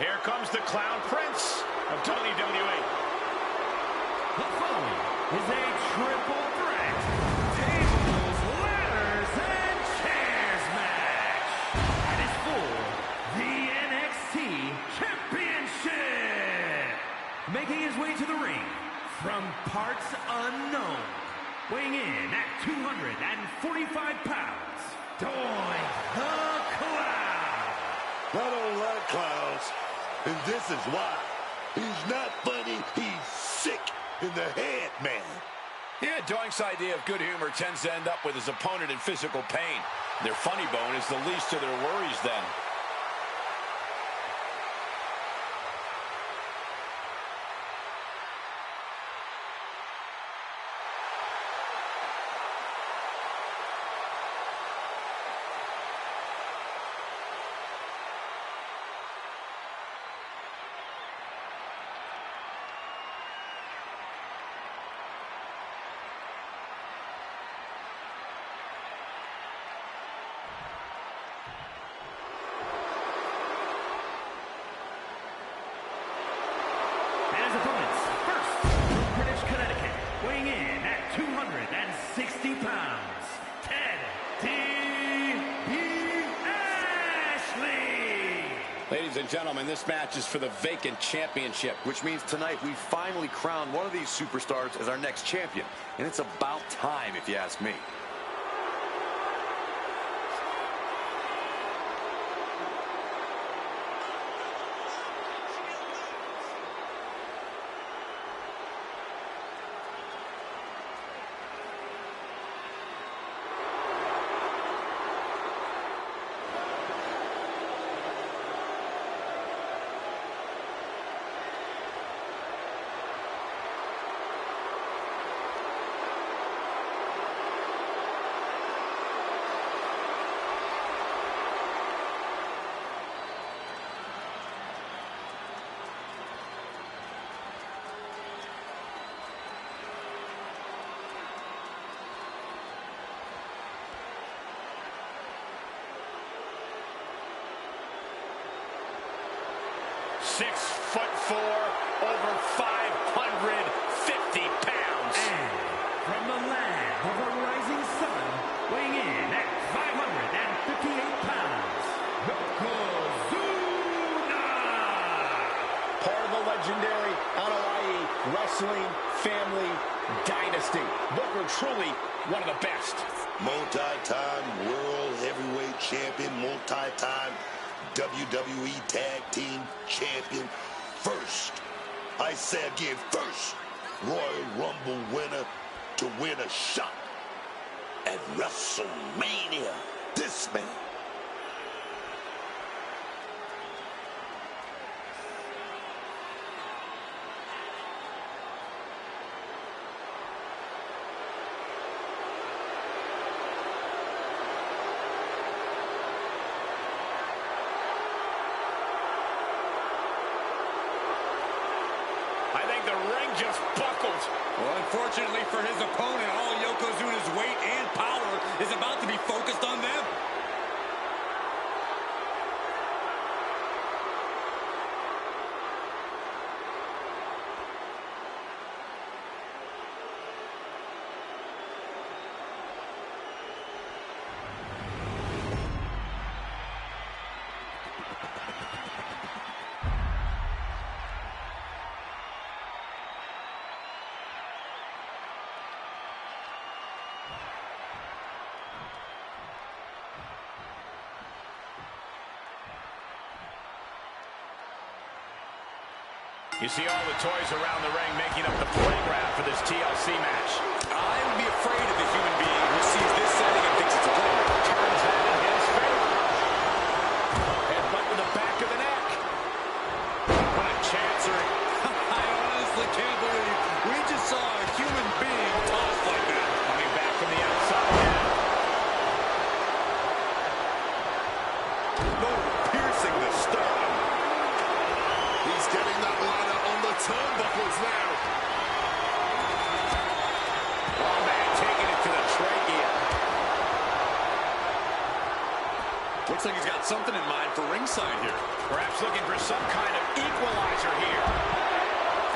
Here comes the Clown Prince of WWE. The following is a triple threat tables, ladders, and chairs match. And it's for the NXT Championship. Making his way to the ring from parts unknown, weighing in at 245 pounds, Doink the Clown. I don't like clowns, and this is why. He's not funny, he's sick in the head, man. Yeah, Doink's idea of good humor tends to end up with his opponent in physical pain. Their funny bone is the least of their worries then. Opponents. First, from Greenwich, Connecticut, weighing in at 260 pounds, Ted DiBiase. Ladies and gentlemen, this match is for the vacant championship. Which means tonight we finally crown one of these superstars as our next champion. And it's about time, if you ask me. Over 550 pounds. And from the land of the rising sun, weighing in at 558 pounds, Yokozuna. Part of the legendary Hawaii wrestling family dynasty. Booker truly one of the best. Multi-time world heavyweight champion, multi-time WWE Tag Team Champion. First, I say again, first Royal Rumble winner to win a shot at WrestleMania. This man. Just buckled. Well, unfortunately for his opponent, all Yokozuna's weight and power is about to be focused on them. You see all the toys around the ring making up the playground for this TLC match. I would be afraid of a human being who sees this setting and thinks it's a playground. Turns that in his favor. Headbutt to the back of the neck. What a chancery. I honestly can't believe we just saw a human being tossed like that. Coming back from the outside now. No piercing the sternum. He's getting that ladder on the turnbuckles now. Oh, man, taking it to the trachea. Looks like he's got something in mind for ringside here. Perhaps looking for some kind of equalizer here.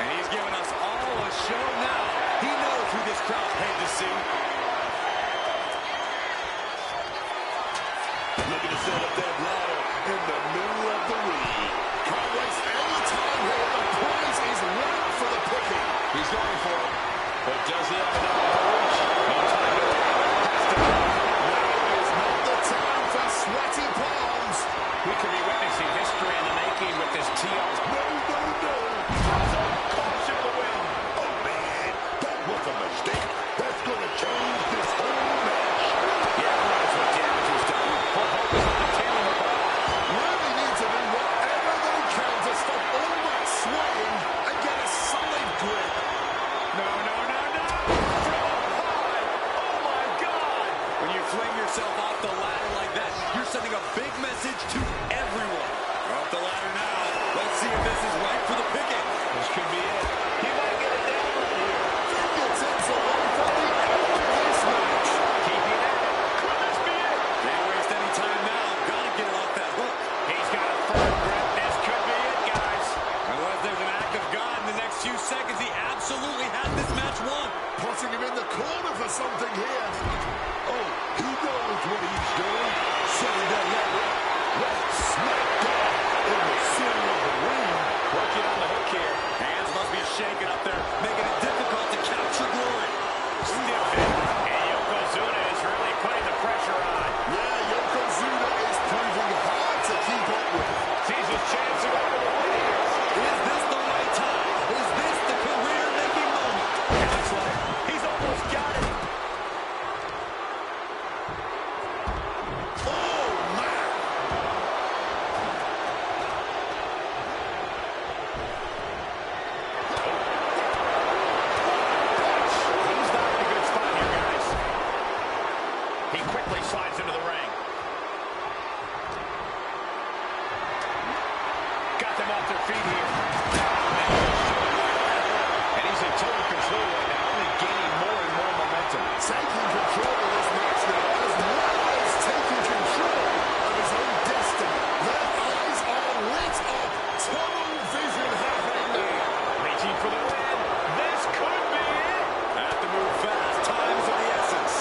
And he's giving us all a show now. He knows who this crowd paid to see. Looking to set up that ladder in the middle of the ring. Can't waste any time here. The prize is right for the picking. He's going for it. But does he have enough reach? No time to wait. Has to go. Now is not the time for sweaty palms. We could be witnessing history in the making with this TLC. No, no, no. Caution to the wind. Oh, man. That was a mistake. That's going to change this whole match. Yeah, that's what damage was done. But hope is on the tailing of the Really need to do whatever they can to stop all that swaying and get a solid grip. No, no, no, no! From up high! Oh, my God! When you fling yourself off the ladder like that, you're sending a big message to everyone. We're off the ladder now. Let's see if this is right for the picking. This could be it. He might get it down right here. Fingertips away from the end of this match. Keeping at it. Could this be it? Can't waste any time now. Gotta get it off that hook. He's got a firm grip. This could be it, guys. Unless there's an act of God in the next few seconds, he absolutely has this match won. Putting him in the corner for something here. Oh, he knows what he's doing. Setting that ladder up. Right smack down in the center of the ring. Working on the hook here. Hands must be shaking up there, making it difficult to capture glory. Stiff it. And Yokozuna is really putting the pressure on. Yeah, Yokozuna is proving hard to keep up with. Sees his chance to go for the win here. Is this the right time? Is this the career-making moment? It looks like he's almost got it. Oh, man. He's not in a good spot here, guys. He quickly slides into the ring. Got them off their feet here. And he's in total control right now, only gaining more and more momentum. Taking control of this match now, as well as taking control of his own destiny. Their eyes are lit up. Tunnel vision happening now. Reaching for the win. This could be it. Have to move fast. Time's of the essence.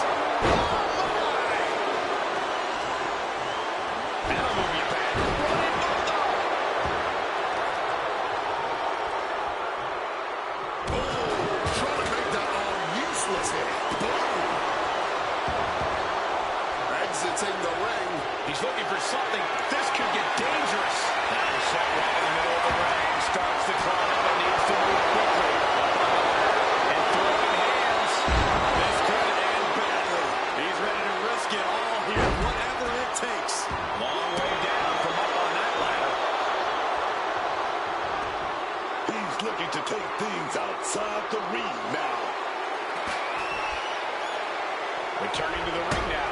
That'll move you back. Trying to make that arm useless here. Boom. Exiting the ring. He's looking for something. This could get dangerous. Now set right in the middle of the ring. Starts to climb up and needs to move quickly. And throwing hands. This could end badly. He's ready to risk it all here, whatever it takes. Long way down from up on that ladder. He's looking to take things outside the ring now. Returning to the ring now.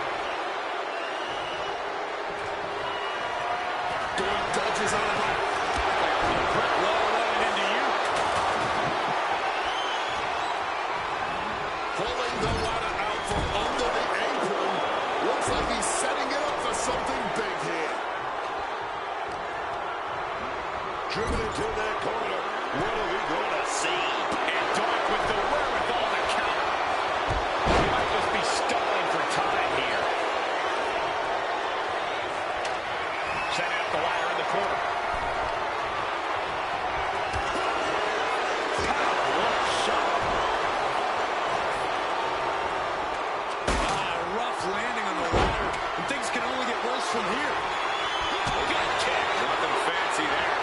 Doing dodges out of it. Well running into you. Pulling the ladder out from under the apron. Looks like he's setting it up for something big here. Driven into that corner. What are we going to see? And Doink with the wherewithal to counter. He might just be stalling for time here. Setting up the ladder in the corner. Rough landing on the ladder. And things can only get worse from here. Good kick. Nothing fancy there.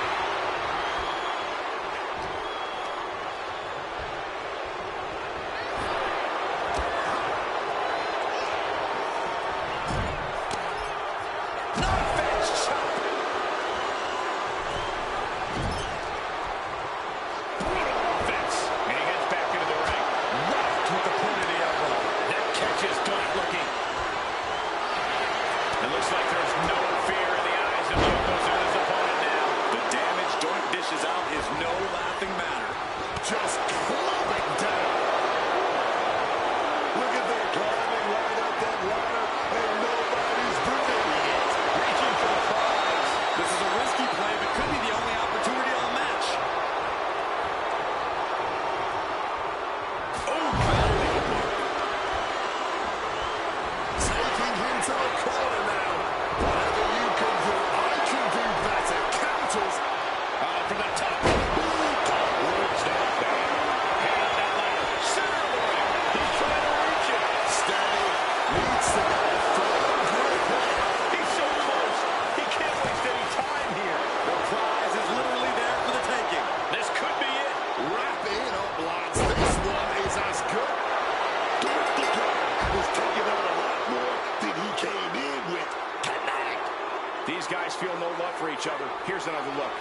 Climbing right up that ladder, and nobody's bringing it. Reaching for out for each other. Here's another look.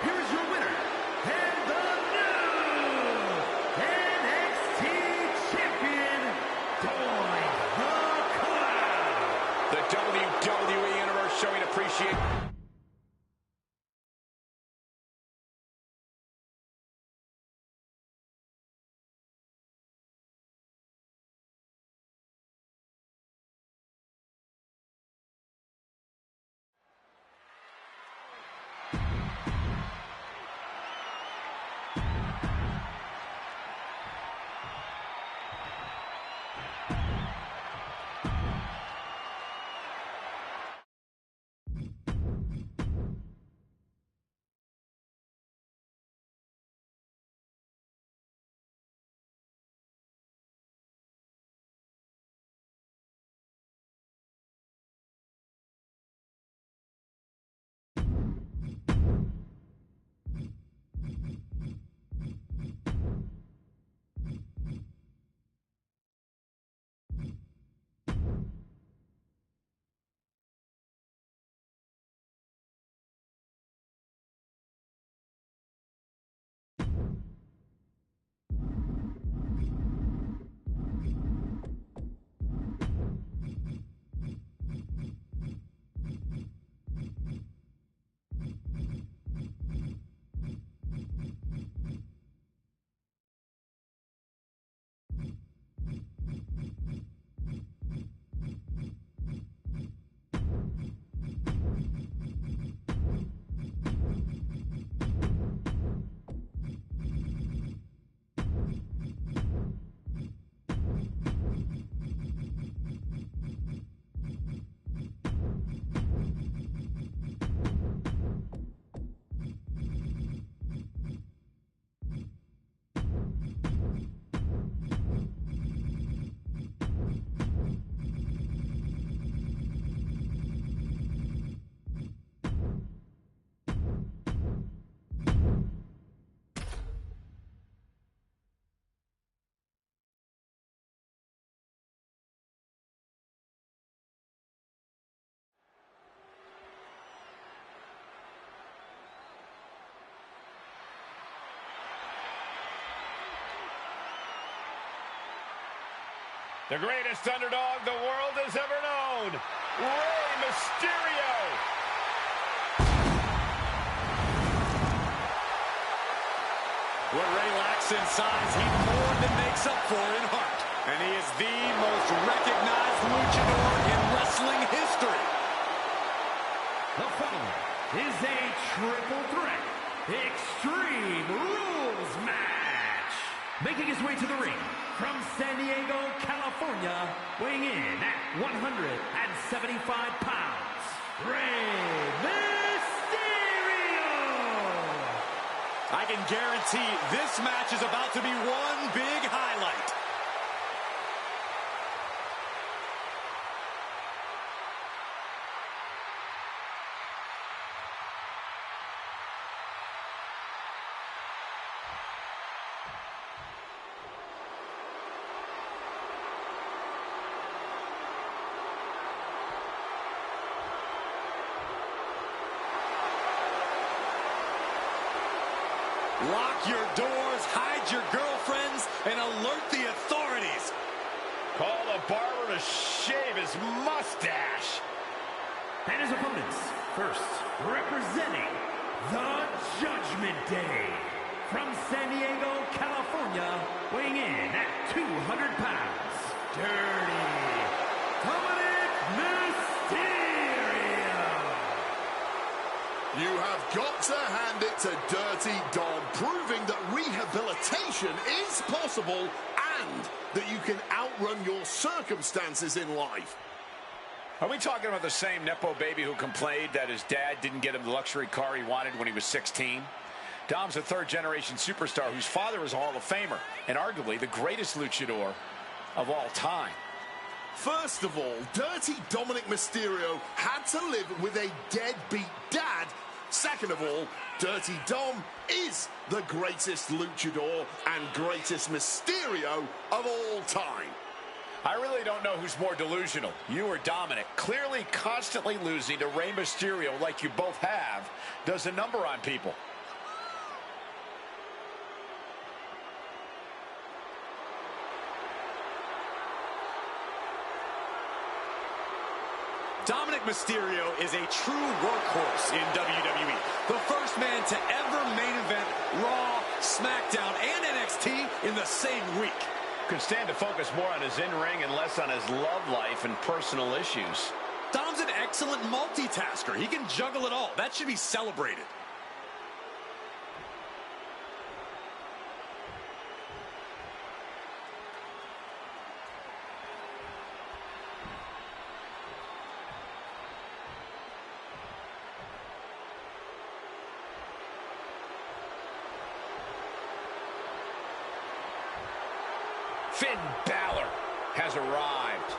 Here's your winner, and the new NXT champion, Join the Cloud. The WWE Universe showing appreciation. The greatest underdog the world has ever known, Rey Mysterio. What Rey lacks in size, he more than makes up for in heart. And he is the most recognized luchador in wrestling history. The following is a triple threat Extreme Rules match. Making his way to the ring from San Diego, California, weighing in at 175 pounds, Rey Mysterio. I can guarantee this match is about to be one big highlight. Lock your doors, hide your girlfriends, and alert the authorities. Call the barber to shave his mustache. And his opponents, first representing the Judgment Day, from San Diego, California, weighing in at 200 pounds, Dirty Dominic Mysterio. You have got to hand it to Dirty Dom, proving that rehabilitation is possible and that you can outrun your circumstances in life. Are we talking about the same Nepo baby who complained that his dad didn't get him the luxury car he wanted when he was 16? Dom's a third-generation superstar whose father is a Hall of Famer and arguably the greatest luchador of all time. First of all, Dirty Dominic Mysterio had to live with a deadbeat dad. Second of all, Dirty Dom is the greatest luchador and greatest Mysterio of all time. I really don't know who's more delusional, you or Dominic. Clearly constantly losing to Rey Mysterio like you both have does a number on people. Dominic Mysterio is a true workhorse in WWE. The first man to ever main event Raw, SmackDown, and NXT in the same week. Could stand to focus more on his in-ring and less on his love life and personal issues. Dom's an excellent multitasker. He can juggle it all. That should be celebrated. Finn Balor has arrived.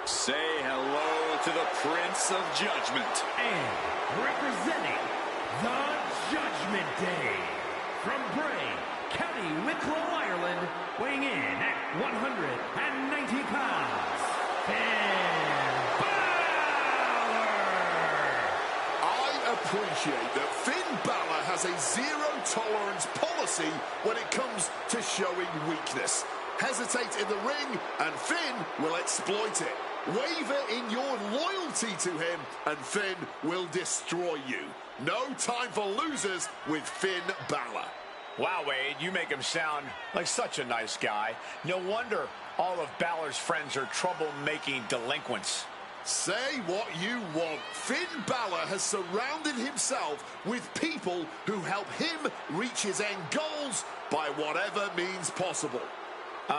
Say hello to the Prince of Judgment. And representing the Judgment Day, from Bray, County Wicklow, Ireland, weighing in at 190 pounds, Finn Balor! I appreciate that Finn Balor has a zero-tolerance policy when it comes to showing weakness. Hesitate in the ring, and Finn will exploit it. Waver in your loyalty to him, and Finn will destroy you. No time for losers with Finn Balor. Wow, Wade, you make him sound like such a nice guy. No wonder all of Balor's friends are trouble-making delinquents. Say what you want. Finn Balor has surrounded himself with people who help him reach his end goals by whatever means possible.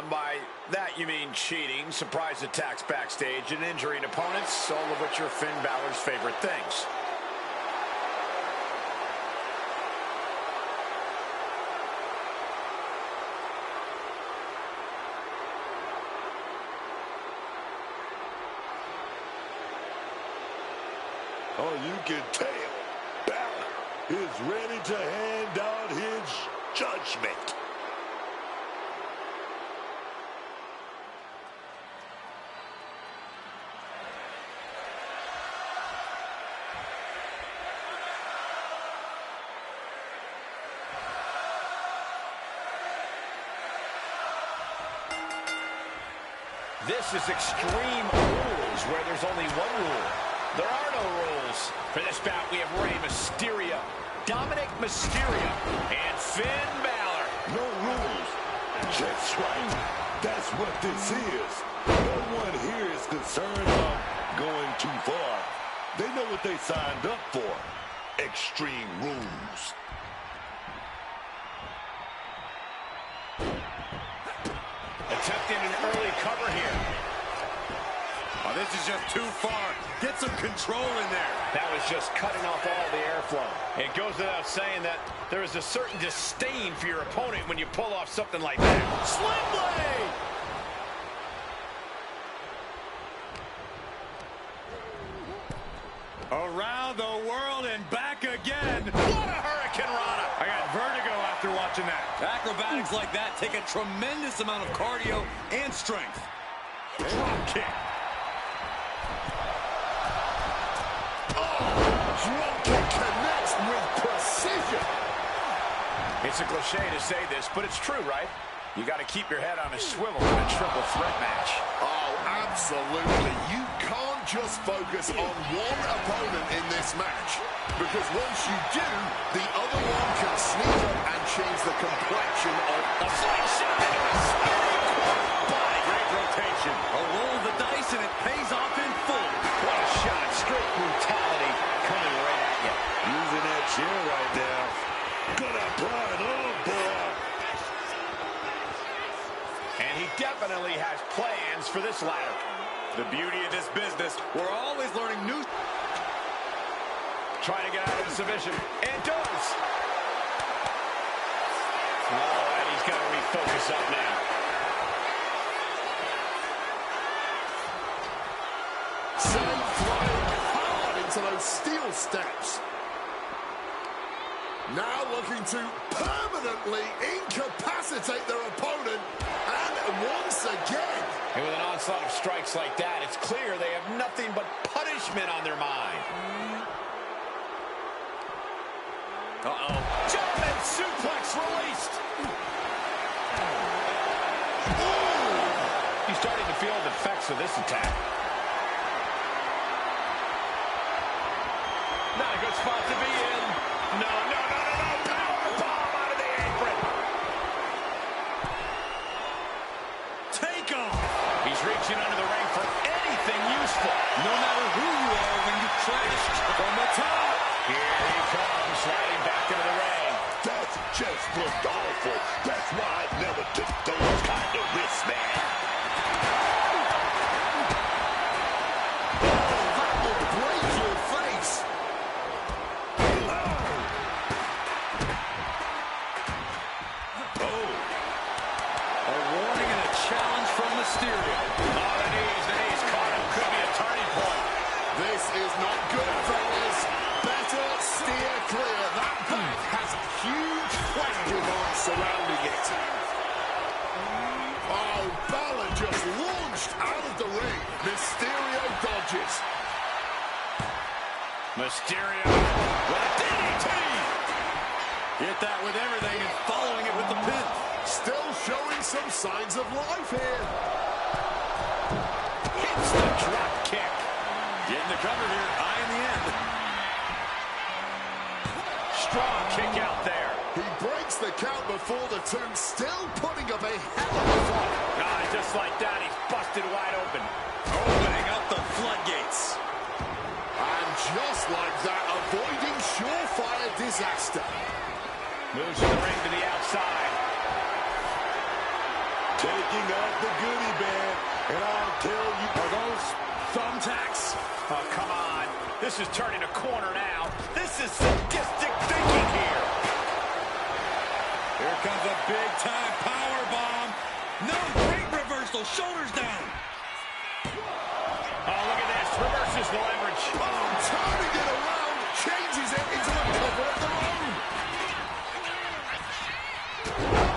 By that you mean cheating, surprise attacks backstage, and injuring opponents, all of which are Finn Balor's favorite things. Oh, you can tell Balor is ready to hand out his judgment. This is Extreme Rules, where there's only one rule. There are no rules. For this bout, we have Rey Mysterio, Dominic Mysterio, and Finn Balor. No rules. Just right. That's what this is. No one here is concerned about going too far. They know what they signed up for. Extreme Rules. Attempting an early cover here. Oh, this is just too far. Get some control in there. That was just cutting off all the airflow. It goes without saying that there is a certain disdain for your opponent when you pull off something like that. Sling blade! Around the world and back again. What a Hurricane Rana! I got vertigo after watching that. Acrobatics like that take a tremendous amount of cardio and strength. Drop kick. Drop kick connects with precision. It's a cliche to say this, but it's true, right? You got to keep your head on a swivel in a triple threat match. Oh, absolutely. You can't just focus on one opponent in this match, because once you do, the other one can sneak up and change the complexion of A slingshot into a spinning body. Great rotation. A roll of the dice and it pays off in full. What a shot. Straight brutality coming right at you. using that chair right now. Gonna apply an arm bar. And he definitely has plans for this ladder. The beauty of this business, we're always learning new... Trying to get out of the submission. And does. Oh, and he's got to refocus up now. Sent flying hard into those steel steps. Now looking to permanently incapacitate their opponent. And once again. And with an onslaught of strikes like that, it's clear they have nothing but punishment on their mind. Uh-oh. German suplex released. Ooh. He's starting to feel the effects of this attack. Not a good spot to be in. No. Power bomb out of the apron. Take off. He's reaching under the ring for anything useful. No matter who you are when you crash from the top. Here he comes, sliding back into the ring. That's just looked awful. That's why I never took those kind of risks, man. Oh, that will break your face. Oh. A warning and a challenge from Mysterio. Oh, the knees caught him. Could be a turning point. This is not good, fellas. Better steer clear. That back has huge question marks surrounding it. Oh, Balor just launched out of the ring. Mysterio dodges. Mysterio with a DDT. Hit that with everything and following it with the pin. Still showing some signs of life here. Hits the drop kick. Getting the cover here, high in the end. Strong kick out there. He breaks the count before the two, still putting up a hell of a fight. Ah, just like that, he's busted wide open. Opening up the floodgates. And just like that, avoiding surefire disaster. Moves the ring to the outside. Taking out the goodie bag, and I'll tell you, Are those thumbtacks? Oh, come on. This is turning a corner now. This is sadistic thinking here. Here comes a big-time power bomb. No, great reversal. Shoulders down. Oh, look at this. Reverses the leverage. oh, turning it around, changes it into a cover of their own.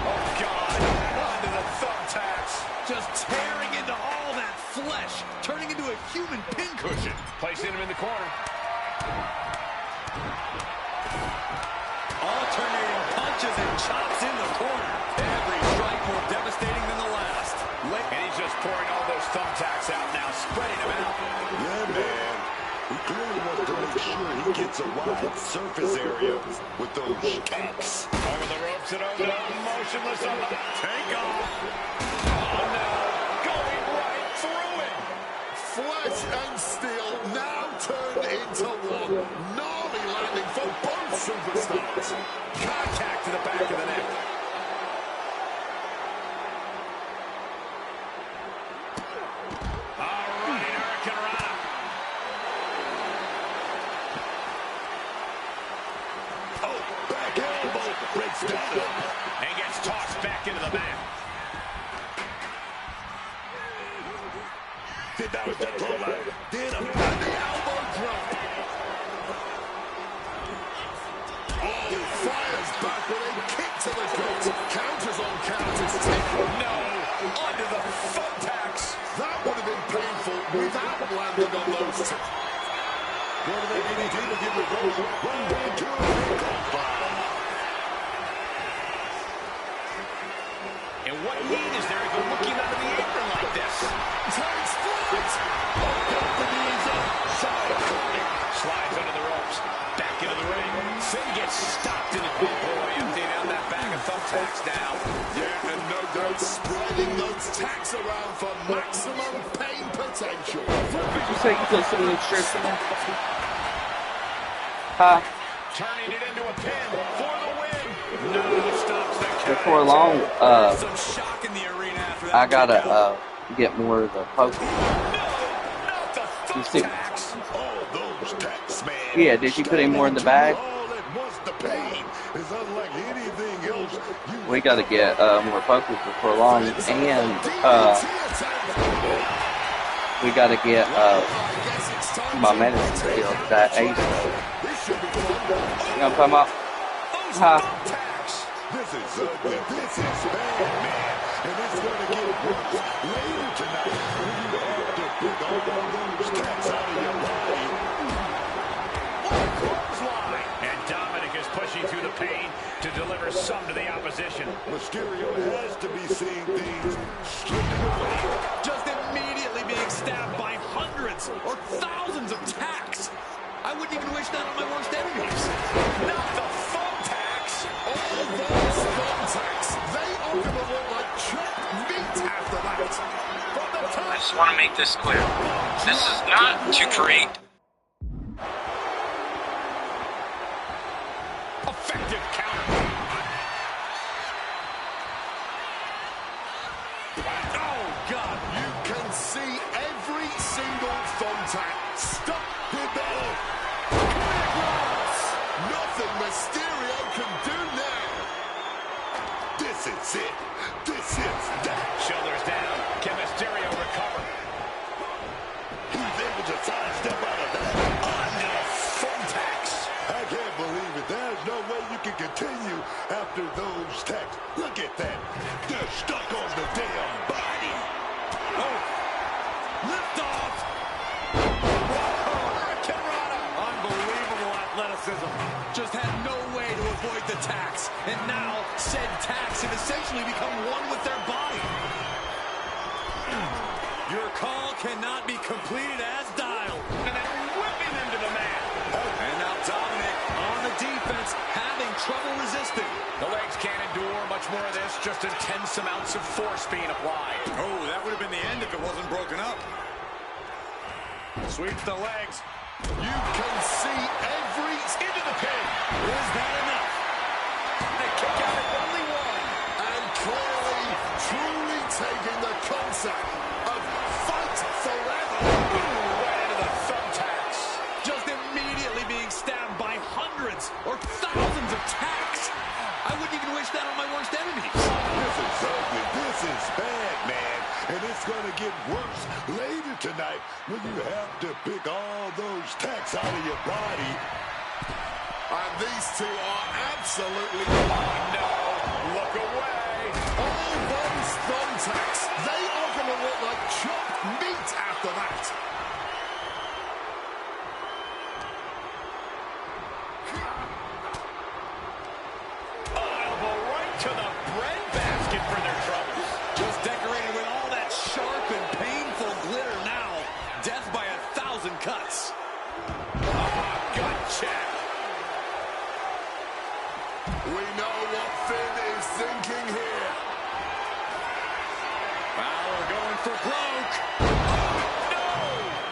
Oh, God. Onto the thumbtacks. Just tearing into all that flesh, turning into a human pincushion. Placing him in the corner. Alternating punches and chops in the corner. Every strike more devastating than the last. And he's just pouring all those thumbtacks out now, spreading them out. Yeah, man. He clearly wants to make sure he gets a wide surface area with those tacks. Over the ropes and over the motionless on the takeoff. Oh, no. Going right through it. Flesh and steel now turned into one. Gnarly landing for both superstars. Contact to the back of the neck. All right, Hurricane Rana. Oh, back elbow breaks down. And gets tossed back into the mat. That was the throwback. Did him. And the elbow drop. Oh, fires back with a kick to the gut. Counters on counters. No, onto the thumbtacks. That would have been painful without landing on those two. Go to the DDT to give reversal. One, two, And what need is there to go looking under the apron like this? Takes flight. Got the knees up. Side cutting. Slides under the ropes. Back into the ring. Finn gets stopped in the boy, emptying out that bag of thumbtacks now. Yeah, and no doubt spreading those tacks around for maximum pain potential. Did you say you put some new shirts in there? Huh? Turning it into a pin for the win. No, stops the count. Before long, Some shock in the arena after that. I gotta get more of the poker. No, not the You see- thumbtacks. all those tacks, man. Yeah, did you put any more in the bag? All that was the pain is unlike anything else we got to get more focused before long, and we got to get my medicine skills, that ace. You know what I'm talking about? This is ugly. This is bad, man. And it's going to get worse later tonight when you have to pick all those taps out of your body. Clothesline. And Dominic is pushing through the pain to deliver some to the opposition. Mysterio has to be seeing things stripped away. Just immediately being stabbed by hundreds or thousands of tacks. I wouldn't even wish that on my worst enemies. Not the thumbtacks. All those thumbtacks, they are going to look like chopped meat after that. From the top. I just want to make this clear. This is not to create Effective counter. Oh, God. You can see every single thumbtack stuck with metal. Nothing Mysterio can do now. This is it. This is that. Shoulders down. Can Mysterio recover? He's able to sidestep out of that. Onto the thumbtacks. I can't believe it. There's no way you can continue after those tacks. Look at that. They're stuck on the damn body. Oh, lift off. Unbelievable athleticism. Just had no way to avoid the tacks. And now said tacks have essentially become one with their body. Your call cannot be completed as dialed. And then whipping into the mat. And now Dominic on the defense, having trouble resisting. The legs can't endure much more of this. Just intense amounts of force being applied. Oh, that would have been the end if it wasn't broken up. Sweeps the legs. You can see every into the pin. Is that enough? They kick out at only one. And clearly, truly taking the concept of fight forever. Right into the thumbtacks. Just immediately being stabbed by hundreds or thousands of tacks. I wouldn't even wish that on my worst enemies. This is ugly. This is bad, man. And it's going to get worse later tonight when you have to pick all those tacks out of your body. And these two are absolutely... Oh, no. Look away. All those thumbtacks, they are going to look like chopped meat after that. Elbow right to the breadbasket for their troubles. Just decorated with all that sharp and painful glitter now. Death by 1,000 cuts. Gut check. We know what Finn is thinking here. Balor going for broke.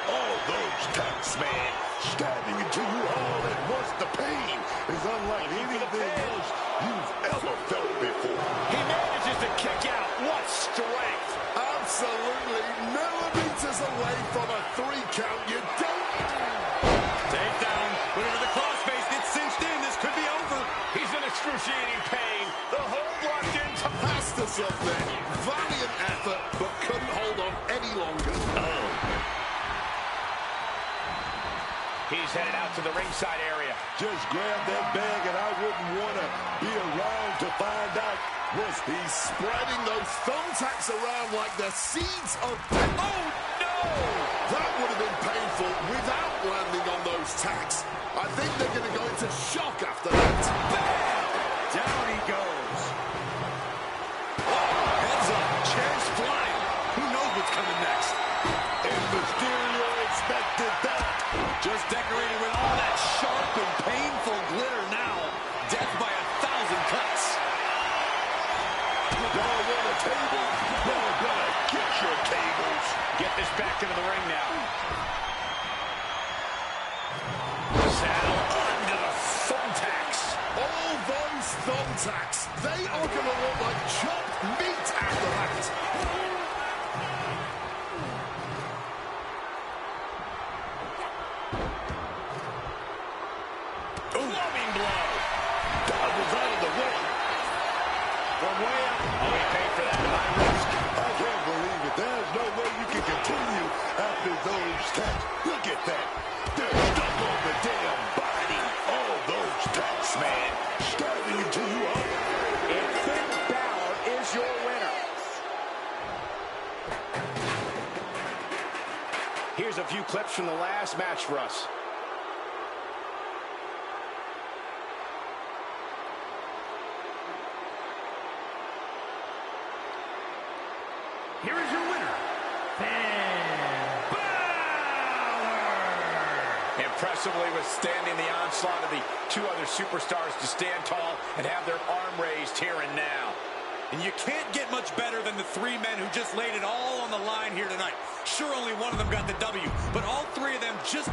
All those tacks, man, stabbing into you all at once. The pain is unlike anything else you've ever felt before. He manages to kick out. What strength. Absolutely millimeters away from a 3 count. You don't... Takedown. Put into the crossface. It's cinched in. This could be over. He's in excruciating pain. The hold locked in. Has to submit. Valiant effort, but couldn't hold on any longer. He's headed out to the ringside area. Just grab that bag and I wouldn't want to be around to find out. He's spreading those thumbtacks around like they're seeds of... Oh, no! That would have been painful without landing on those tacks. I think they're going to go into shock after that. Bam! Down he goes. Heads up. Chairs flying. Who knows what's coming next? And Mysterio expected that. Just decorated with all that sharp and painful glitter now. Death by 1,000 cuts. Y'all want a table? Y'all better get your tables. Get this back into the ring now. Saddle under the thumbtacks. All those thumbtacks, they are going to look like chopped meat after that. Loving blow. Dodges out of the way. those tacks. Look at that. They're stuck on the damn body. All those tacks, man. Starving until you are. And Finn Balor is your winner. Here's a few clips from the last match for us. Here is your winner, Finn Balor. Impressively withstanding the onslaught of the two other superstars to stand tall and have their arm raised here and now. And you can't get much better than the three men who just laid it all on the line here tonight. Sure, only one of them got the W, but all three of them just...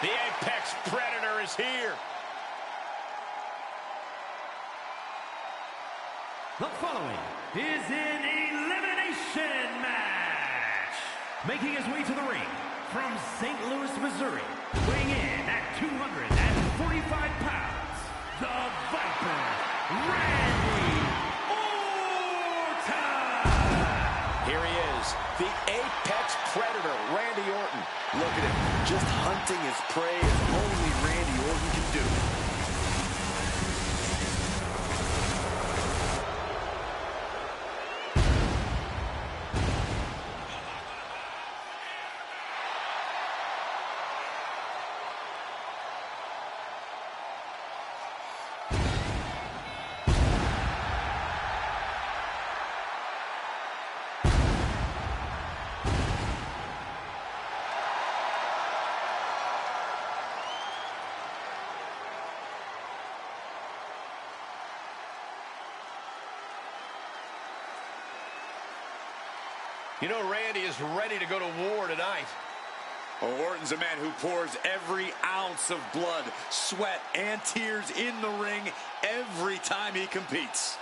The Apex Predator is here. The following is an elimination match. Making his way to the ring from St. Louis, Missouri, weighing in at 245 pounds, the Viper, Randy Orton. Here he is, the Apex Predator, Randy Orton. Look at him, just hunting his prey as only Randy Orton can do. You know, Randy is ready to go to war tonight. Well, Orton's a man who pours every ounce of blood, sweat, and tears in the ring every time he competes.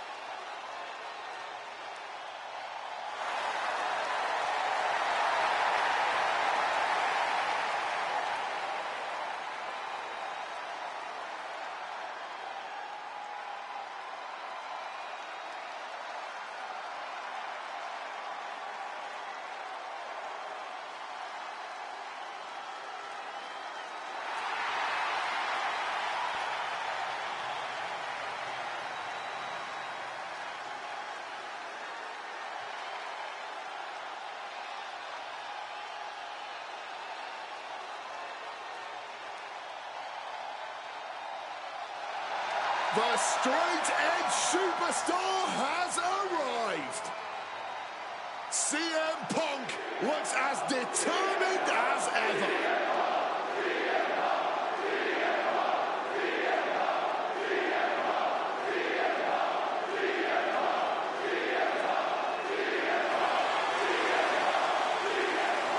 The straight-edge superstar has arrived. CM Punk looks as determined as ever.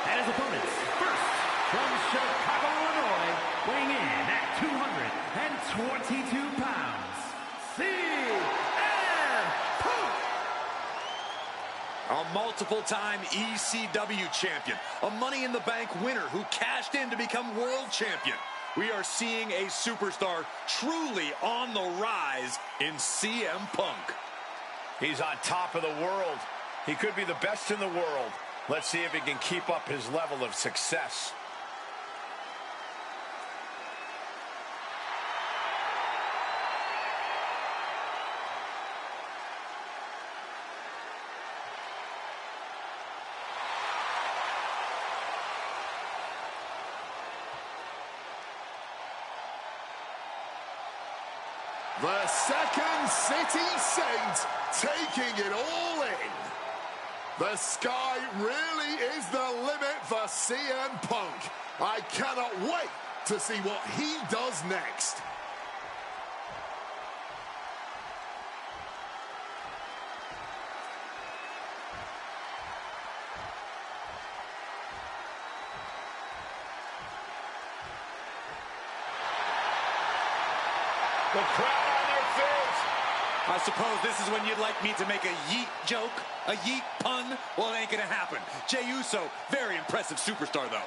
And his opponents, first, from Chicago, Illinois, weighing in at 222 pounds, CM Punk. A multiple-time ECW champion, a Money in the Bank winner who cashed in to become world champion. We are seeing a superstar truly on the rise in CM Punk. He's on top of the world. He could be the best in the world. Let's see if he can keep up his level of success. The Second City Saint taking it all in. The sky really is the limit for CM Punk. I cannot wait to see what he does next. The crowd on their feet. I suppose this is when you'd like me to make a yeet joke, a yeet pun? Well, it ain't gonna happen. Jey Uso, very impressive superstar, though.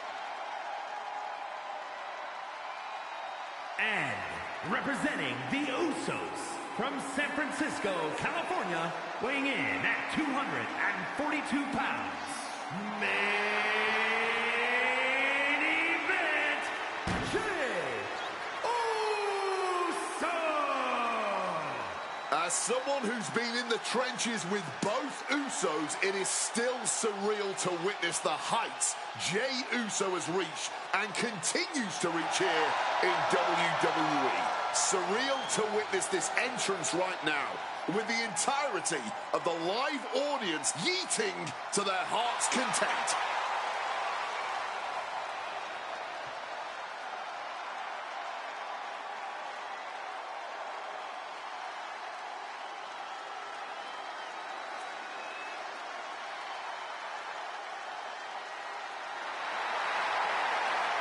And representing the Usos from San Francisco, California, weighing in at 242 pounds, main event, Jey Uso. As someone who's been in the trenches with both Usos, it is still surreal to witness the heights Jey Uso has reached and continues to reach here in WWE. Surreal to witness this entrance right now, with the entirety of the live audience yeeting to their heart's content.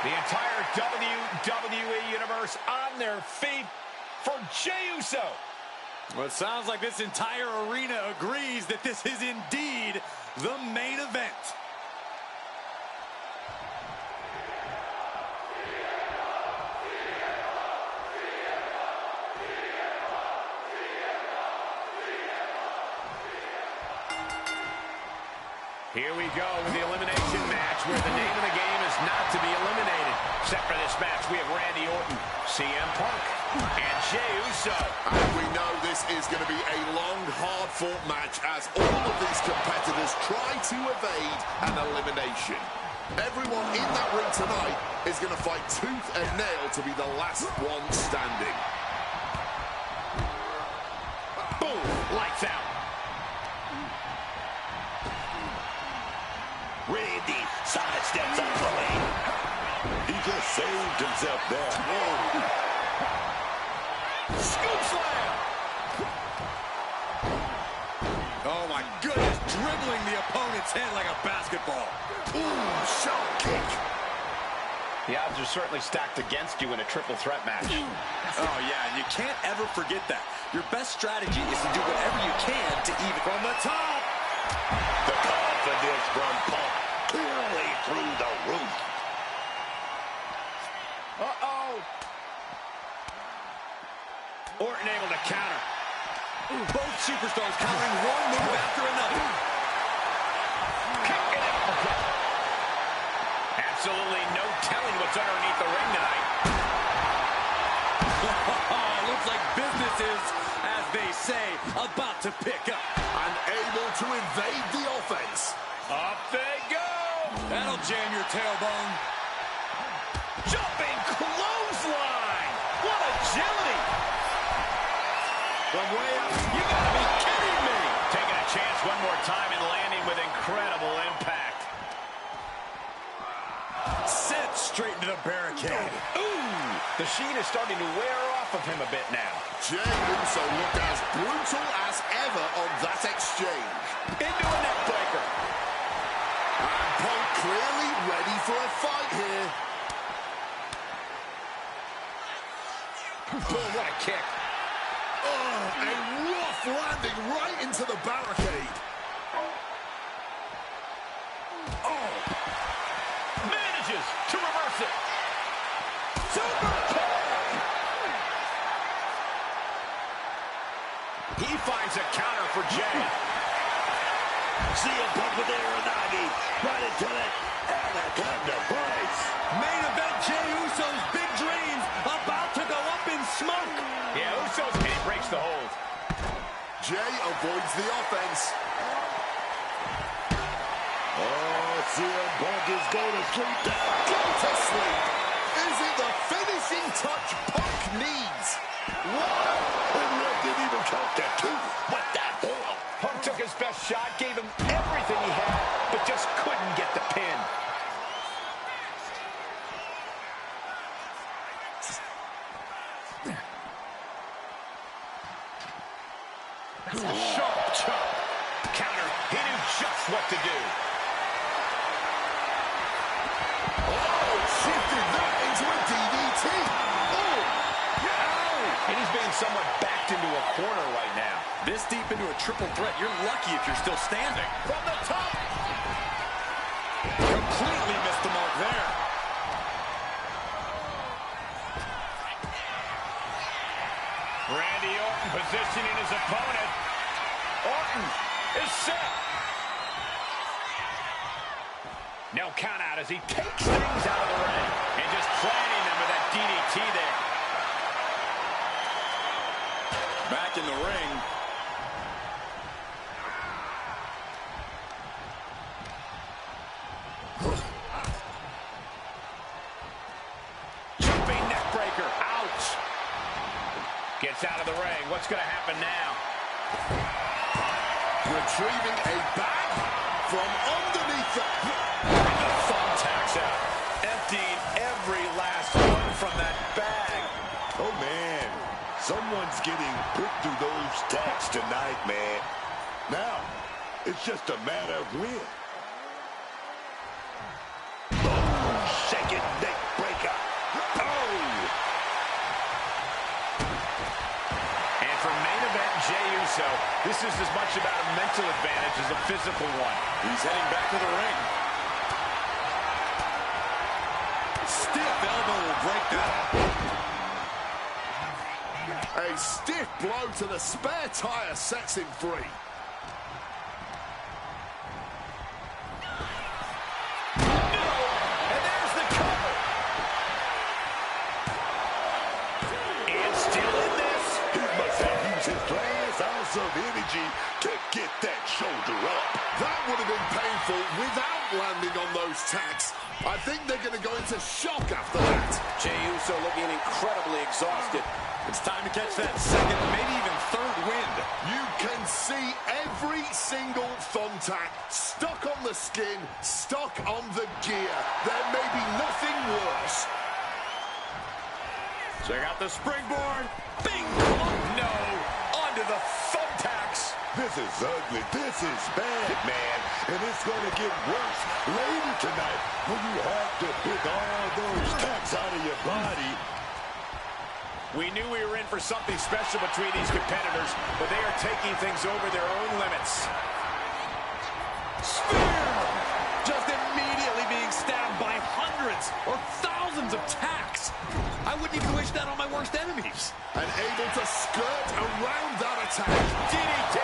The entire WWE Universe on their feet for Jey Uso. Well, it sounds like this entire arena agrees that this is indeed the main event. Here we go with the elimination match where the name of the game is not to be eliminated. Set for this match, we have Randy Orton, CM Punk, and Jey Uso. And we know this is going to be a long, hard-fought match as all of these competitors try to evade an elimination. Everyone in that ring tonight is going to fight tooth and nail to be the last one standing. Boom, lights out. Randy sidesteps out of the way. He just saved himself there. Whoa. Scoop slam. Oh, my goodness. Dribbling the opponent's head like a basketball. Ooh, shot kick. The odds are certainly stacked against you in a triple threat match. Oh, yeah, and you can't ever forget that. Your best strategy is to do whatever you can to even from the top. The confidence from Punk clearly through the roof. Uh-oh. Orton able to counter. Both superstars countering one move after another. Absolutely no telling what's underneath the ring tonight. Looks like business is, as they say, about to pick up. Unable to invade the offense. Up they go. That'll jam your tailbone. Jumping clothesline. What agility. From way up. You gotta be kidding me. Taking a chance one more time and landing with incredible impact. Sent straight into the barricade. Ooh, the sheen is starting to wear off of him a bit now. Jey Uso looked as brutal as ever on that exchange. Into a neck breaker. And Punk clearly ready for a fight here. Boom, what a kick. Oh, a rough landing right into the barricade. Oh. Manages to reverse it. Super kick. He finds a counter for Jey. CM Punk with the Aranagi. Right into it. And a time to price. Main event, Jey Uso's big dreams about to go up in smoke. Yeah, Uso's and he breaks the hold. Jey avoids the offense. Oh, CM Punk is going to sleep down. Go to sleep. Is it the finishing touch Punk needs? What? And Ref didn't even count that two. What the hell? Punk took his best shot, gave him everything he had, but just couldn't get the pin. Sharp chop. Counter. He knew just what to do. Oh, shifted that into a DDT. Oh, And he's being somewhat backed into a corner right now. This deep into a triple threat, you're lucky if you're still standing. From the top. Completely missed the mark there. Randy Orton positioning his opponent. Orton is set. No count out as he takes things out of the ring and just planting them with that DDT there. Back in the ring. Jumping neck breaker. Ouch. Gets out of the ring. What's going to happen now? retrieving a bag from underneath the... The thumbtacks out. Emptying every last one from that bag. Oh, man. Someone's getting put through those tacks tonight, man. Now, it's just a matter of when. Oh, second neck break. main event, Jey Uso. This is as much about a mental advantage as a physical one. He's heading back to the ring. Stiff elbow will break that. A stiff blow to the spare tire sets him free. Of energy to get that shoulder up. That would have been painful without landing on those tacks. I think they're going to go into shock after that. Jey Uso looking incredibly exhausted. It's time to catch that second, maybe even third wind. You can see every single thumbtack stuck on the skin, stuck on the gear. There may be nothing worse. Check out the springboard. Bing! No! Onto the thumbtacks. This is ugly. This is bad, man. And it's going to get worse later tonight when you have to pick all those tacks out of your body. We knew we were in for something special between these competitors, but they are taking things over their own limits. Spear! Just immediately being stabbed by hundreds or thousands of tacks. I wouldn't even wish that on my worst enemies. And able to skirt around that attack. DDT!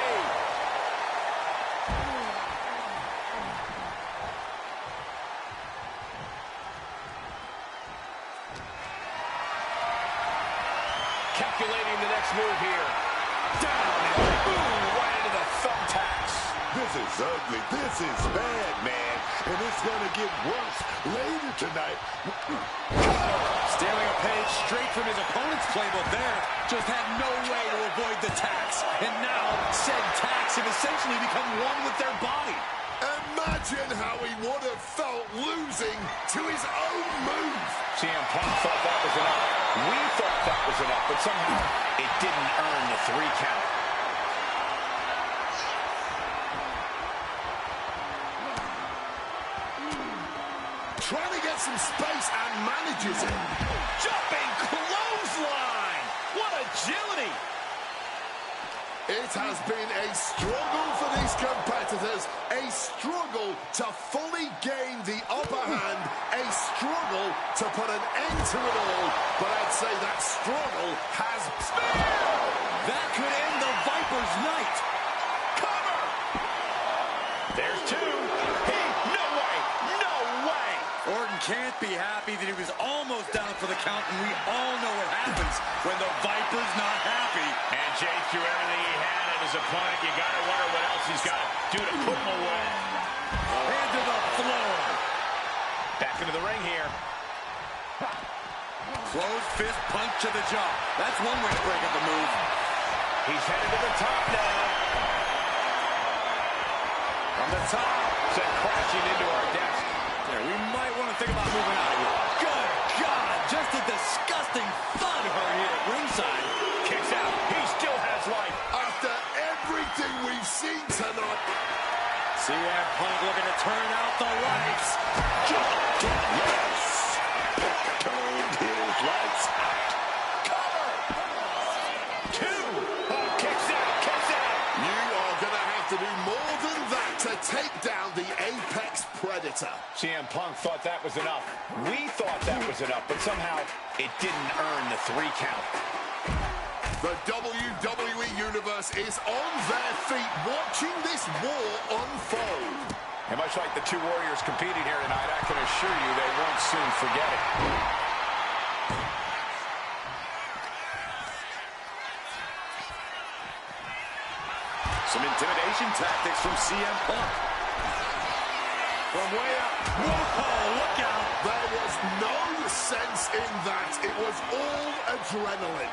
Calculating the next move here. Down and boom, right into the thumbtacks. This is ugly. This is bad, man. And it's going to get worse later tonight. Stealing a page straight from his opponent's playbook there. Just had no way to avoid the tacks. And now, said tacks have essentially become one with their body. Imagine how he would have felt losing to his own move. CM Punk thought that was enough. We thought that was enough, but somehow it didn't earn the 3 count. Trying to get some space and manages it. Jumping clothesline! What agility! It has been a struggle for these competitors, a struggle to fully gain the upper hand, a struggle to put an end to it all, but I'd say that struggle has... Spear! That could end the Viper's night. Cover! There's 2. No way! No way! Orton can't be happy that he was almost down for the count, and we all know what happens when the Viper's not happy. And Jey threw everything he had at his opponent. You gotta wonder what else he's got to do to put him away. Into the floor. Back into the ring here. Closed fist punch to the jaw. That's one way to break up the move. He's headed to the top now. From the top, sent crashing into our desk. There, we might want to think about moving out of here. Good God, just a disgusting thud hurt here at ringside. Kicks out. He still has life. After everything we've seen tonight. CM Punk looking to turn out the lights. Yes! Turned his lights out. Cover! 2. Oh, kicks out. Kicks out. You are going to have to do more than that to take down the Apex Predator. CM Punk thought that was enough. We thought that was enough, but somehow it didn't earn the 3 count. The WWE Universe is on their feet watching this war unfold. And much like the 2 warriors competing here tonight, I can assure you they won't soon forget it. Some intimidation tactics from CM Punk. From way up. Whoa, look out. There was no sense in that. It was all adrenaline.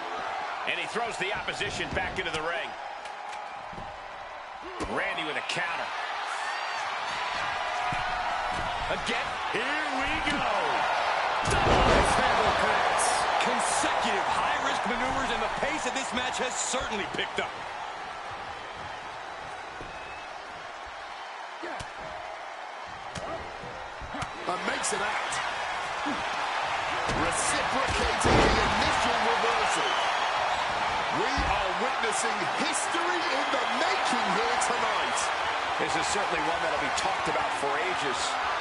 And he throws the opposition back into the ring. Randy with a counter. Again, here we go. Consecutive high-risk maneuvers, and the pace of this match has certainly picked up. And makes it out. Reciprocating the initial reversal. We are witnessing history in the making here tonight. This is certainly one that'll be talked about for ages.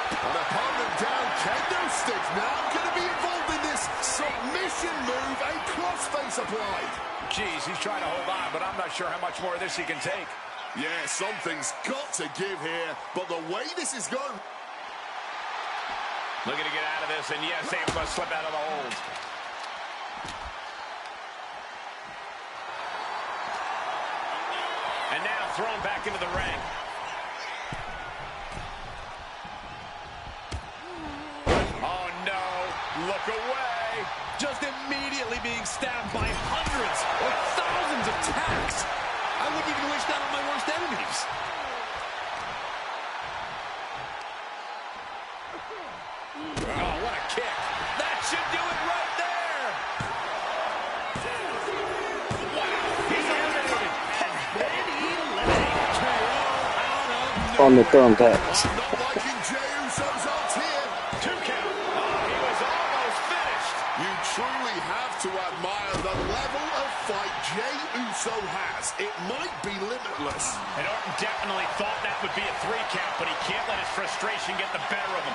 An opponent down, kendo stick now going to be involved in this submission move, a crossface applied. Geez, he's trying to hold on, but I'm not sure how much more of this he can take. Yeah, something's got to give here, but the way this is going... Looking to get out of this, and yes, able to slip out of the hold. And now thrown back into the ring. Oh, no. Look away. Just immediately being stabbed by hundreds or thousands of tacks. I wouldn't even wish that on my worst enemies. Oh, what a kick. That should do it right there. Wow. He's eliminated. And then eliminated. KO out of On the nowhere. thumbtacks. I'm not liking Jey Uso's odds here. 2 count. Oh, he was almost finished. You truly have to admire the level of fight Jey Uso has. It might be limitless. And Orton definitely thought that would be a 3 count, but he can't let his frustration get the better of him.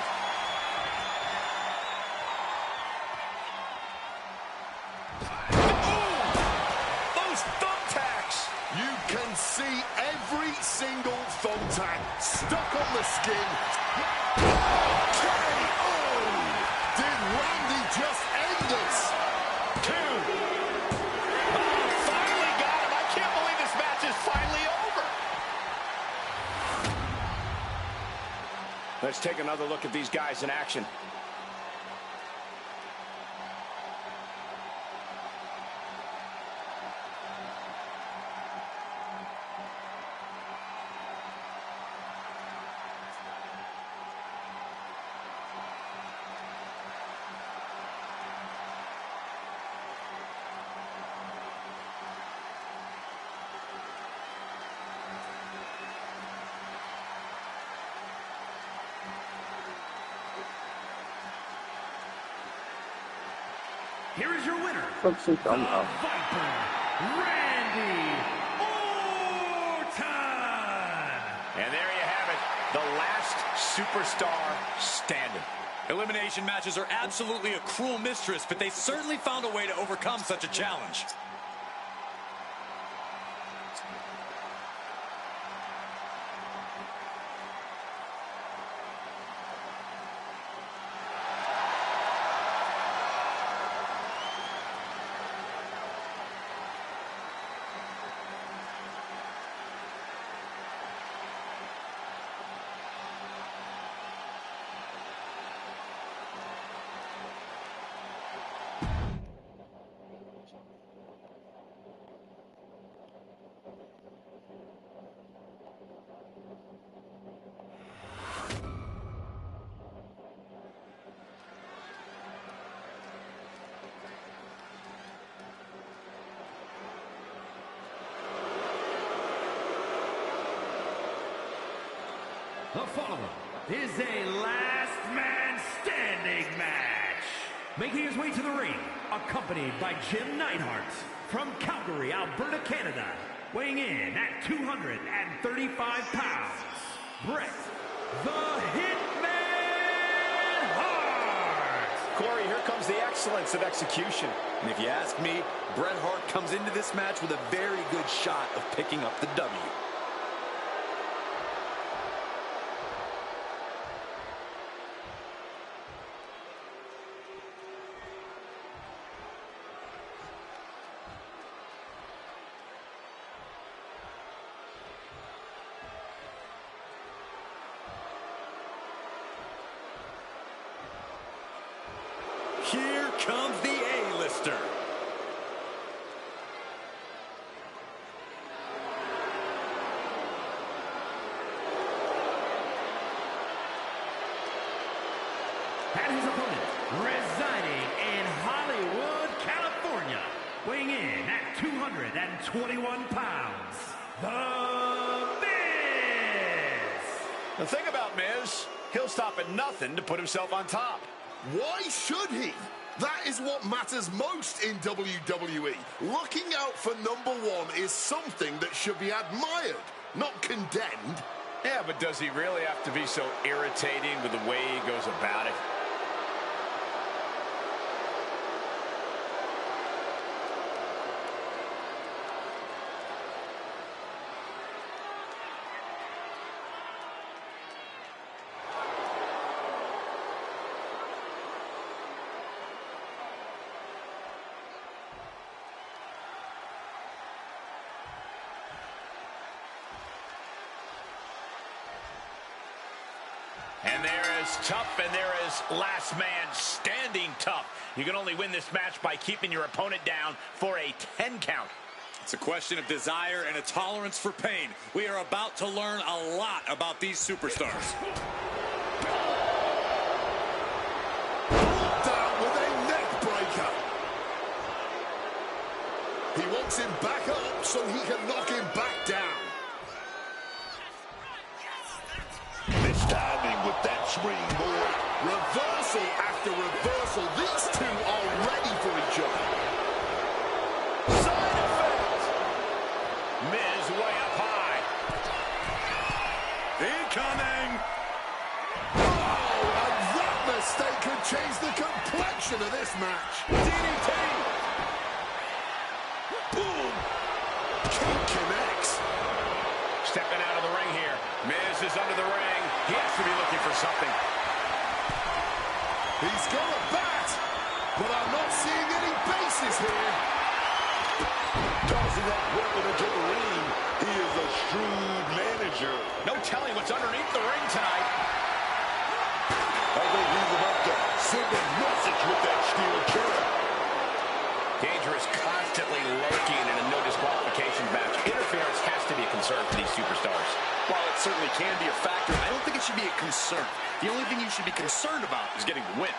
Those thumbtacks. You can see every single thumbtack stuck on the skin. KO! Did Randy just end this? 2. Oh, finally got him. I can't believe this match is finally over. Let's take another look at these guys in action. Here is your winner, What's he the done now? Viper, Randy Orton. And there you have it, the last superstar standing. Elimination matches are absolutely a cruel mistress, but they certainly found a way to overcome such a challenge. The following is a last man standing match. Making his way to the ring, accompanied by Jim Neidhart from Calgary, Alberta, Canada. Weighing in at 235 pounds, Bret the Hitman Hart. Corey, here comes the excellence of execution. And if you ask me, Bret Hart comes into this match with a very good shot of picking up the W. Here comes the A-lister. And his opponent, residing in Hollywood, California, weighing in at 221 pounds, The Miz. The thing about Miz, he'll stop at nothing to put himself on top. Why should he? That is what matters most in WWE. Looking out for #1 is something that should be admired, not condemned. Yeah, but does he really have to be so irritating with the way he goes about it? And there is tough, and there is last man standing tough. You can only win this match by keeping your opponent down for a 10 count. It's a question of desire and a tolerance for pain. We are about to learn a lot about these superstars. Down with a neck breaker. He wants him back up so he can knock him back down. Timing with that springboard. Reversal after reversal. These two are ready for each other. Side effect. Miz way up high. Incoming. Oh, and that mistake could change the complexion of this match. DDT. Boom. Kick connects. Stepping out of the ring here. Miz is under the ring. He has to be looking for something. He's got a bat, but I'm not seeing any bases here. Tossing that weapon into the ring. He is a shrewd manager. No telling what's underneath the ring tonight. I think he's about to send a message with that steel chair. Dangerous, constantly lurking in a no disqualification match. Interference has to be a concern for these superstars. While it certainly can be a factor, I don't think it should be a concern. The only thing you should be concerned about is getting the win.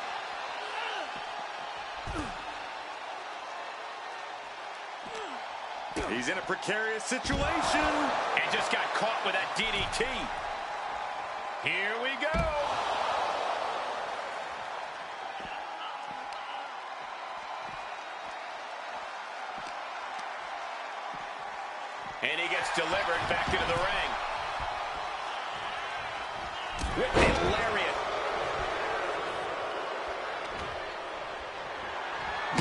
He's in a precarious situation. And just got caught with that DDT. Here we go. And he gets delivered back into the ring. With the lariat.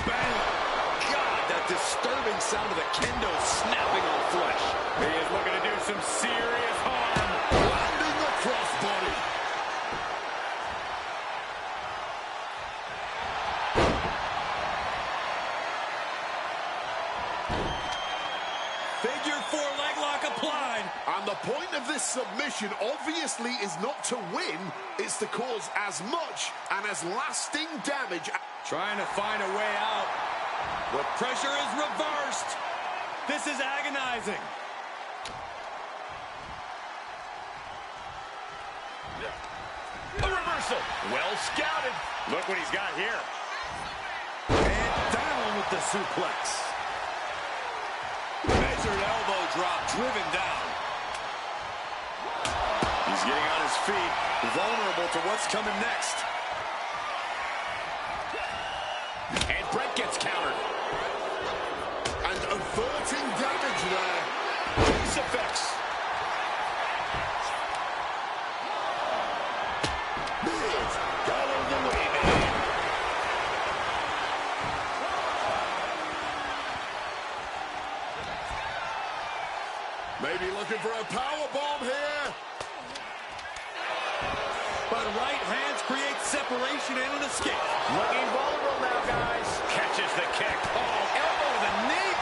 Bang! God, that disturbing sound of the kendo snapping on flesh. He is looking to do some serious harm. Landing the crossbody. Figure 4 leg lock applied. And the point of this submission obviously is not to win, it's to cause as much and as lasting damage. Trying to find a way out. The pressure is reversed. This is agonizing. A reversal. Well scouted. Look what he's got here. And down with the suplex. Measured elbow drop, driven down. He's getting on his feet, vulnerable to what's coming next. And Brett gets countered. And averting damage there. Crucifix. Miz got out of the way, man. Maybe looking for a power bomb here. But right hands create separation and an escape. Looking vulnerable now, guys. Catches the kick. Oh, elbow to the knee.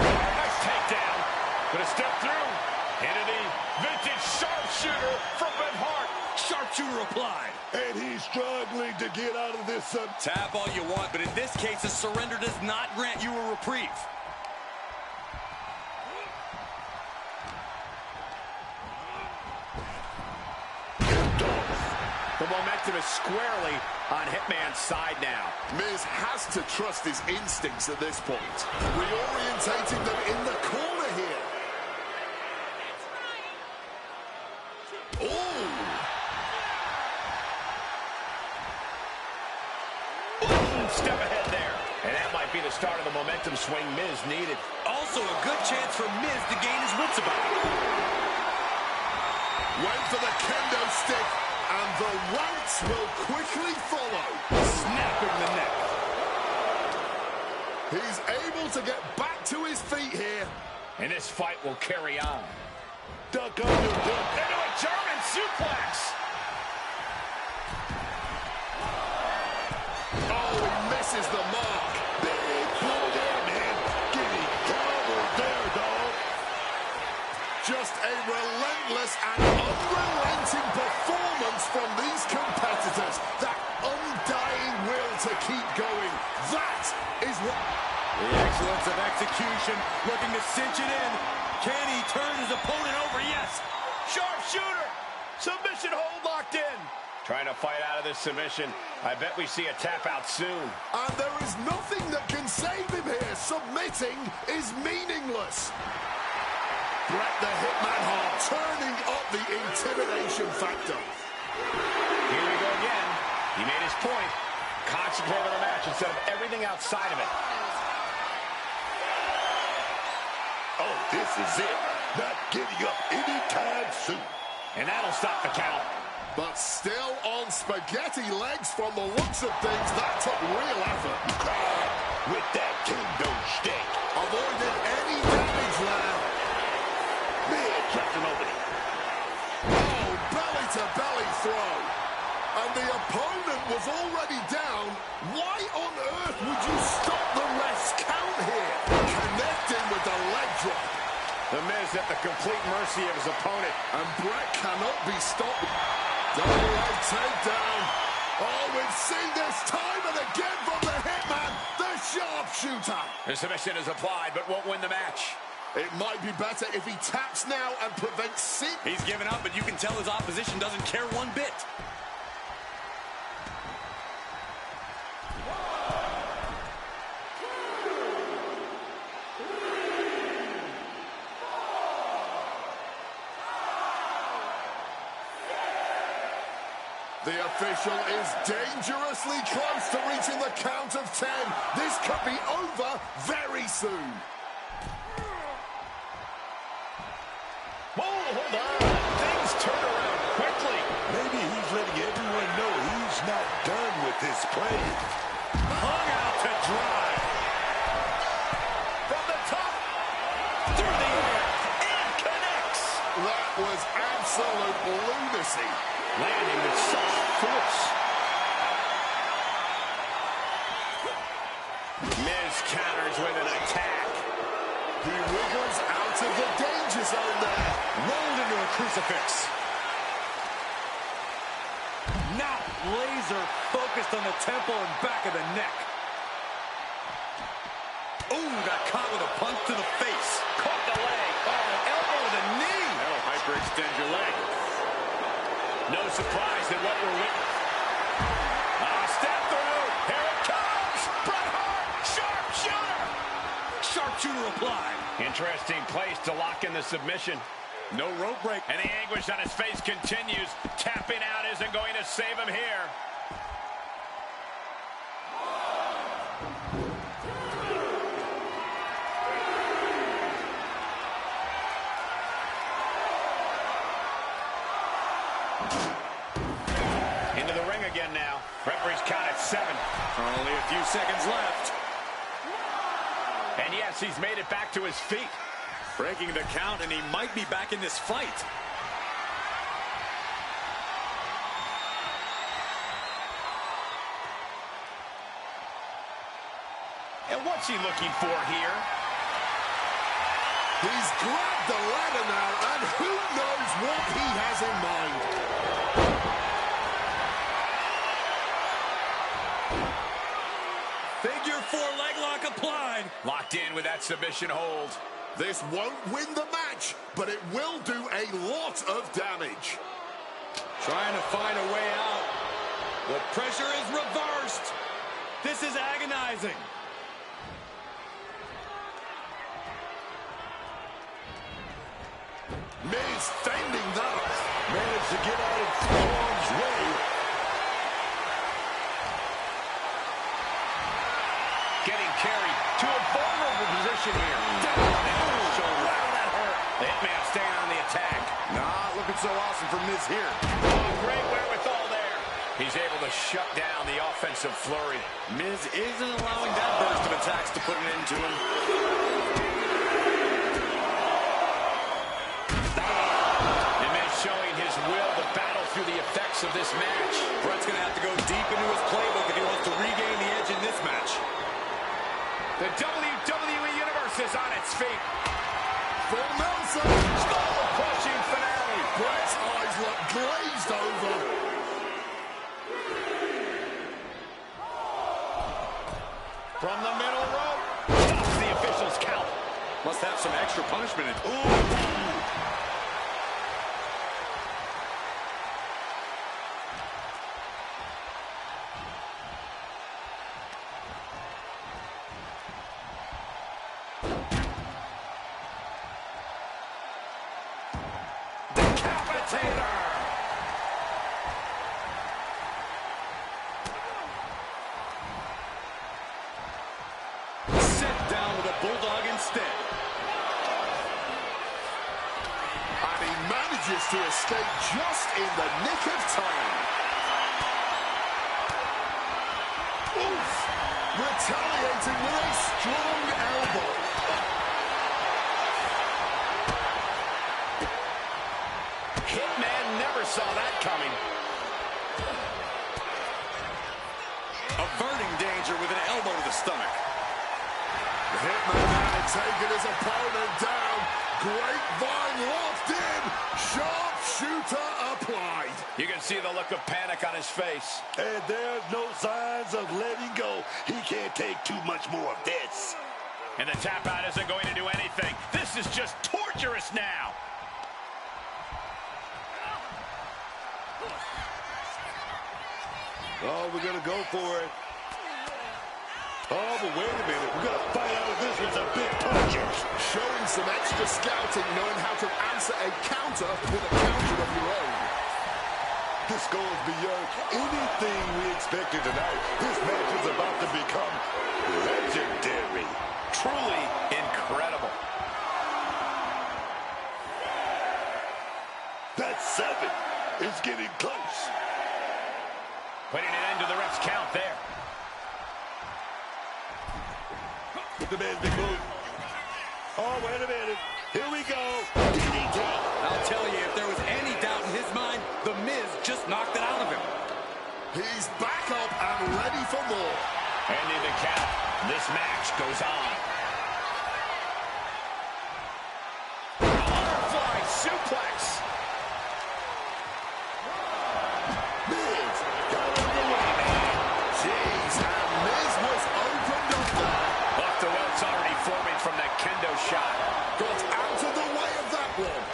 Nice takedown. Gonna step through. Into the vintage sharpshooter from Bret Hart. Sharpshooter applied. And he's struggling to get out of this. Tap all you want, but in this case, a surrender does not grant you a reprieve. The momentum is squarely on Hitman's side now. Miz has to trust his instincts at this point. Reorientating them in the corner here. Oh! Boom, step the start of the momentum swing Miz needed. Also a good chance for Miz to gain his wits about it. Went for the kendo stick, and the rants will quickly follow. Snapping the neck. He's able to get back to his feet here. And this fight will carry on. Duck under, duck. Into a German suplex. Oh, he misses the mark. Big pull there, man. Getting clobbered there, dog. Just a relentless and unrelenting performance from these competitors. That undying will to keep going. That is what... The excellence of execution, looking to cinch it in. Can he turn his opponent over? Yes. Sharpshooter. Submission hold locked in. Trying to fight out of this submission. I bet we see a tap out soon. And there is nothing that can save him here. Submitting is meaningless. Bret the Hitman Hart turning up the intimidation factor. Here we go again. He made his point. Concentrate on the match instead of everything outside of it. Oh, this is it. Not getting up anytime soon. And that'll stop the count. But still on spaghetti legs from the looks of things. That took real effort. With that kendo stick. Avoided any damage there. Man, dropped him over there. Oh, belly-to-belly throw. And the opponent was already down. Why on earth would you stop the ref's count here? Connecting with the leg drop. The Miz at the complete mercy of his opponent. And Bret cannot be stopped. Double leg takedown. Oh, we've seen this time and again from the Hitman, the sharpshooter. The submission is applied, but won't win the match. It might be better if he taps now and prevents sin. He's given up, but you can tell his opposition doesn't care one bit. The official is dangerously close to reaching the count of 10. This could be over very soon. Whoa, hold on. Things turn around quickly. Maybe he's letting everyone know he's not done with this play. Hung out to dry. From the top. Through the air. And connects. That was absolute lunacy. Landing with such force. Miz counters with an attack. He wiggles out of the danger zone there. Rolled into a crucifix. Now laser focused on the temple and back of the neck. Ooh, got caught with a punch to the face. Caught the leg. Oh, elbow to the knee. That'll hyperextend your leg. No surprise that what we're witnessing. Step through. Here it comes. Bret Hart. Sharpshooter. Sharpshooter applied. Interesting place to lock in the submission. No rope break. And the anguish on his face continues. Tapping out isn't going to save him here. Into the ring again now. Referee's count at 7. Only a few seconds left. And yes, he's made it back to his feet. Breaking the count, and he might be back in this fight. And what's he looking for here? He's grabbed the ladder now, and who knows what he has in mind. Figure 4 leg lock applied. Locked in with that submission hold. This won't win the match, but it will do a lot of damage. Trying to find a way out. The pressure is reversed. This is agonizing. Miz fending that off. Managed to get out of harm's way. Getting carried so awesome for Miz here. Oh, great wherewithal there. He's able to shut down the offensive flurry. Miz isn't allowing that burst of attacks to put an end to him. And Miz showing his will to battle through the effects of this match. Brett's going to have to go deep into his playbook if he wants to regain the edge in this match. The WWE Universe is on its feet. Full Nelson. Skull-crushing finale. Brett's eyes look glazed over. From the middle rope. Stops the official's count. Must have some extra punishment. Bulldog instead. And he manages to escape just in the nick of time. Oof! Retaliating with a strong elbow. Hitman never saw that coming. Averting danger with an elbow to the stomach. The Hitman had taken his opponent down. Grapevine locked in. Sharpshooter applied. You can see the look of panic on his face. And there's no signs of letting go. He can't take too much more of this. And the tap out isn't going to do anything. This is just torturous now. Oh, we're going to go for it. Oh, but wait a minute. We're going to fight out of this with some big punches. Showing some extra scouting, knowing how to answer a counter with a counter of your own. This goes beyond anything we expected tonight. This match is about to become legendary. Truly incredible. That's 7. It's getting close. Putting an end to the ref's count there. The man's big move. Oh, wait a minute. Here we go. DDT. I'll tell you, if there was any doubt in his mind, The Miz just knocked it out of him. He's back up and ready for more. Ending the count. This match goes on. Butterfly suplex. Miz got out of the way. Jeez, and Miz was opened up there. Off the ropes already forming from that kendo shot. Got out of the way of that one.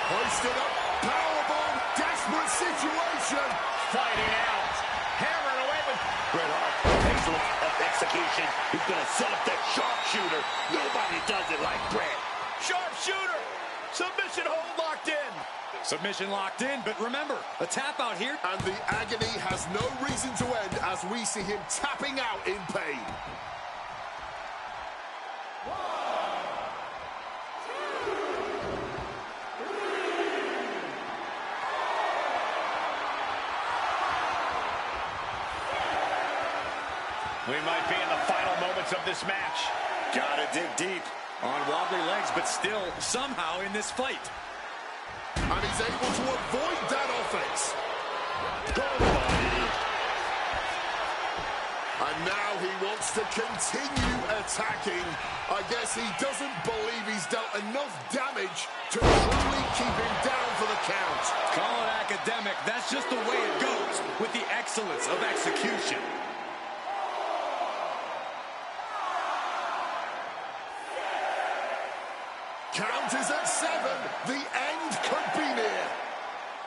Hoisted up, powerbomb, desperate situation. Fighting out. Hammering away with... Bret Hart, excellent execution. He's going to set up that sharpshooter. Nobody does it like Bret. Sharpshooter. Submission hold locked in. Submission locked in, but remember, a tap out here. And the agony has no reason to end as we see him tapping out in pain. We might be in the final moments of this match. Gotta dig deep. On wobbly legs, but still somehow in this fight. And he's able to avoid that offense. And now he wants to continue attacking. I guess he doesn't believe he's dealt enough damage to truly keep him down for the count. Call it academic. That's just the way it goes with the excellence of execution. Count is at 7. The end could be near.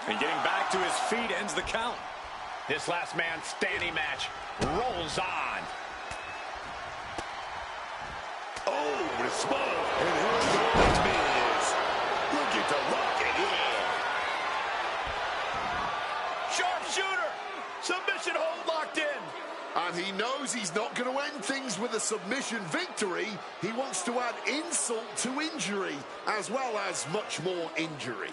And getting back to his feet ends the count. This last man standing match rolls on. Oh, with small. And here goes Miz. Looking to lock it in. Sharpshooter. Submission hold locked in. And he knows he's not going to end things with a a submission victory, he wants to add insult to injury, as well as much more injury.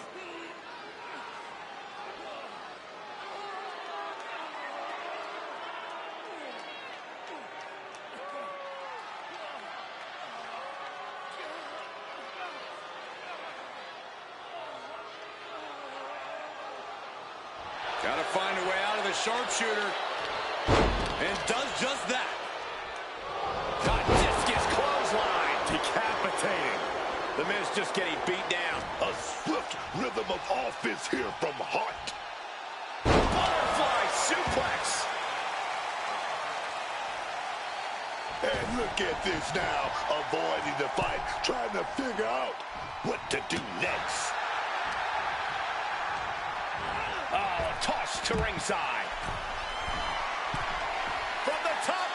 Got to find a way out of the sharpshooter. And does just that. Got discus clothesline. Decapitating. The Miz just getting beat down. A swift rhythm of offense here from Hart. Butterfly suplex. And look at this now, avoiding the fight, trying to figure out what to do next. Oh, toss to ringside. From the top.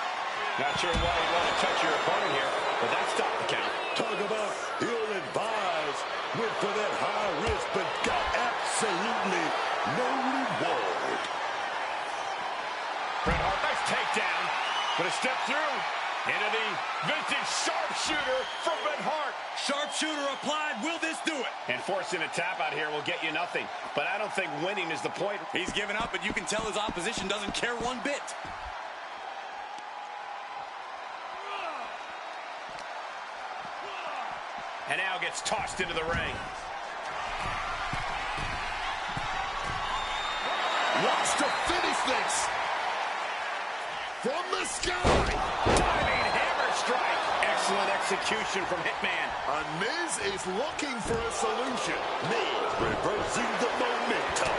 Not sure why you'd want to touch your opponent here, but that stopped the count. Talk about ill-advised. Went for that high risk, but got absolutely no reward. Bret Hart, nice takedown. But a step through into the vintage sharpshooter from Bret Hart. Sharpshooter applied. Will this do it? And forcing a tap out here will get you nothing. But I don't think winning is the point. He's given up, but you can tell his opposition doesn't care one bit. And now gets tossed into the ring. Wants to finish this. From the sky. Diving hammer strike. Excellent execution from Hitman. And Miz is looking for a solution. Miz reversing the momentum.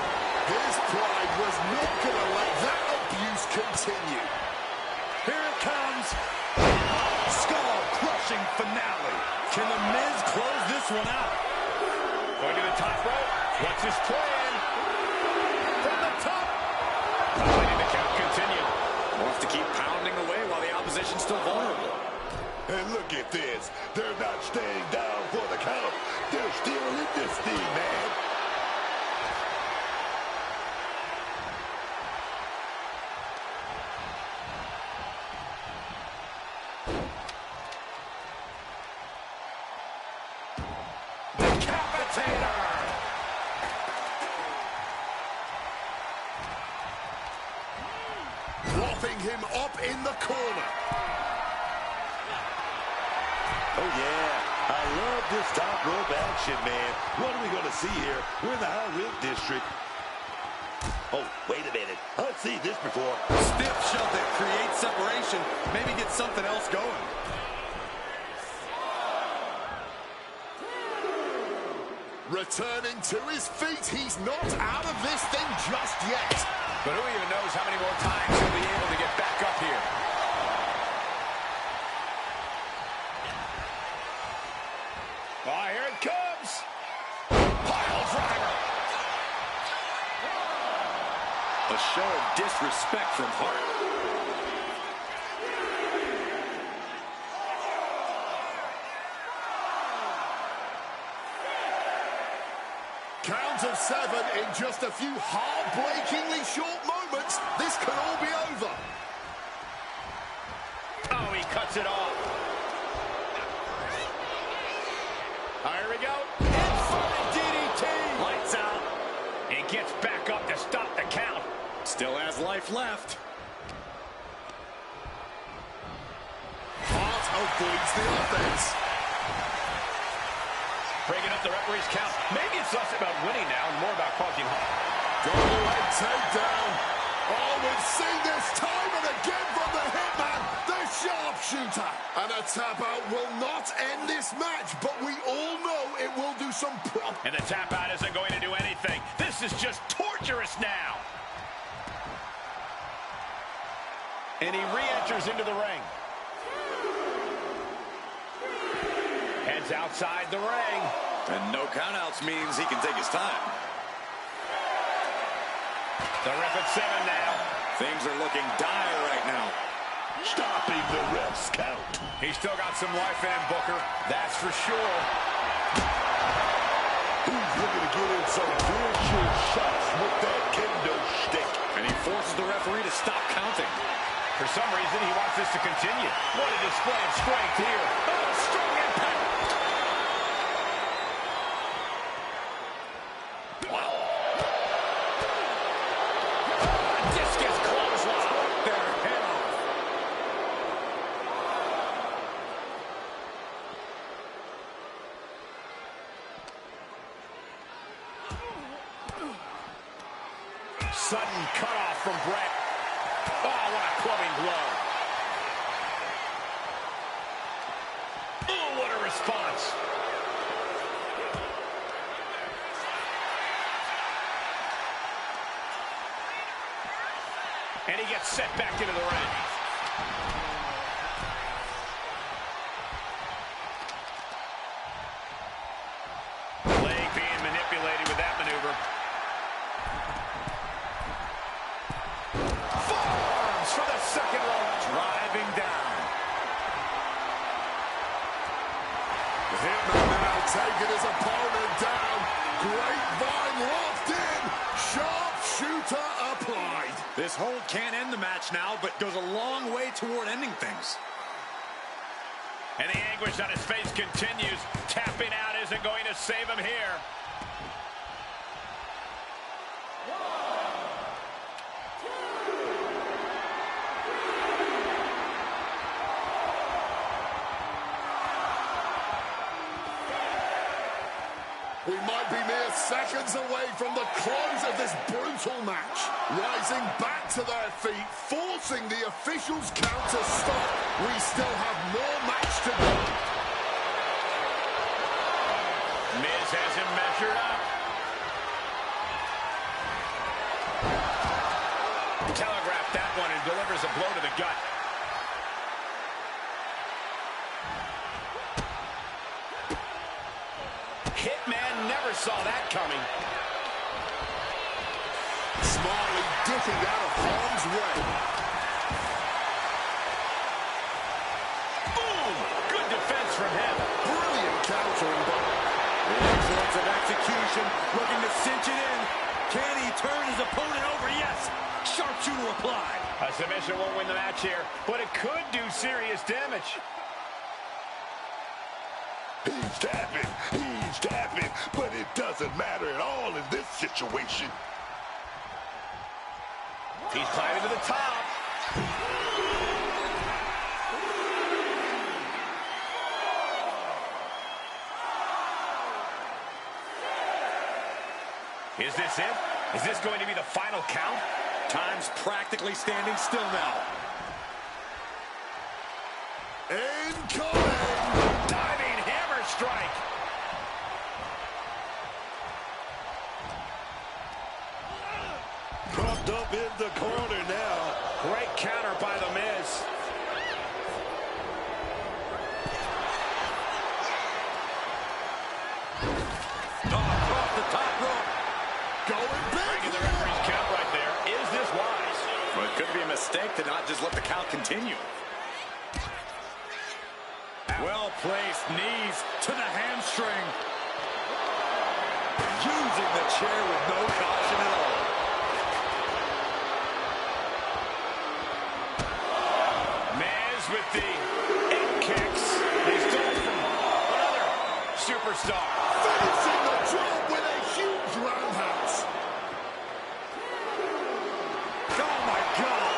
His pride was not going to let that abuse continue. Here it comes. Skull-crushing finale. Can the Miz close this one out? Going to the top rope. What's his plan? From the top. Letting the count continue. Wants to keep pounding away while the opposition's still vulnerable. And look at this. They're not staying down for the count. They're still in this thing, man. Propping him up in the corner. Oh, yeah. I love this top rope action, man. What are we going to see here? We're in the high rib district. Oh, wait a minute. I've seen this before. Stiff shove that creates separation. Maybe get something else going. Returning to his feet. He's not out of this thing just yet. But who even knows how many more times he'll be able to get back up here. Oh, here it comes. Pile driver. A show of disrespect from Hart. Count of 7 in just a few heartbreakingly short moments. This could all be over. Oh, he cuts it off. Oh, here we go. Inverted DDT. Lights out. He gets back up to stop the count. Still has life left. Hart avoids the offense. Breaking up the referee's count. Maybe it's less about winning now and more about causing harm. Double leg takedown. Oh, we've seen this time and again from the Hitman, the sharpshooter. And a tap out will not end this match, but we all know it will do some And the tap out isn't going to do anything. This is just torturous now. And he re-enters into the ring. Heads outside the ring. And no countouts means he can take his time. The ref at 7 now. Things are looking dire right now. Stopping the ref's count. He's still got some life in him, Booker. That's for sure. He's looking to get in some vicious shots with that kendo stick. And he forces the referee to stop counting. For some reason, he wants this to continue. What a display of strength here. Oh, strong impact. Wow. Discus clothesline. Their head off. Sudden cutoff from Brett. Oh, what a clubbing blow. Oh, what a response. And he gets set back into the ring. Leg being manipulated with that maneuver. Forearms for the second row. Driving down. The Hitman now taking his opponent down. Grapevine locked in. Sharpshooter applied. This hold can't end the match now, but goes a long way toward ending things. And the anguish on his face continues. Tapping out isn't going to save him here. We might be mere seconds away from the close of this brutal match. Rising back to their feet, forcing the officials' count to stop. We still have more match to go. Miz has him measured up. Telegraphed that one and delivers a blow to the gut. Hitman never saw that coming. Smartly dipping out of harm's way. Boom! Good defense from him. Brilliant countering, but Excellence of execution, looking to cinch it in. Can he turn his opponent over? Yes. Sharpshooter applied. A submission won't win the match here, but it could do serious damage. He's tapping, but it doesn't matter at all in this situation. He's climbing to the top. Is this it? Is this going to be the final count? Time's practically standing still now. incoming! Diving hammer strike. Propped up in the corner now. Great counter by The Miz. Across the top rope. Going big! Breaking the referee's count right there. Is this wise? Well, it could be a mistake to not just let the count continue. Well-placed knees to the hamstring. Using the chair with no caution at all. Miz with the eight kicks. He stole from another superstar. Finishing the job with a huge roundhouse. Oh, my God.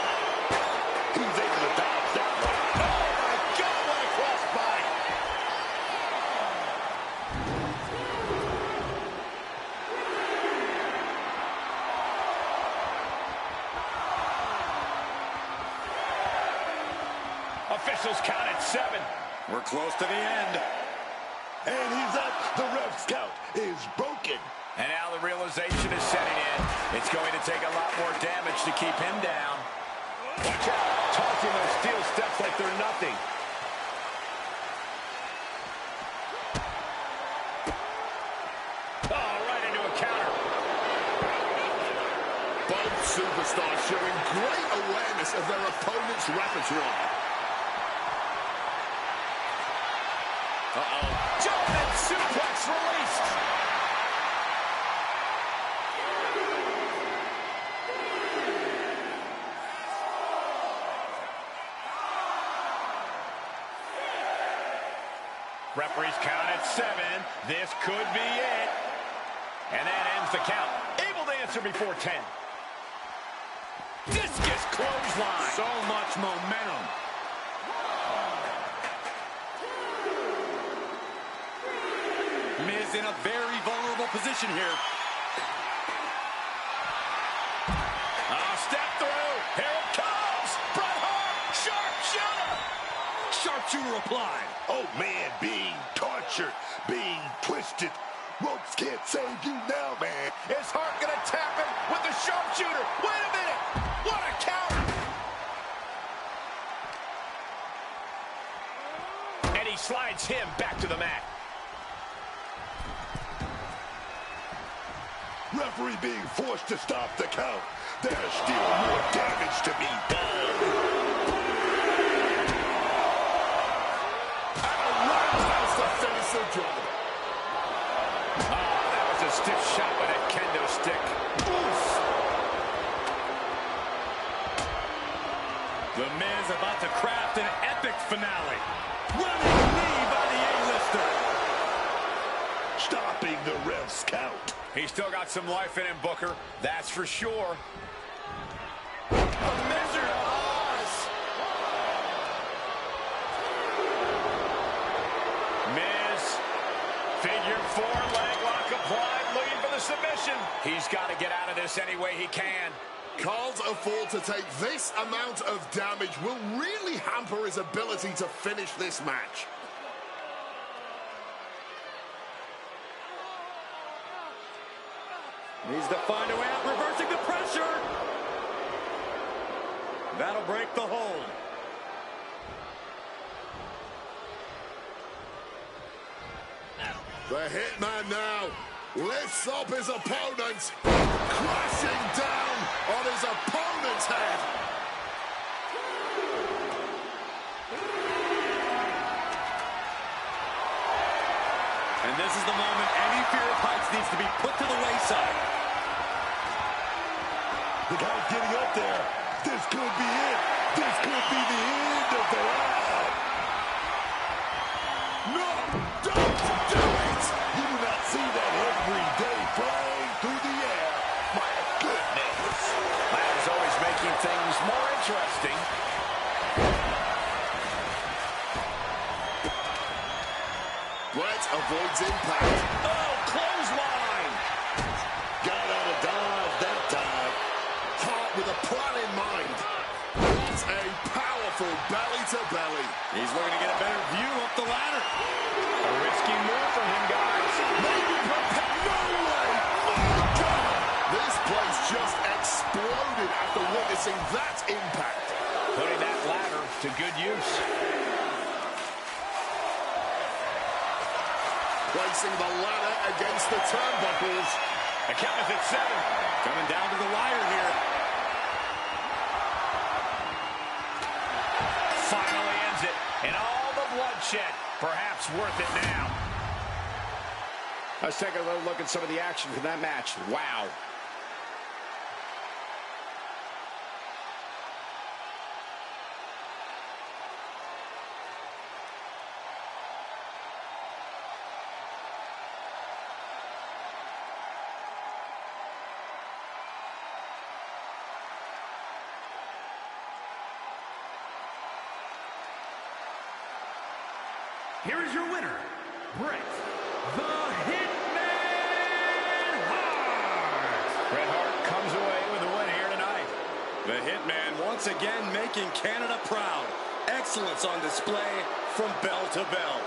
He's able to dodge that one. Oh, my God, what a crossbody. Officials count at 7. We're close to the end. And he's up. The ref's count is broken. And now the realization is setting in. It's going to take a lot more damage to keep him down. Watch out. Tossing those steel steps like they're nothing. Oh, right into a counter. Both superstars showing great awareness of their opponent's repertoire. Uh-oh. German suplex released. 7. This could be it. And that ends the count. Able to answer before 10. Discus clothesline. So much momentum. Miz in a very vulnerable position here. Step through. Here it comes. Bret Hart. Sharpshooter. Sharpshooter applied. Oh, man, being tortured, being twisted. Ropes can't save you now, man. Is Hart going to tap him with the sharpshooter? Wait a minute. What a counter. And he slides him back to the mat. Referee being forced to stop the count. There's still more damage to be done. And a roundhouse to finish the job. That was a stiff shot with a kendo stick. Oof. The Miz about to craft an epic finale. Running knee by the A-lister. Stopping the ref's count. He's still got some life in him, Booker. That's for sure. A measure of Oz. Miz, figure 4, leg lock applied, looking for the submission. He's got to get out of this any way he can. Can't afford to take this amount of damage. Will really hamper his ability to finish this match. Needs to find a way out, reversing the pressure. That'll break the hold. The Hitman now lifts up his opponent, crashing down on his opponent's head. And this is the moment any fear of heights needs to be put to the wayside. The guy's getting up there. This could be it. This could be the end of the round. No, don't do it! You do not see that every day flying through the air. My goodness. That is always making things more interesting. Bret avoids impact. Oh, clothesline! Got out of dodge that time. Hart with a plan in mind. What a powerful belly-to-belly. He's looking to get a better view up the ladder. A risky move from him, guys. Maybe prepare. No way! My God! This place just exploded after witnessing that impact. Putting that ladder to good use. Placing the ladder against the turnbuckles. The count is at 7. Coming down to the wire here. Finally ends it. And all the bloodshed. Perhaps worth it now. Let's take a little look at some of the action from that match. Wow. Here is your winner, Bret the Hitman Hart. Bret Hart comes away with a win here tonight. The Hitman once again making Canada proud. Excellence on display from bell to bell.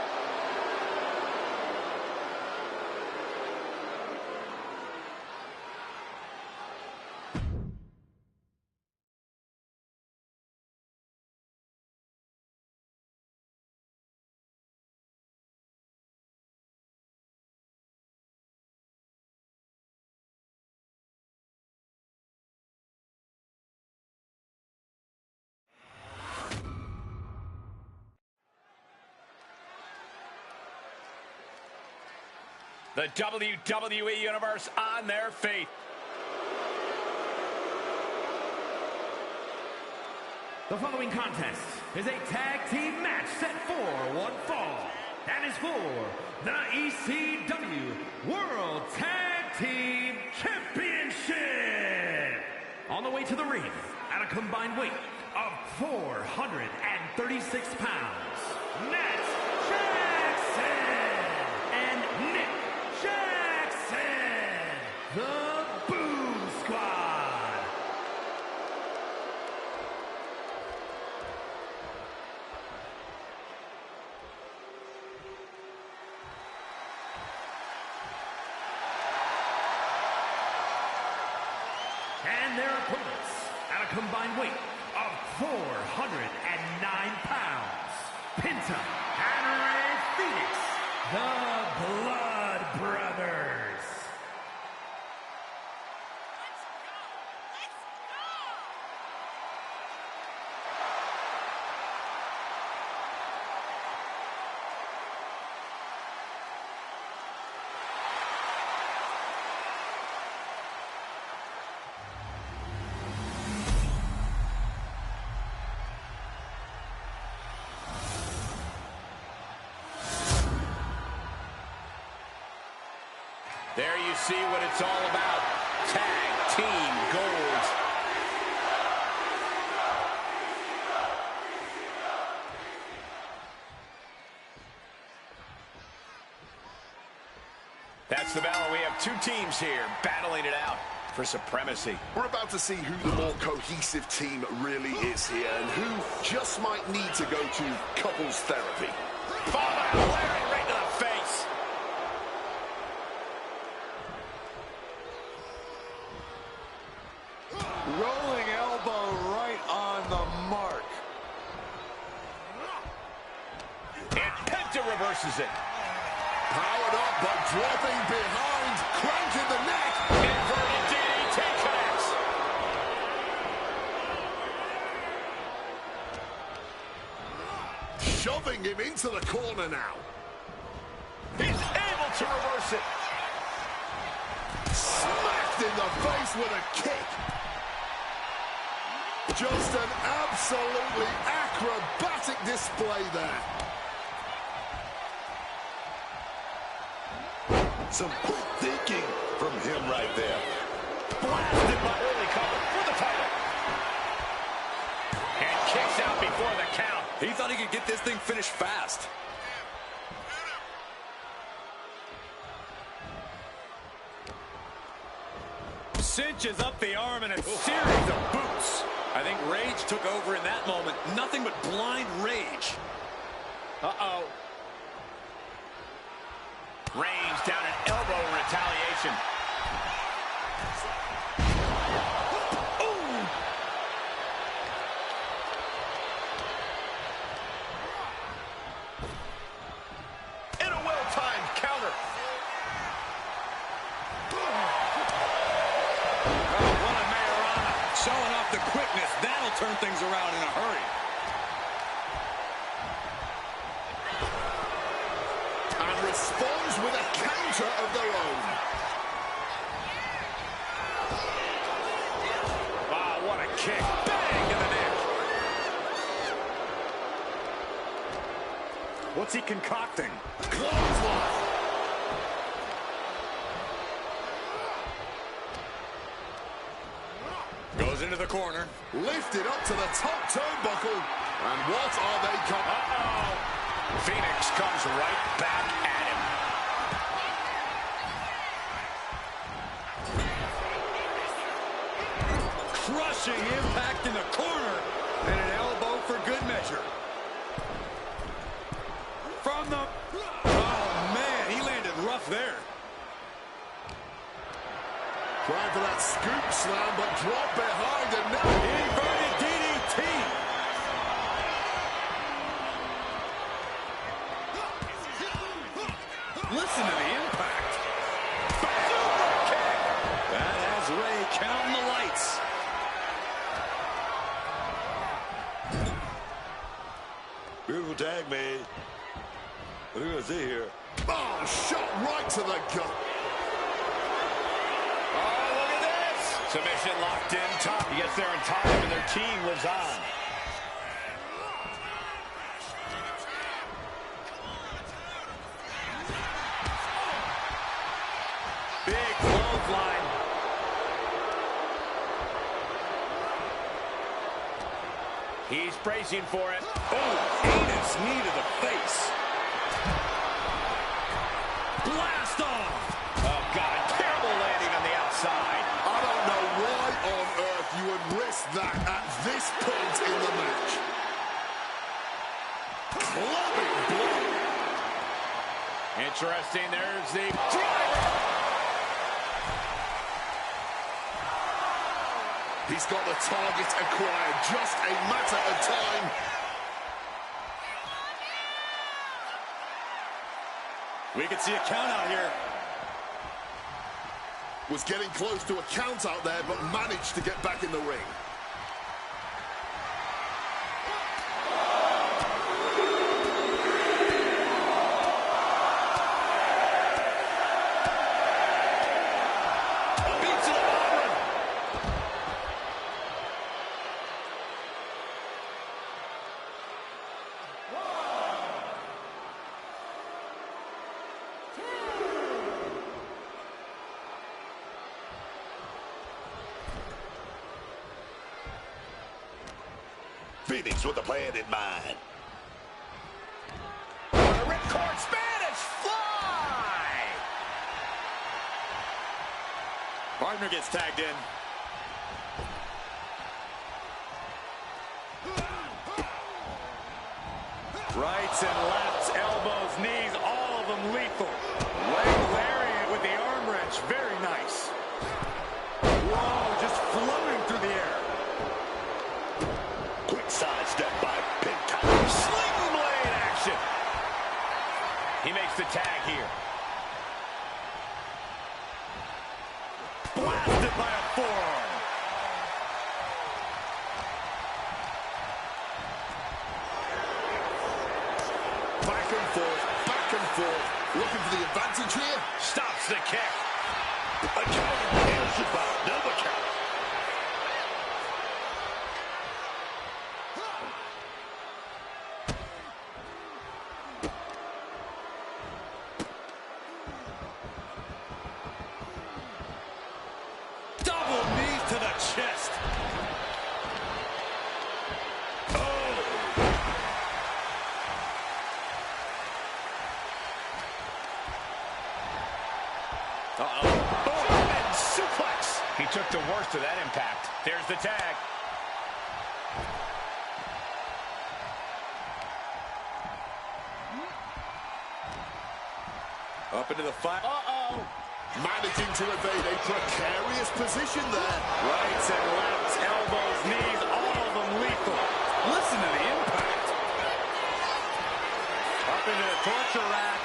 The WWE Universe on their feet. The following contest is a tag team match set for one fall. and is for the ECW World Tag Team Championship. On the way to the ring, at a combined weight of 436 pounds, Nat Jackson and Nick Jackson, the Boom Squad. And their opponents, at a combined weight of 409 pounds, Penta and Ray Phoenix, the Blood Brothers. There you see what it's all about. Tag Team Gold. That's the battle. We have two teams here battling it out for supremacy. We're about to see who the more cohesive team really is here and who just might need to go to couples therapy. Followed by a lariat right to the face. Rolling elbow right on the mark. And Penta reverses it. Powered up, but dropping behind, cranking the neck. Inverted DDT connects. Shoving him into the corner now. He's able to reverse it. Smacked in the face with a kick. Just an absolutely acrobatic display there. Some quick thinking from him right there. Blasted by early cover for the title. And kicks out before the count. He thought he could get this thing finished fast. Cinches up the arm and a series of boots. I think rage took over in that moment. Nothing but blind rage. Uh-oh. Range down an elbow in retaliation. Ooh. And a well-timed counter. Showing off the quickness. That'll turn things around in a hurry. And responds with a counter of their own. Wow, what a kick. Bang to the neck. What's he concocting? Clothesline. Goes into the corner. Lifted up to the top turnbuckle. And what are they coming? Uh-oh. Phoenix comes right back at him. Crushing impact in the corner. And an elbow for good measure. From the... Oh, man, he landed rough there. Trying for that scoop slam, but drop behind and now Inverted DDT. Listen to the impact. Super kick. That has Ray counting the lights. Beautiful tag made. What are we going to see here? oh, shot right to the gut. Oh, look at this. Submission locked in top. He gets there in time, and their team lives on. Big clothesline. He's bracing for it. Oh, heinous knee to the face. Blast off. Oh, God, terrible landing on the outside. I don't know why on earth you would risk that at this point in the match. Clubbing blow. Interesting, there's the driver. He's got the target acquired, just a matter of time. We can see a count out here. Was getting close to a count out there, but managed to get back in the ring. Phoenix with a plan in mind. Ripcord Spanish fly. Partner gets tagged in. Rights and lefts, elbows, knees, all of them lethal. Leg lariat with the arm wrench. Very nice. Whoa, just floating through the air. Quick sidestep by Penta. Sling blade action. He makes the tag here. Blasted by a forearm. Back and forth. Looking for the advantage here. Stops the kick. A count. Answered by another count. Double knee to the chest. German suplex. He took the worst of that impact. There's the tag. Up into the fight. Uh-oh. Managing to evade a precarious position there. Rights and lefts, elbows, knees, all of them lethal. Listen to the impact. Up into the torture rack.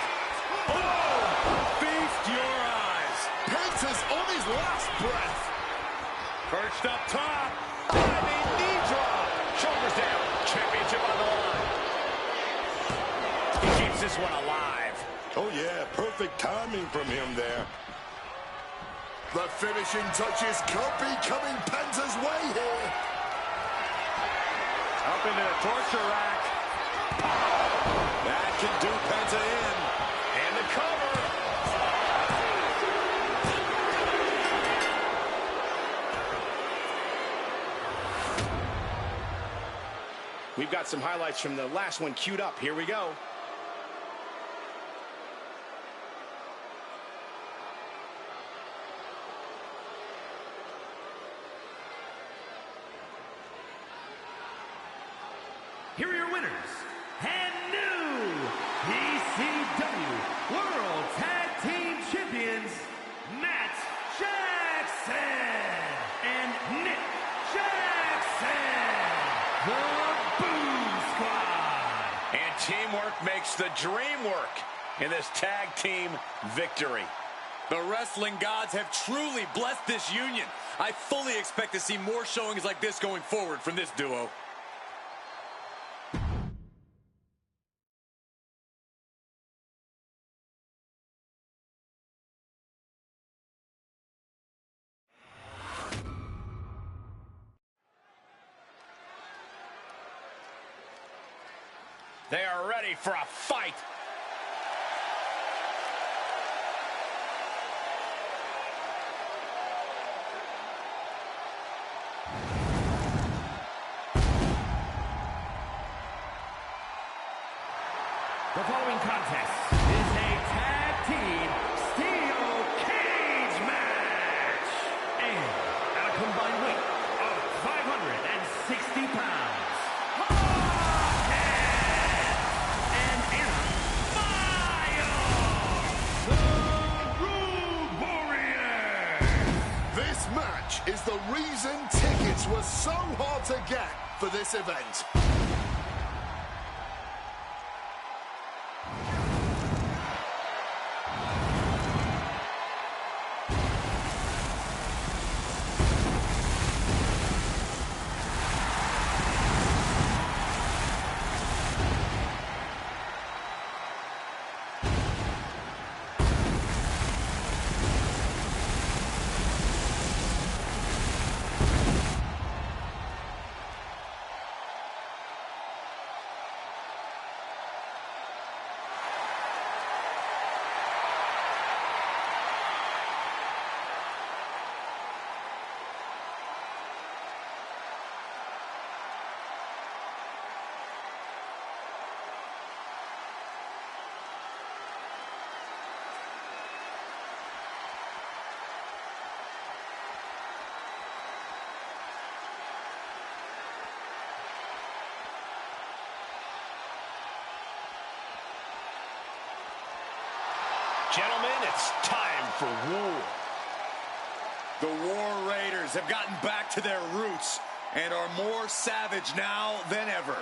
Oh! Feast your eyes. Penta's on his last breath. Perched up top. Diving knee drop. Shoulders down. Championship on the line. He keeps this one alive. Oh, yeah. Perfect timing from him there. The finishing touches could be coming Penta's way here. Up into the torture rack. That can do Penta in. And the cover. We've got some highlights from the last one queued up. Here we go. Here are your winners, and new ECW World Tag Team Champions, Matt Jackson and Nick Jackson, the Boom Squad. And teamwork makes the dream work in this tag team victory. The wrestling gods have truly blessed this union. I fully expect to see more showings like this going forward from this duo. They are ready for a fight. The following contest is a tag team steel cage match. And at a combined weight of 560 pounds, and Anna Miles, the Road Warriors. This match is the reason tickets were so hard to get for this event. Gentlemen, it's time for war. The War Raiders have gotten back to their roots and are more savage now than ever.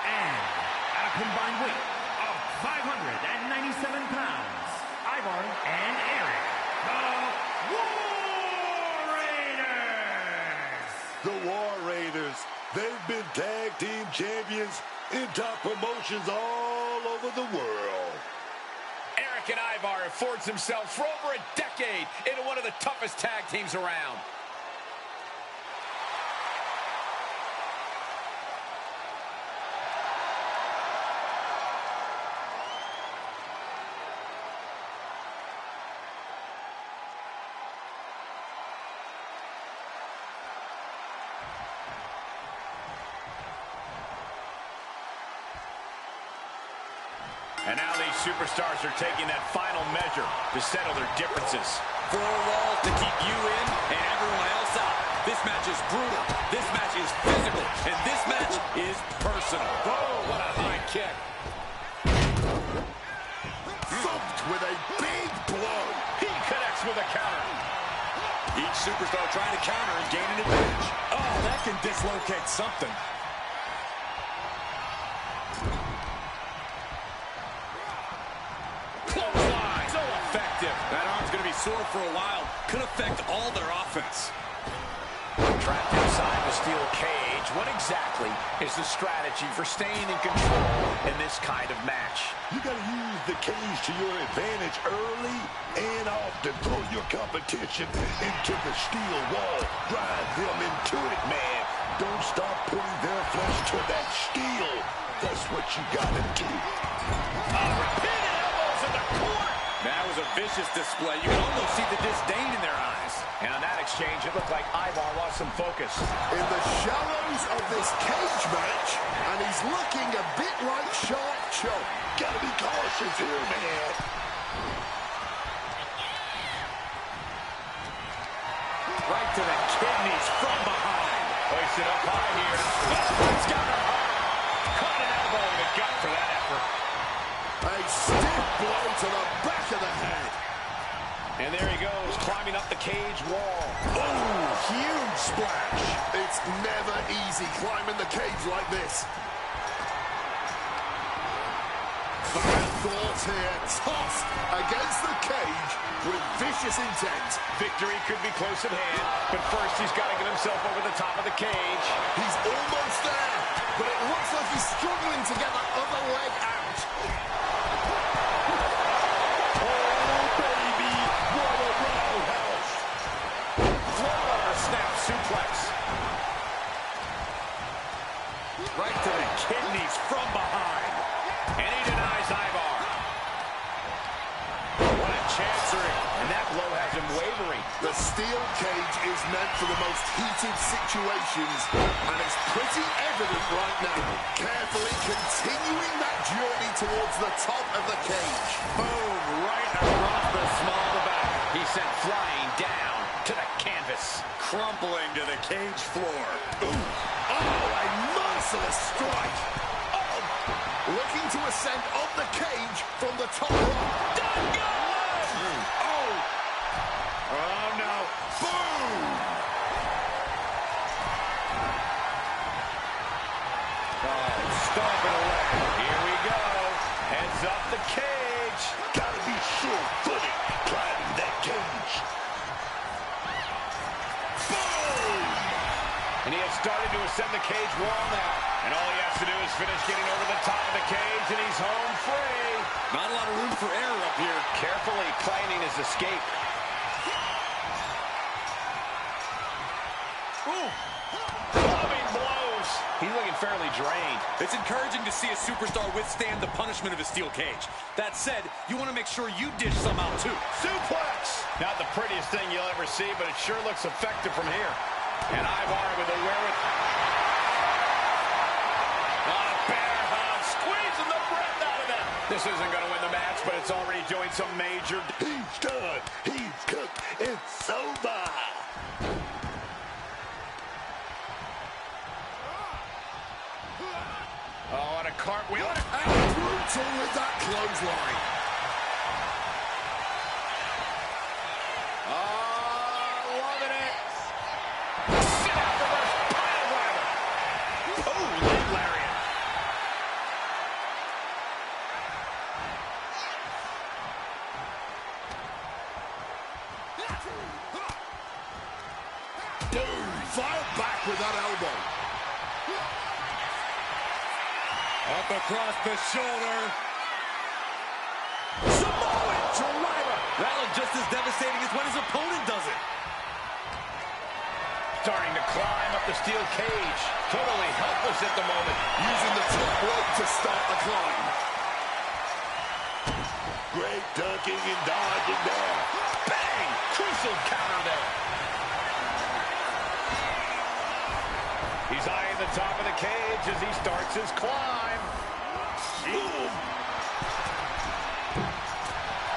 And at a combined weight of 597 pounds, Ivar and Eric, the War Raiders. The War Raiders, they've been tag team champions in top promotions all over the world. Eric and Ivar have forged themselves for over a decade into one of the toughest tag teams around. And now these superstars are taking that final measure to settle their differences. Four walls to keep you in and everyone else out. This match is brutal. This match is physical. And this match is personal. Oh, what a high kick. Thumped with a big blow. He connects with a counter. Each superstar trying to counter and gain an advantage. Oh, that can dislocate something. That arm's going to be sore for a while. Could affect all their offense. Trapped inside the steel cage. What exactly is the strategy for staying in control in this kind of match? You got to use the cage to your advantage early and often. Throw your competition into the steel wall. Drive them into it, man. Don't stop putting their flesh to that steel. That's what you got to do. Repeated elbows in the corner. That was a vicious display. You can almost see the disdain in their eyes. And on that exchange, it looked like Ivar lost some focus. In the shallows of this cage match, and he's looking a bit like Shark Chop. Gotta be cautious here, man. Right to the kidneys from behind. Hoisted up high here. Oh, it's got her hard. Caught an elbow in the gut for that effort. A stiff blow to the back of the head. And there he goes, climbing up the cage wall. Oh, huge splash. It's never easy climbing the cage like this. Bad thoughts here. Tossed against the cage with vicious intent. Victory could be close at hand, but first he's got to get himself over the top of the cage. He's almost there, but it looks like he's struggling to get that other leg out. Right to the kidneys from behind. And he denies Ivar. What a chancery. And that blow had has him wavering. The steel cage is meant for the most heated situations, and it's pretty evident right now. Carefully continuing that journey towards the top of the cage. Boom, right across the small of the back. He's sent flying down to the canvas. Crumpling to the cage floor. Ooh. Oh, a merciless strike. Oh, looking to ascend up the cage from the top rope. Done good! Oh. Oh, no. Boom! Oh, stomping away. Here we go. Heads up the cage. Gotta be sure-footed climbing that cage. Boom! And he has started to ascend the cage wall now. And all he has to do is finish getting over the top of the cage, and he's home free. Not a lot of room for error up here. Carefully planning his escape. Ooh! Clubbing blows. He's looking fairly drained. It's encouraging to see a superstar withstand the punishment of a steel cage. That said, you want to make sure you dish some out too. Suplex! Not the prettiest thing you'll ever see, but it sure looks effective from here. And Ivar with the wherewithal. Bear hug, squeezing the breath out of them. This isn't going to win the match, but it's already doing some major. He's done. He's cooked. It's over. Oh, and a cartwheel. And brutal with that clothesline. Oh, loving it. Sit out reverse pile driver. Oh, leg lariat. Boom! Fire back with that elbow. Up across the shoulder. Samoan driver. That looked just as devastating as when his opponent does it. Starting to climb up the steel cage. Totally helpless at the moment. Using the top rope to start the climb. Great ducking and dodging there. Bang! Crucial counter there. He's eyeing the top of the cage as he starts his climb. Boom!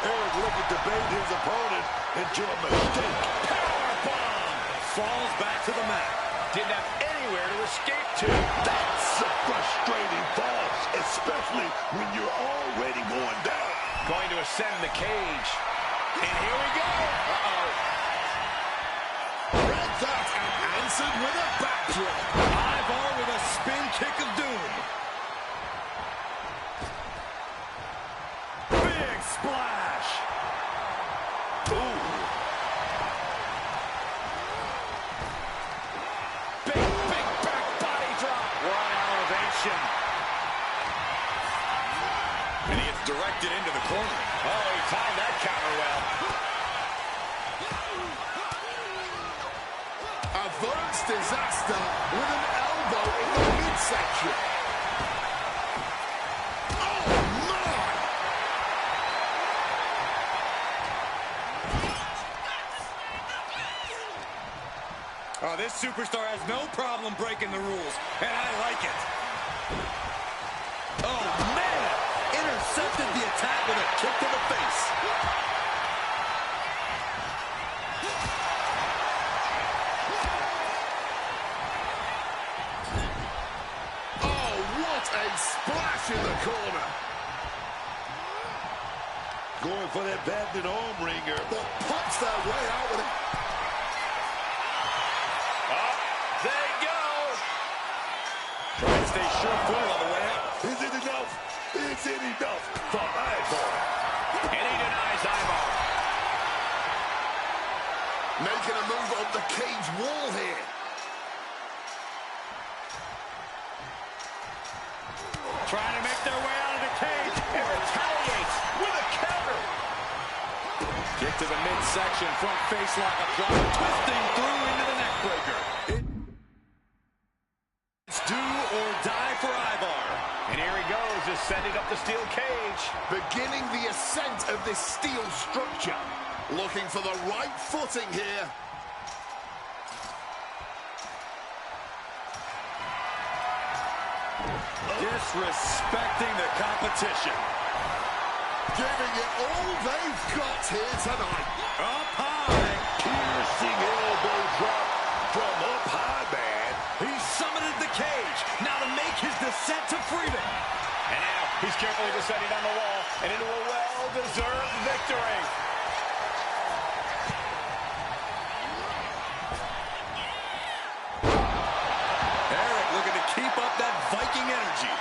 Eric looking to bait his opponent into a mistake. Powerbomb! Falls back to the mat. Didn't have anywhere to escape to. That's a frustrating fall, especially when you're already going down. Going to ascend the cage. And here we go. Uh-oh. Read that and answered with a backdrop. Ivar with a spin kick of doom. Big splash. Ooh. Big back body drop. We're on elevation. And he gets directed into the corner. Oh, he timed that counter well. Averts disaster with an elbow in the midsection. Oh, my! Oh, this superstar has no problem breaking the rules, and I like it. Oh, man! Intercepted the attack with a kick to the face. Oh, what a splash in the corner. Going for that patented arm wringer. But pops their way out with it. Up they go. Trying to stay sure-footed on the way out. Is it enough? Is it enough for Ivar? And he denies Ivar. Making a move up the cage wall here. Trying to make their way out of the cage. And retaliates with a counter. Kick to the midsection, front face lock applied, twisting through into the neck breaker. It's do or die for Ivar. And here he goes, ascending up the steel cage. beginning the ascent of this steel structure. Looking for the right footing here. Disrespecting the competition. Giving it all they've got here tonight. Up high. Piercing elbow drop from up high, man. He summited the cage. Now to make his descent to freedom. And now he's carefully descending down the wall and into a well-deserved victory. Eric looking to keep up that Viking energy.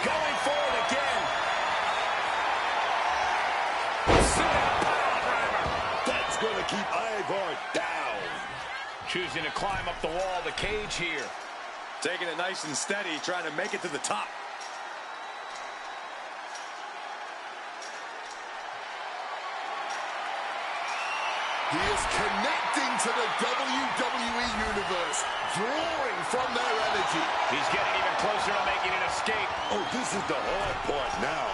Going for it again. That's going to keep Ivar down. Choosing to climb up the wall, the cage here. Taking it nice and steady, trying to make it to the top. He is connecting to the WWE Universe, drawing from their energy. He's getting even closer to making an escape. Oh, this is the hard part now.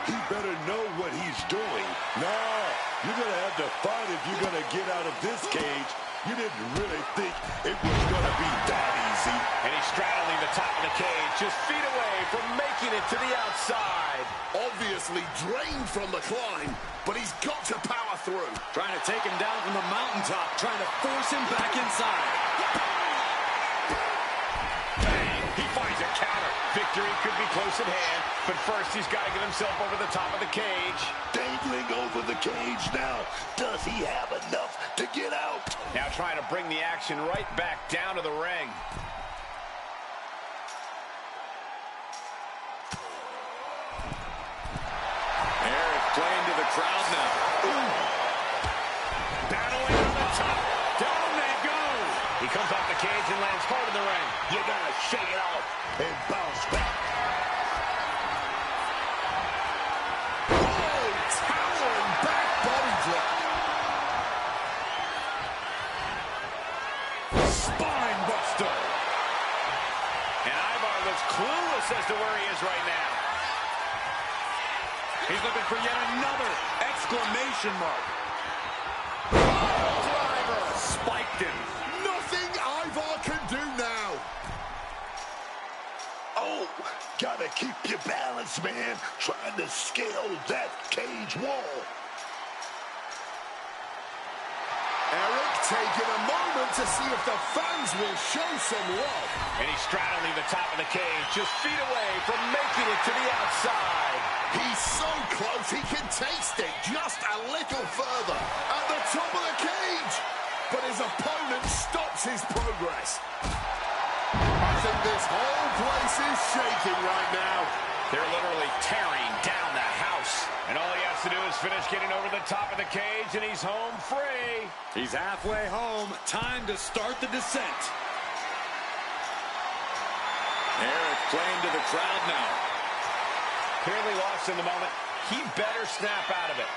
He better know what he's doing. Nah, you're going to have to fight if you're going to get out of this cage. You didn't really think it was going to be that easy. And he's straddling the top of the cage, just feet away from making it to the outside. Obviously drained from the climb, but he's got to power through. Trying to take him down from the mountaintop, trying to force him back inside. Bang! He finds a counter. Victory could be close at hand, but first he's got to get himself over the top of the cage. Dangling over the cage now. Does he have enough to get out? Now trying to bring the action right back down to the ring. Eric playing to the crowd now. Ooh. Battling on the top. Down they go. He comes off the cage and lands hard in the ring. You got to shake it off and bounce back. Oh, towering back body drop. Spine buster. And Ivar looks clueless as to where he is right now. He's looking for yet another exclamation mark. Driver. Spiked him. Nothing Ivar can do now. Oh, got to keep your balance, man. Trying to scale that cage wall. Eric taking a moment to see if the fans will show some love. And he's straddling the top of the cage, just feet away from making it to the outside. He's so close, he can taste it just a little further. At the top of the cage. But his opponent stops his progress. I think this whole place is shaking right now. They're literally tearing down the house. And all he has to do is finish getting over the top of the cage, and he's home free. He's halfway home. Time to start the descent. Eric playing to the crowd now. Clearly lost in the moment. He better snap out of it.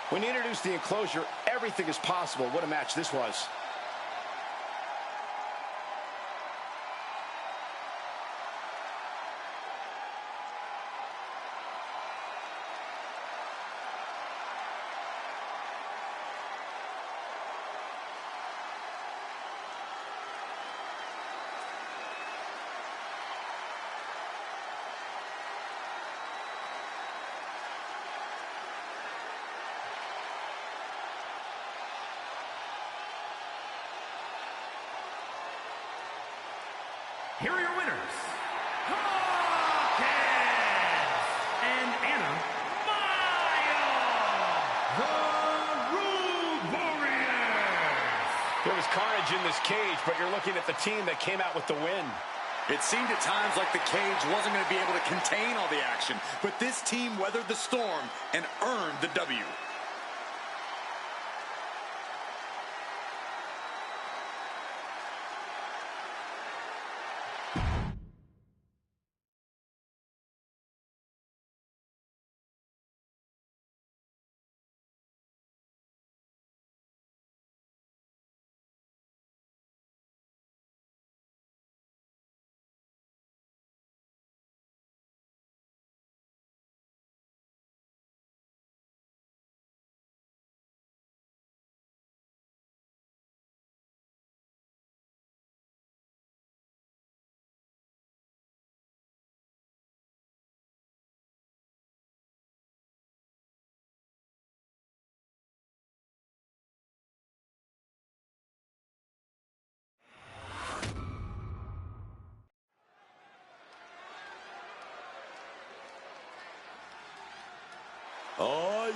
When he introduced the enclosure, everything is possible. What a match this was. Here are your winners, Hawkins and Anna Mayo, the Road Warriors. There was carnage in this cage, but you're looking at the team that came out with the win. It seemed at times like the cage wasn't going to be able to contain all the action, but this team weathered the storm and earned the W.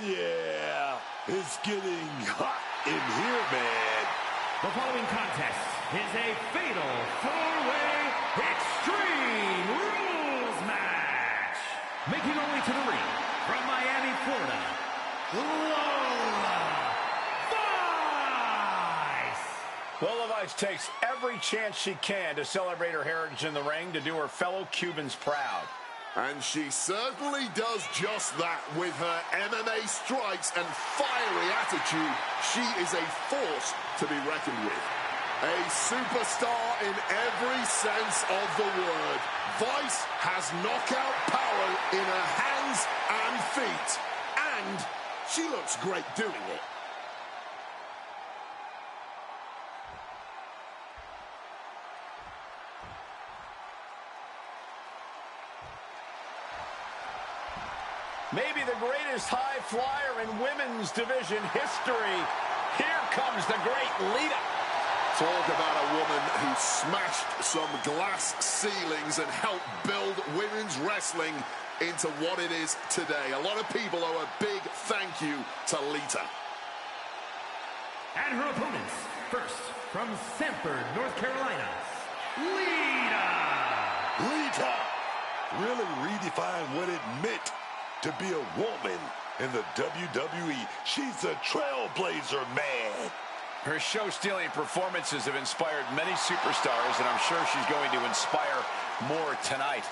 Yeah. It's getting hot in here, man. The following contest is a fatal four-way Extreme Rules match. Making her way to the ring from Miami, Florida, Lola Vice. Lola Vice takes every chance she can to celebrate her heritage in the ring to do her fellow Cubans proud. And she certainly does just that with her MMA strikes and fiery attitude. She is a force to be reckoned with. A superstar in every sense of the word. Vice has knockout power in her hands and feet. And she looks great doing it. Maybe the greatest high flyer in women's division history. Here comes the great Lita. Talk about a woman who smashed some glass ceilings and helped build women's wrestling into what it is today. A lot of people owe a big thank you to Lita. And her opponents, first from Sanford, North Carolina, Lita. Lita really redefined what it meant to be a woman in the WWE. She's a trailblazer, man. Her show-stealing performances have inspired many superstars, and I'm sure she's going to inspire more tonight.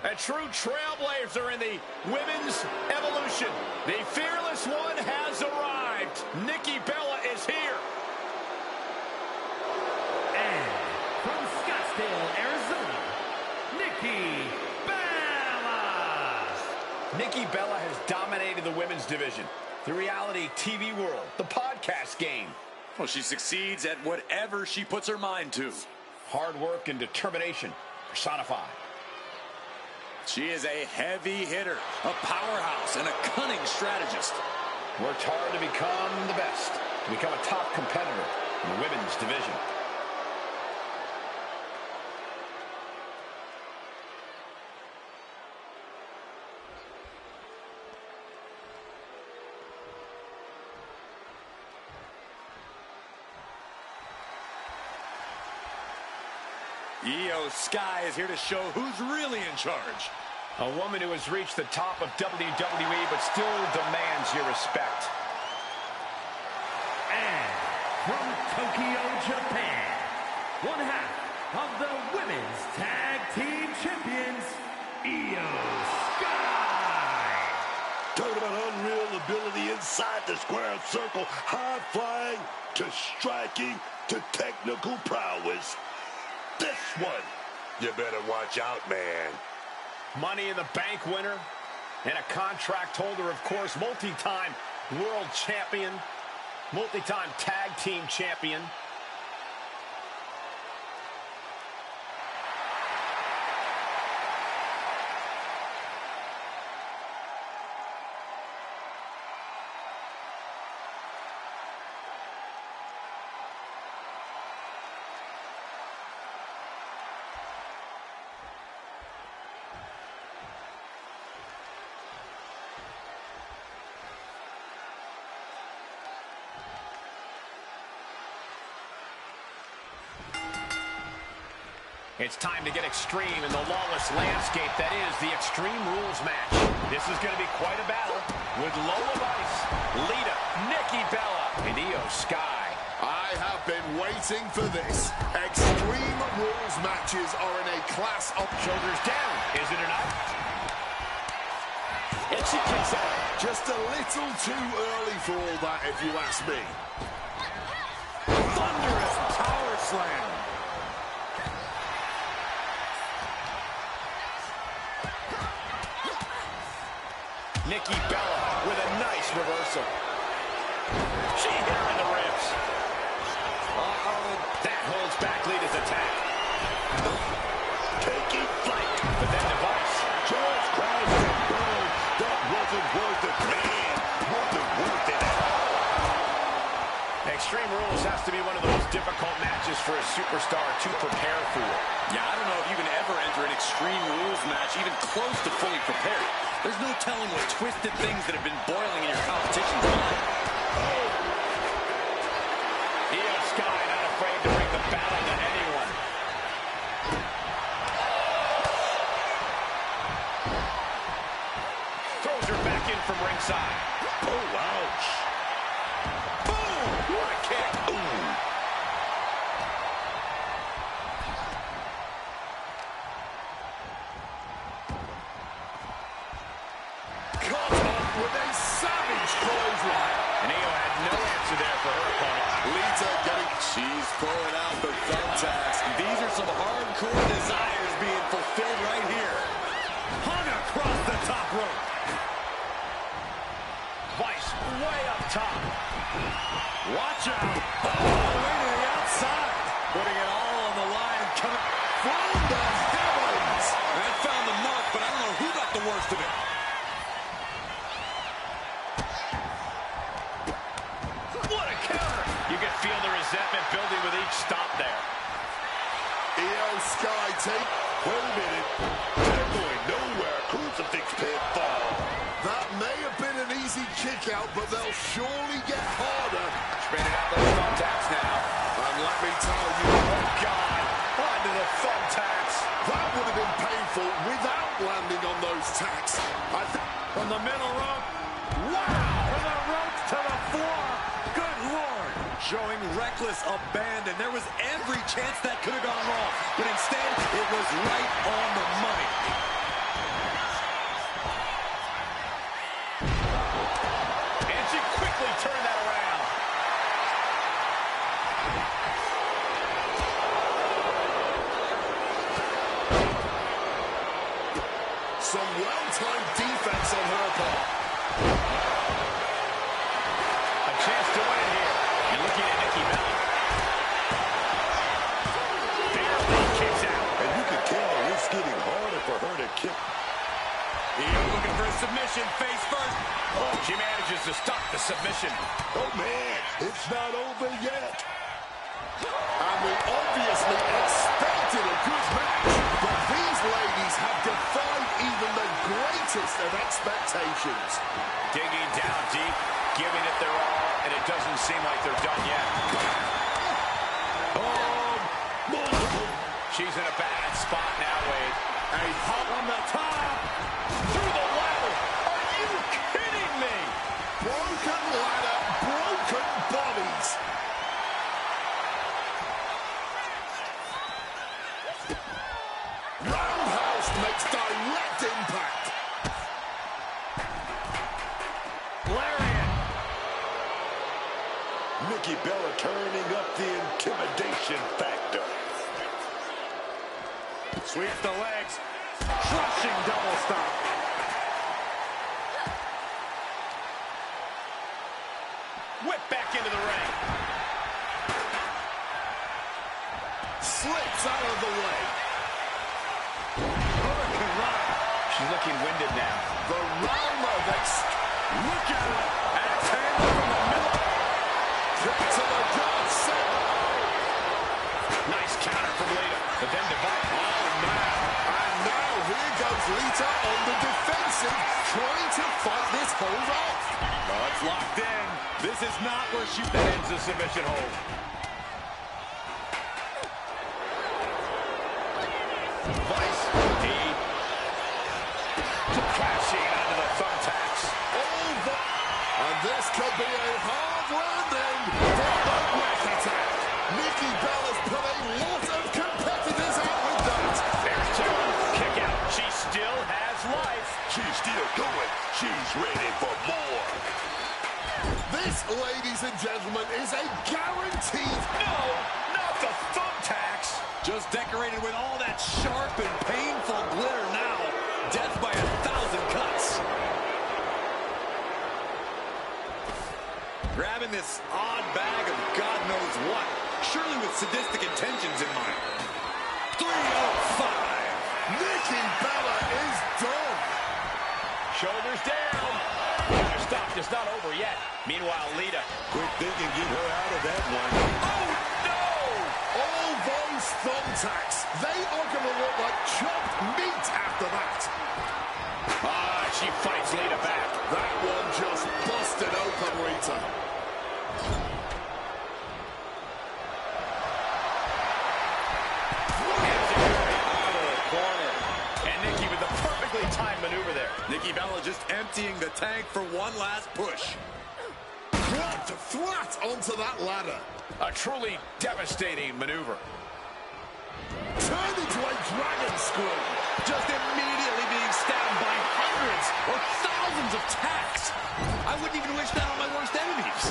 A true trailblazer in the women's evolution. The fearless one has arrived. Nikki Bella is here. And from Scottsdale, Arizona, Nikki Bella. Nikki Bella has dominated the women's division, the reality TV world, the podcast game. Well, she succeeds at whatever she puts her mind to. Hard work and determination personified. She is a heavy hitter, a powerhouse, and a cunning strategist. Worked hard to become the best, to become a top competitor in the women's division. Io Sky is here to show who's really in charge. A woman who has reached the top of WWE but still demands your respect. And from Tokyo, Japan, one half of the Women's Tag Team Champions, Io Sky. Talk about unreal ability inside the square circle, high flying to striking to technical prowess. This one, you better watch out, man. Money in the Bank winner and a contract holder, of course, multi-time world champion, multi-time tag team champion. It's time to get extreme in the lawless landscape that is the Extreme Rules match. This is going to be quite a battle with Lola Vice, Lita, Nikki Bella, and Io Sky. I have been waiting for this. Extreme Rules matches are in a class of... Shoulders down, is it or not? And she kicks out. Just a little too early for all that, if you ask me. Thunderous power slam. Nikki Bella with a nice reversal. She hit her in the ribs. That holds back Lita's attack. Taking flight. But then the Vice. Just cries and burn. That wasn't worth it, man. superstar to prepare for. Yeah, I don't know if you can ever enter an Extreme Rules match even close to fully prepared. There's no telling what twisted things that have been boiling in your competition's mind. Io Sky not afraid to bring the battle to anyone. Throws her back in from ringside. Oh, ouch. Boom! What a kick. Ooh. Caught up with a savage clothesline. And Io had no answer there for her opponent. Lita getting... She's pulling out the thumbtacks. These are some hardcore desires being fulfilled right here. Hung across the top rope. Vice way up top. Watch out. All the way to the outside. Putting it all on the line and coming from the heavens. That found the mark, but I don't know who got the worst of it. What a counter. You can feel the resentment building with each stop there. Io Sky take. Wait a minute. They're going nowhere. Crucifix pin fall. That may have been an easy kick out, but they'll surely get harder. Spinning out those thumbtacks now. And let me tell you, Oh, God. Onto the thumbtacks. that would have been painful without landing on those tacks. From the middle rope. Wow. From the ropes to the floor. Good Lord. Showing reckless abandon. There was every chance that could have gone wrong, but instead, it was right on the money. And she quickly turned that around. Some well-timed defense on her part. A chance to win here. You're looking at Nikki Bella. Barely kicks out. And you can tell it's getting harder for her to kick. Io looking for a submission, face first. Oh, she manages to stop the submission. Oh, man, it's not over yet. And we obviously expected a good match, but these ladies have defied even the greatest of expectations. Digging down deep, giving it their all, and it doesn't seem like they're done yet. She's in a bad spot now, Wade. A hop From the top. Through the ladder. Are you kidding me? broken ladder, broken bodies. Roundhouse makes direct impact. Lariat. Nikki Bella turning up the intimidation factor. Sweeps the legs. Crushing double stop. Whip back into the ring. Slips out of the way. Hurricane Run. She's looking winded now. The realm of Look at it. Axe handle from the middle. kick to the gut set. Nice counter from Lita, but then divided. Oh, man. And now here goes Lita on the defensive, trying to fight this hold off. Oh, it's locked in. This is not where she That ends the submission hold. Vice deep. Crashing onto the thumbtacks. Over. And this could be a hard landing for the wreck attack. Nikki Bella's put a lot of competitors out with that. There's two. Kick out. She still has life. She's still going. She's ready for more. This, ladies and gentlemen, is a guaranteed... No, not the thumbtacks. just decorated with all that sharp and painful glitter now. Death by 1,000 cuts. Grabbing this odd bag of God knows what. Surely with sadistic intentions in mind. 305. Nikki Bella is done. Shoulders down. They're stopped. It's not over yet. Meanwhile, Lita. Quick thinking, get her out of that one. Oh, no! All thumbtacks, they are going to look like chopped meat after that. She fights Lita back. That one just busted open Rita. Out of the corner. And Nikki with the perfectly timed maneuver there. Nikki Bella just emptying the tank for one last push. Dropped flat onto that ladder. A truly devastating maneuver. Turned into a dragon screw. Just immediately being stabbed by hundreds or thousands of tacks. I wouldn't even wish that on my worst enemies.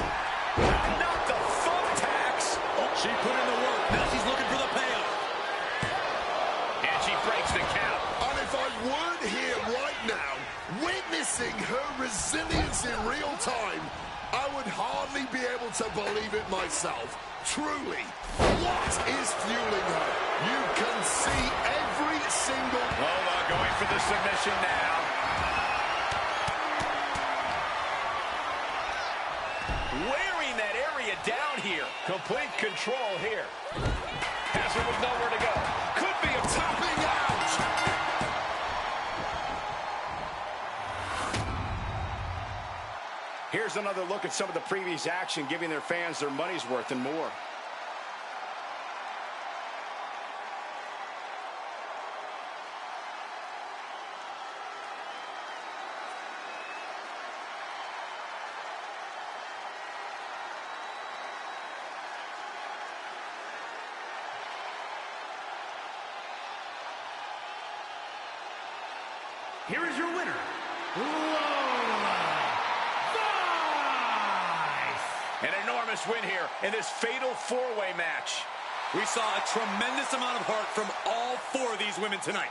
Not the thumbtacks. She put in the work. Now she's looking for the payoff. And she breaks the count. And if I weren't here right now, witnessing her resilience in real time, I would hardly be able to believe it myself. Truly, what is fueling her? You can see every single... Lola going for the submission now. Wearing that area down here. Complete control here. Has her with nowhere to go. Could be a Tapping out! Here's another look at some of the previous action, giving their fans their money's worth and more. Here is your winner, Lola. An enormous win here in this fatal four-way match. We saw a tremendous amount of heart from all four of these women tonight.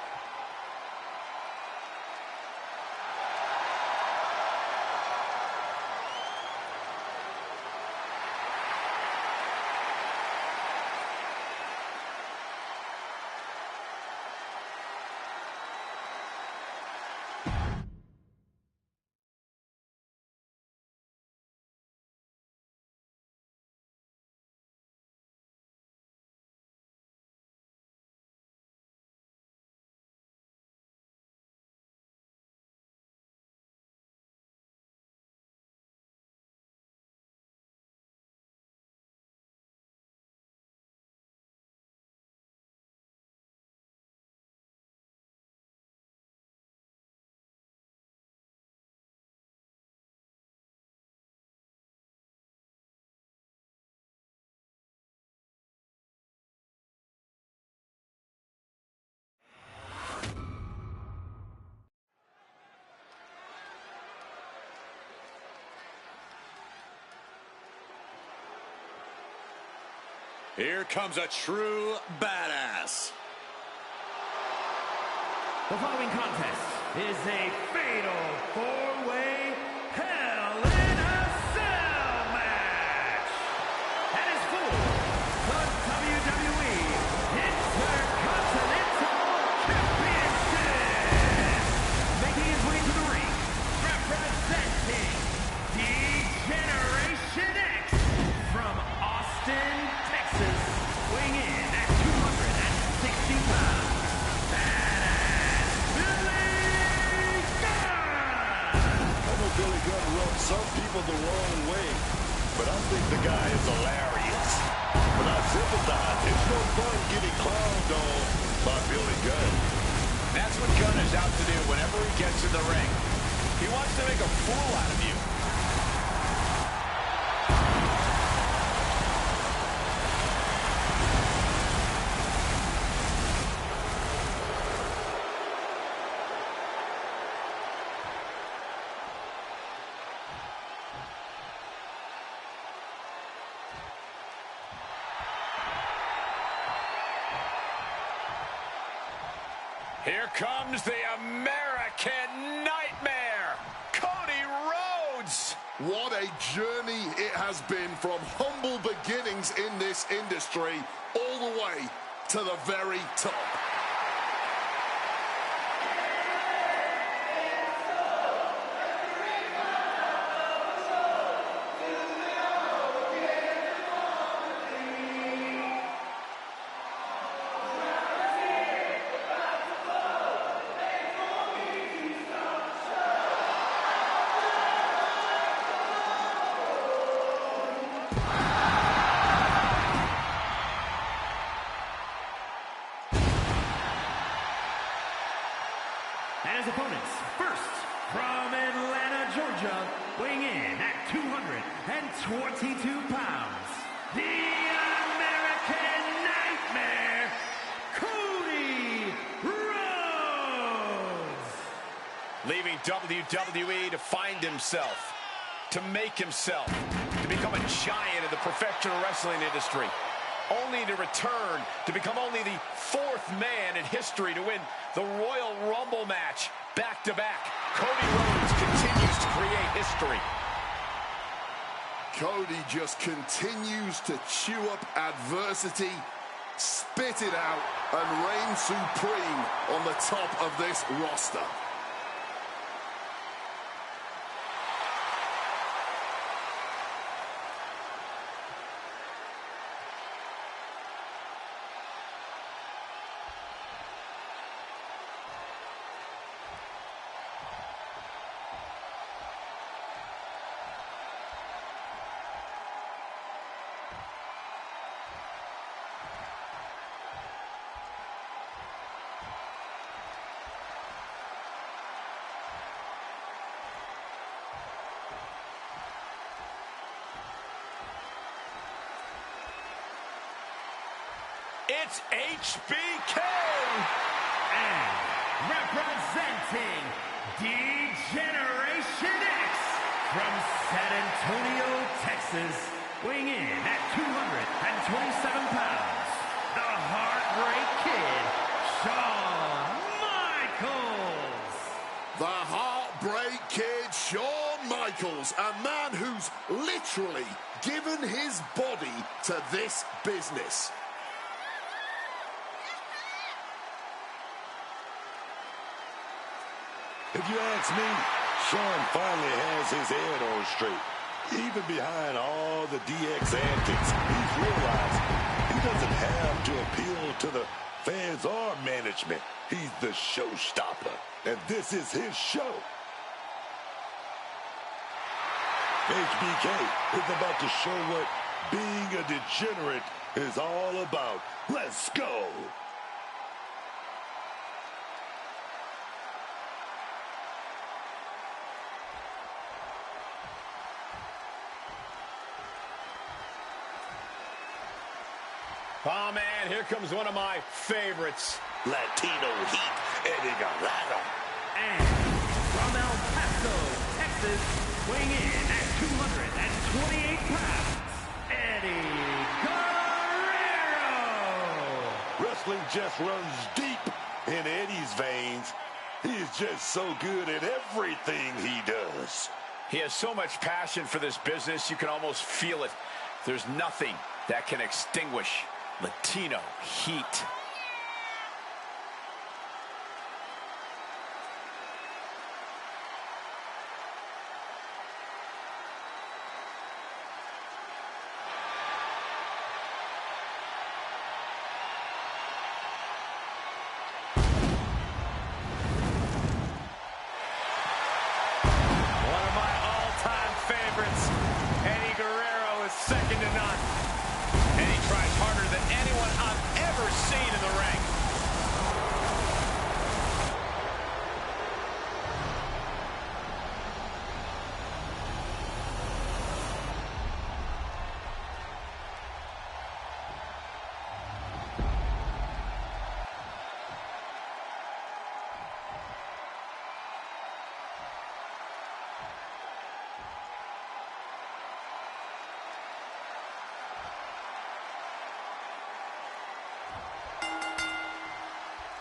Here comes a true badass. The following contest is a fatal four-way Hell in a Cell match. That is for the WWE Intercontinental Championship. Making his way to the ring, representing D-Generation X from Austin, Texas, weighing in at 260 pounds. Billy Gunn rubbed some people the wrong way, but I think the guy is hilarious. But I sympathize. It's no fun getting clowned on by Billy Gunn. That's what Gunn is out to do whenever he gets in the ring. He wants to make a fool out of you. Here comes the American Nightmare, Cody Rhodes. What a journey it has been from humble beginnings in this industry all the way to the very top. And his opponents, first, from Atlanta, Georgia, weighing in at 222 pounds, the American Nightmare, Cody Rhodes. Leaving WWE to find himself, to make himself, to become a giant in the professional wrestling industry, only to return to become only the fourth man in history to win the Royal Rumble match back-to-back. Cody Rhodes continues to create history. Cody just continues to chew up adversity, spit it out, and reign supreme on the top of this roster. It's HBK! And representing D-Generation X from San Antonio, Texas, weighing in at 227 pounds, the Heartbreak Kid, Shawn Michaels. The Heartbreak Kid, Shawn Michaels, a man who's literally given his body to this business. If you ask me, Shawn finally has his head on straight. Even behind all the DX antics, he's realized he doesn't have to appeal to the fans or management. He's the showstopper, and this is his show. HBK is about to show what being a degenerate is all about. Let's go! Oh, man, here comes one of my favorites. Latino Heat, Eddie Guerrero. And from El Paso, Texas, weighing in at 228 pounds, Eddie Guerrero. Wrestling just runs deep in Eddie's veins. He's just so good at everything he does. He has so much passion for this business, you can almost feel it. There's nothing that can extinguish Latino heat. One of my all-time favorites, Eddie Guerrero, is second to none. And he tries harder than anyone I've ever seen in the ring.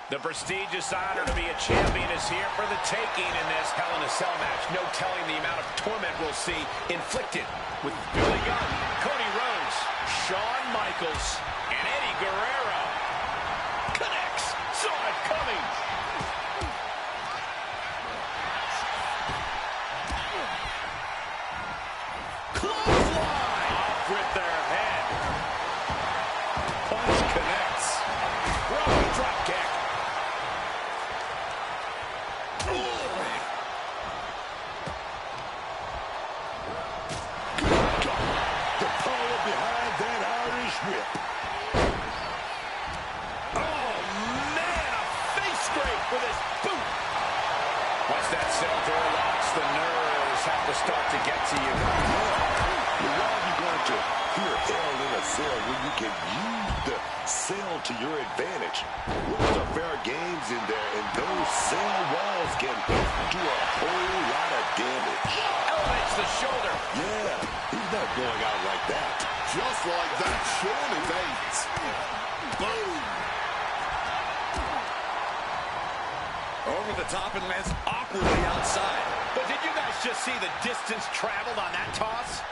The prestigious honor to be a champion is here for the taking in this Hell in a Cell match. No telling the amount of torment we'll see inflicted with Billy Gunn, Cody Rhodes, Shawn Michaels, and Eddie Guerrero. Connects. Saw it coming. Clothesline. Off with their head. Punch connects. Rolling drop kick. Whip. Oh, man, a face scrape with his boot. Once that cell door locks, the nerves have to start to get to you. Why are you going to hear hell in a cell when you can use the cell to your advantage? Rules are fair games in there, and those cell walls can do a whole lot of damage. Elevates the shoulder. Yeah, he's not going out like that. Just like that, Sean evades. Boom. Over the top and lands awkwardly outside. But did you guys just see the distance traveled on that toss?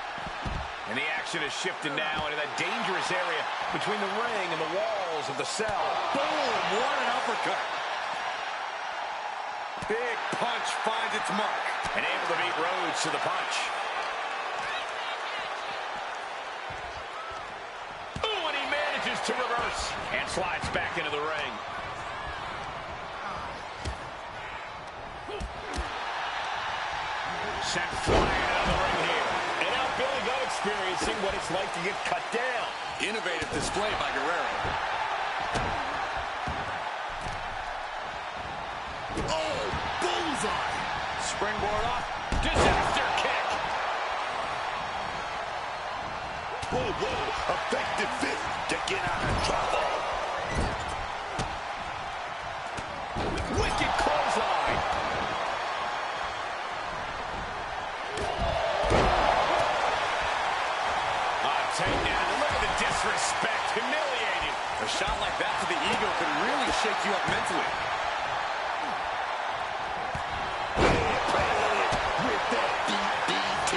And the action has shifted now into that dangerous area between the ring and the walls of the cell. Boom! What an uppercut. Big punch finds its mark. And able to beat Rhodes to the punch. Ooh, and he manages to reverse. And slides back into the ring. Sent flying out of the ring here. And now Billy Gunn experiencing what it's like to get cut down. Innovative display by Guerrero. Oh, bullseye. Springboard off. Disaster kick. Whoa, whoa, effective fist to get out of trouble. Wicked clothesline. Takedown. Look at the disrespect. Humiliating. A shot like that to the ego can really shake you up mentally. With that DDT.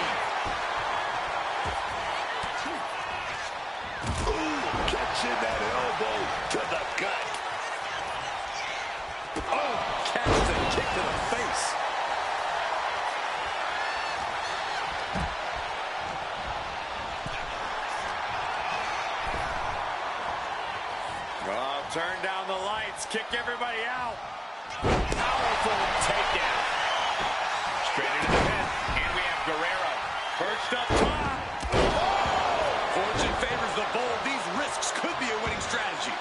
Ooh, catching that elbow to the gut. Oh, catches a kick to the face. Oh, turn down the lights, kick everybody out. Powerful takedown. Straight into the pin. And we have Guerrero. Perched up top. Oh! Fortune favors the bold. These risks could be a winning strategy.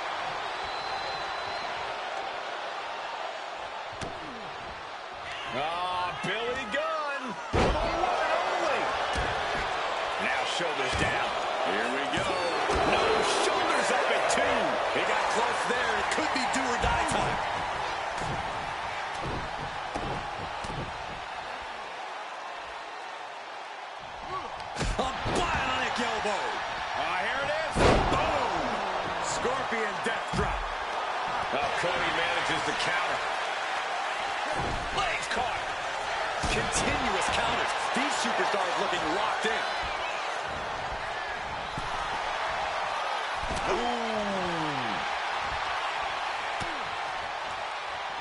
Billy Gunn. The one and only. Now shoulders down. Here we go. No, shoulders up at 2. He got close there. It could be do or die time. A bionic elbow. Here it is. Boom. Scorpion death drop. Cody manages to counter. Legs caught. Continuous counters. These superstars looking locked in. Ooh.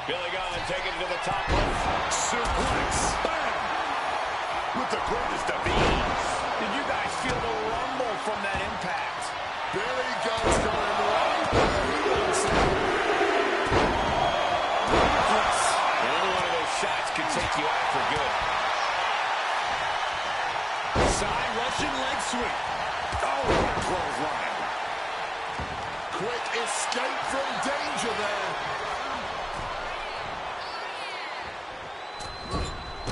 Billy Gunn taking it to the top rope. Suplex. Bam. With the greatest of ease. Did you guys feel the rumble from that impact? Billy Gunn's going right where he wants it. Ruthless. Any one of those shots could take you out for good. Side Russian leg sweep. Oh, what a clothesline. Quick escape from danger there.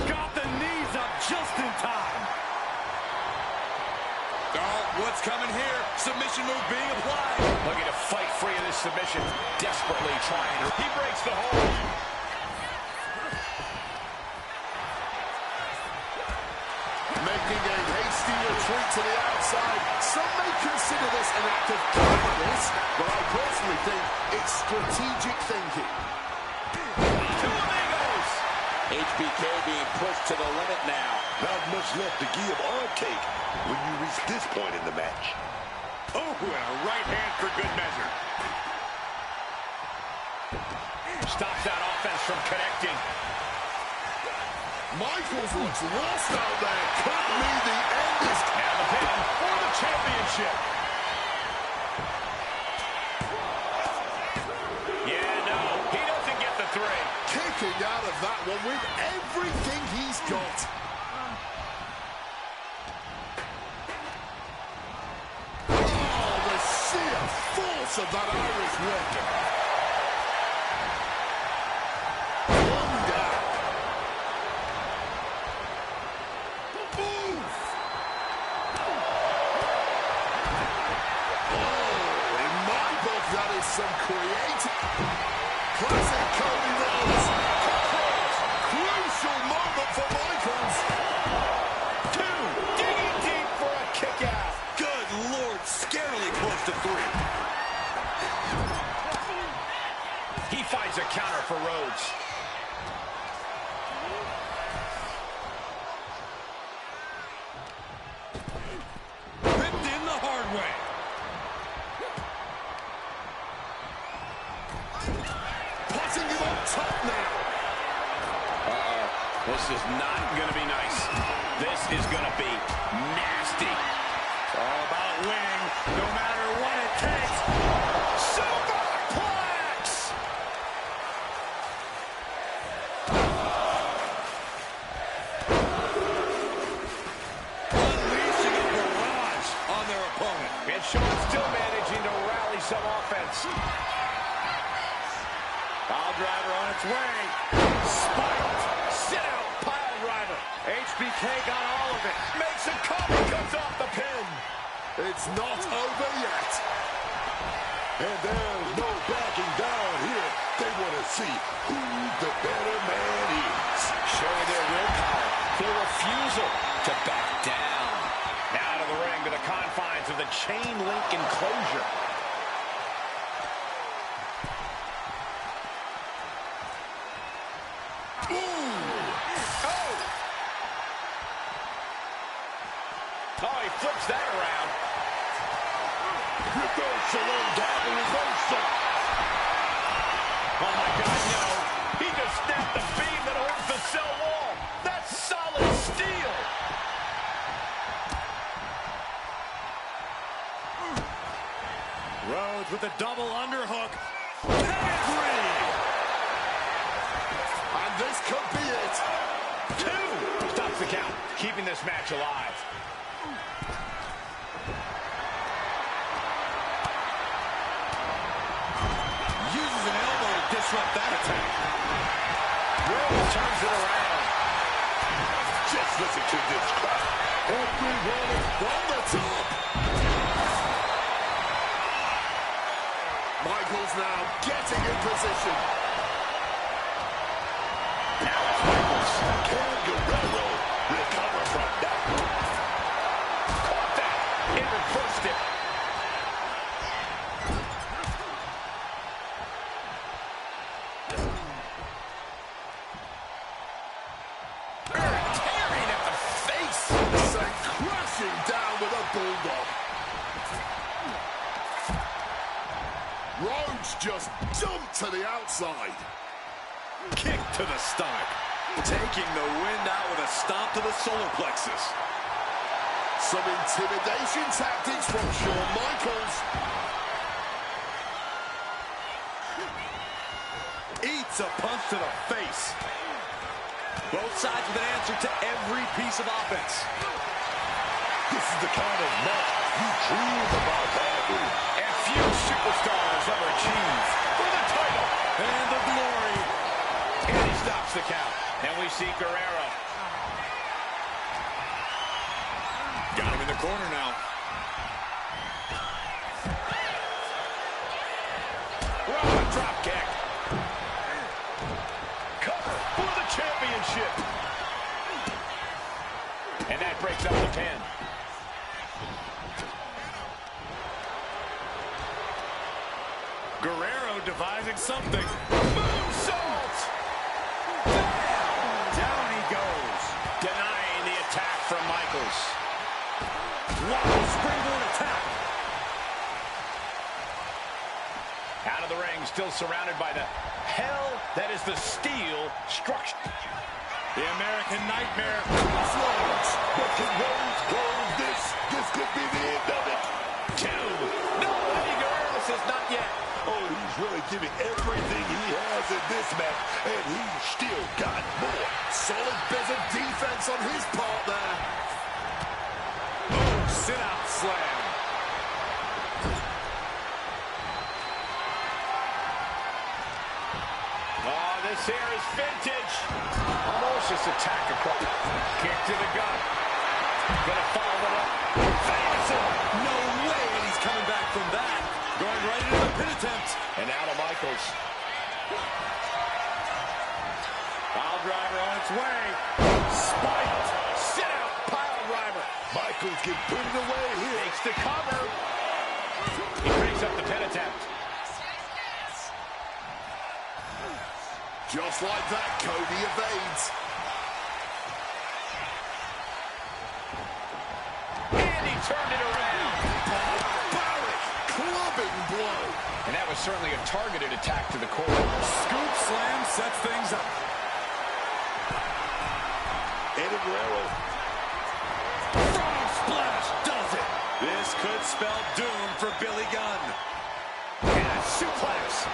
Got the knees up just in time. Oh, what's coming here? Submission move being applied. Looking to fight free of this submission. Desperately trying to. He breaks the hold. Making a hasty retreat to the outside. Some may consider this an act of cowardice, but I personally think it's strategic thinking. Two amigos. HBK being pushed to the limit now. Not much left to give or take when you reach this point in the match. Oh, and a right hand for good measure. Stops that offense from connecting. Michaels looks lost out there. Could be the end is. And the pin for the championship. Yeah, no, he doesn't get the 3. Kicking out of that one with everything he's got. Oh, the sheer force of that Irish whip. One down. finds a counter for Rhodes. Ripped in the hard way. Putting him on top now. This is not going to be nice. This is going to be nasty. It's all about winning, no matter what it takes. Superplex! Unleashing a barrage on their opponent. And Shawn still managing to rally some offense. Pile driver on its way. Spiked. Sit out. Pile driver. HBK got all of it. Makes a cover. Comes off the pin. It's not over yet. And there's no backing down here. They want to see who the better man is. Showing their willpower. Their refusal to back down. Out of the ring to the confines of the chain link enclosure. Oh, he flips that around. Reversal on down, reversal. Oh, my God, no. He just snapped the beam that holds the cell wall. That's solid steel. Rhodes with a double underhook. Pedigree! And this could be it. 2. Stops the count, keeping this match alive. Uses an elbow to disrupt that attack. Rhodes turns it around. Just listen to this crowd. Everyone is from the top. Michaels now getting in position. Now it's Michaels. Can Guerrero recover from that? Caught that. And reversed it. Tearing at the face. Sent crashing down with a bulldog. Rhodes just jumped to the outside. Kick to the stomach. Taking the wind out with a stomp to the solar plexus. Some intimidation tactics from Shawn Michaels. Eats a punch to the face. Both sides with an answer to every piece of offense. This is the kind of match you dream about having. And few superstars ever achieve for the title. And the glory. And he stops the count. And we see Guerrero. Got him in the corner now. Raw drop kick. Cover for the championship. And that breaks up the pin. Guerrero devising something. Moonsault! Down he goes. Denying the attack from Michaels. Wow, springboard attack. Out of the ring, still surrounded by the hell that is the steel structure. The American Nightmare. Rhodes, but can Rhodes hold this? This could be the end of it. 2. No, Eddie Guerrero says not yet. Oh, he's really giving everything he has in this match, and he's still got more. Solid bit of defense on his part there. Boom, sit out slam. Oh, this here is vintage. Almost just attack across. Kick to the gut. Gonna follow it up. Famously. No way, and he's coming back from that. Going right into the pin attempt. And out of Michaels. Pile driver on its way. Spiked. Sit out. Pile driver. Michaels can put it away here. Makes the cover. He breaks up the pin attempt. Just like that, Cody evades. And he turned it around. Barbaric clubbing blow. And that was certainly a targeted attack to the core. Scoop slam sets things up. Eddie Guerrero. Frog splash does it. This could spell doom for Billy Gunn. And a suplex.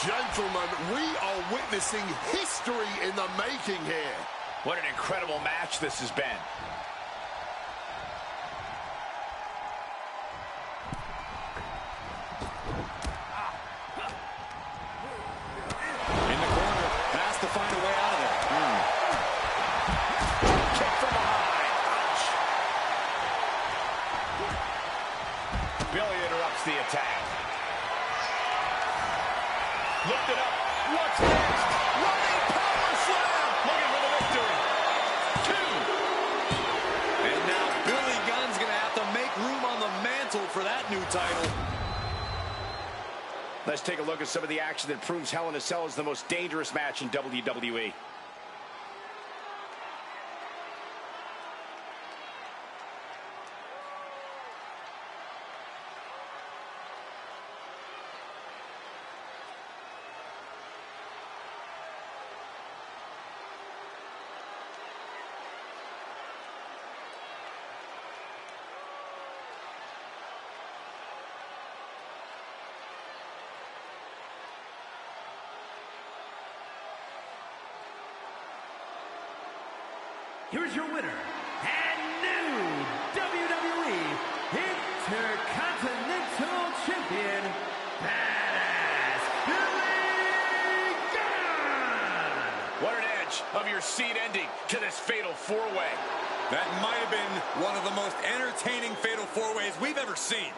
Gentlemen, we are witnessing history in the making here. What an incredible match this has been. In the corner, has to find a way out of there. Kick from behind. Ouch. Billy interrupts the attack. Looked it up. What's next? Running power slam. Looking for the victory. 2. And now Billy Gunn's going to have to make room on the mantle for that new title. Let's take a look at some of the action that proves Hell in a Cell is the most dangerous match in WWE. Here's your winner and new WWE Intercontinental Champion, Badass Billy Gunn! What an edge of your seat ending to this fatal four-way. That might have been one of the most entertaining fatal four-ways we've ever seen.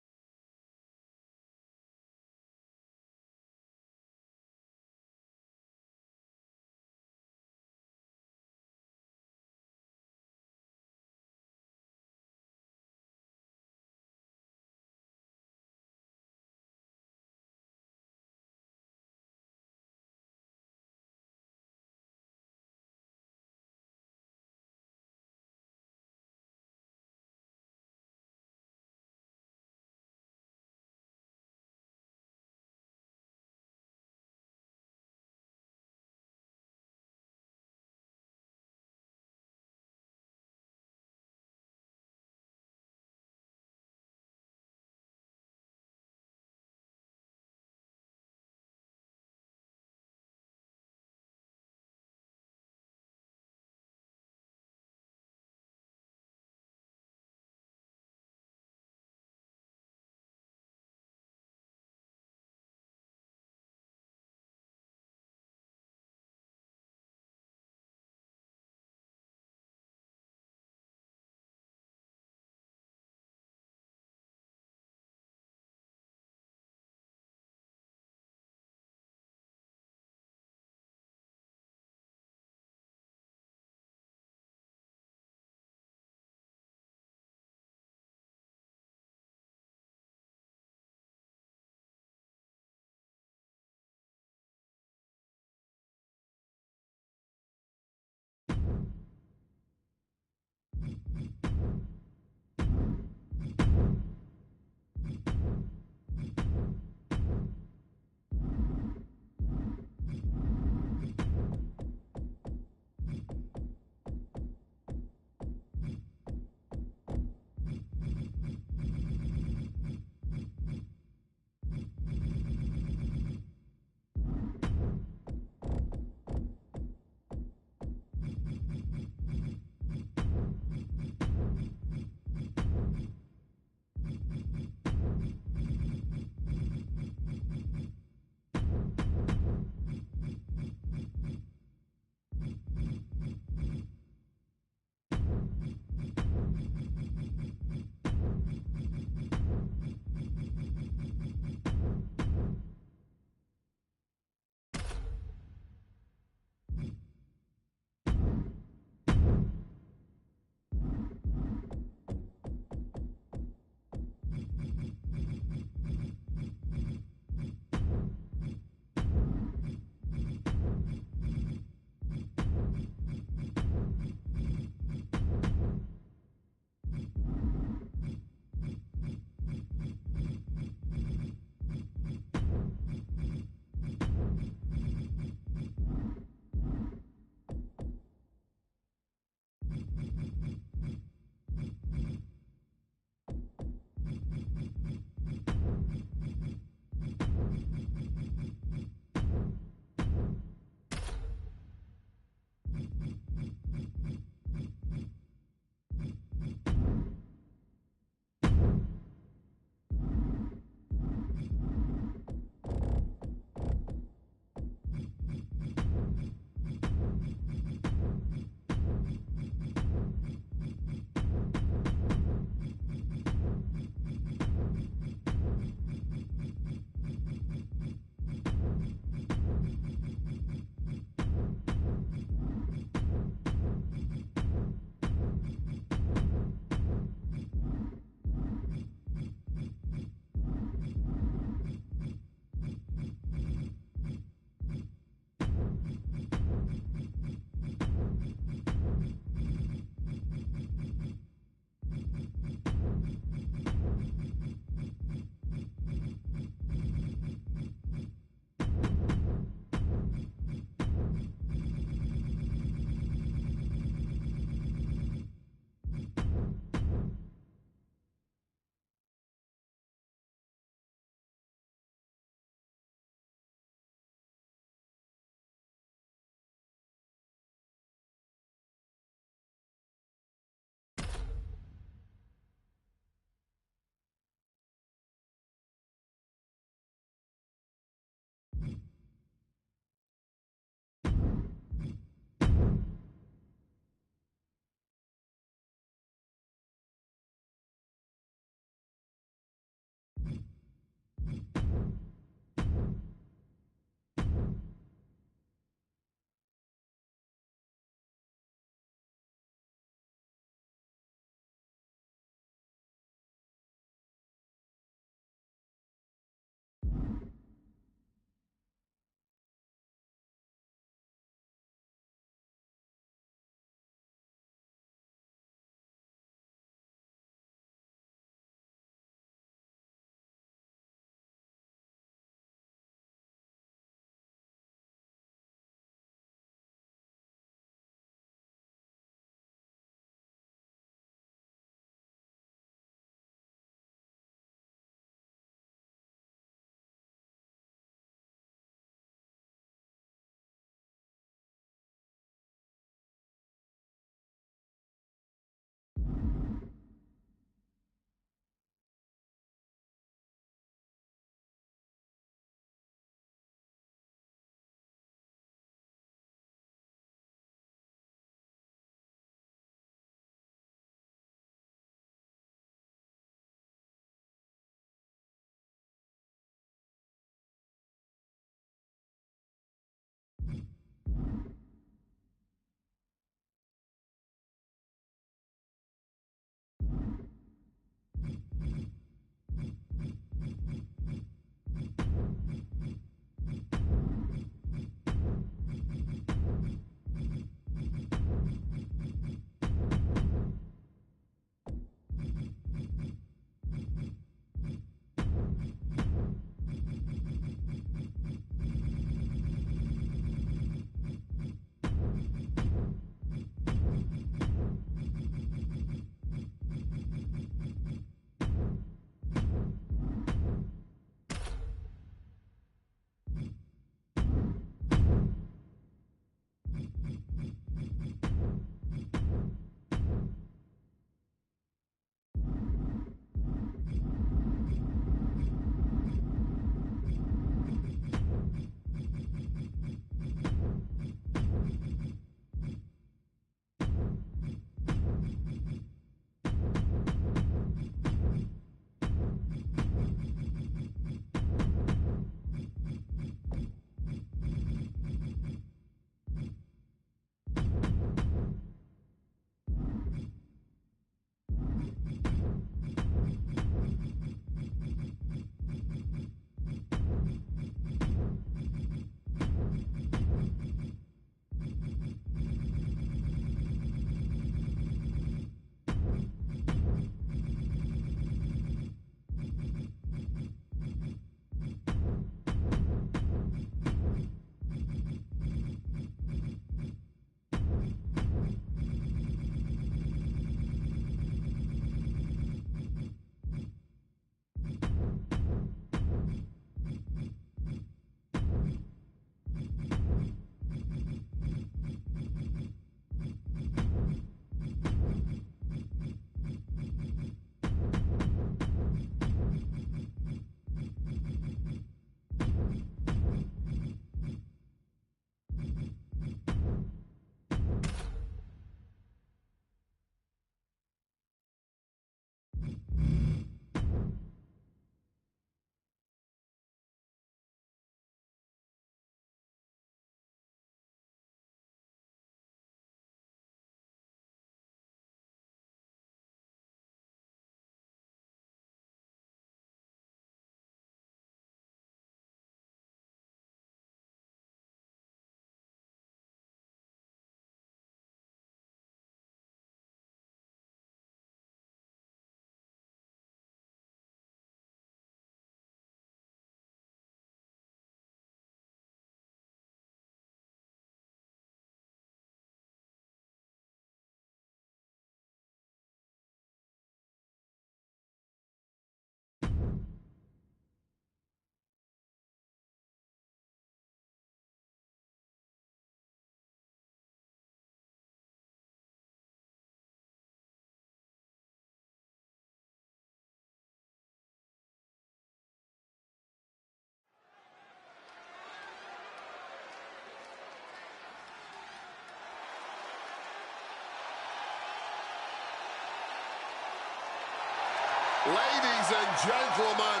Ladies and gentlemen,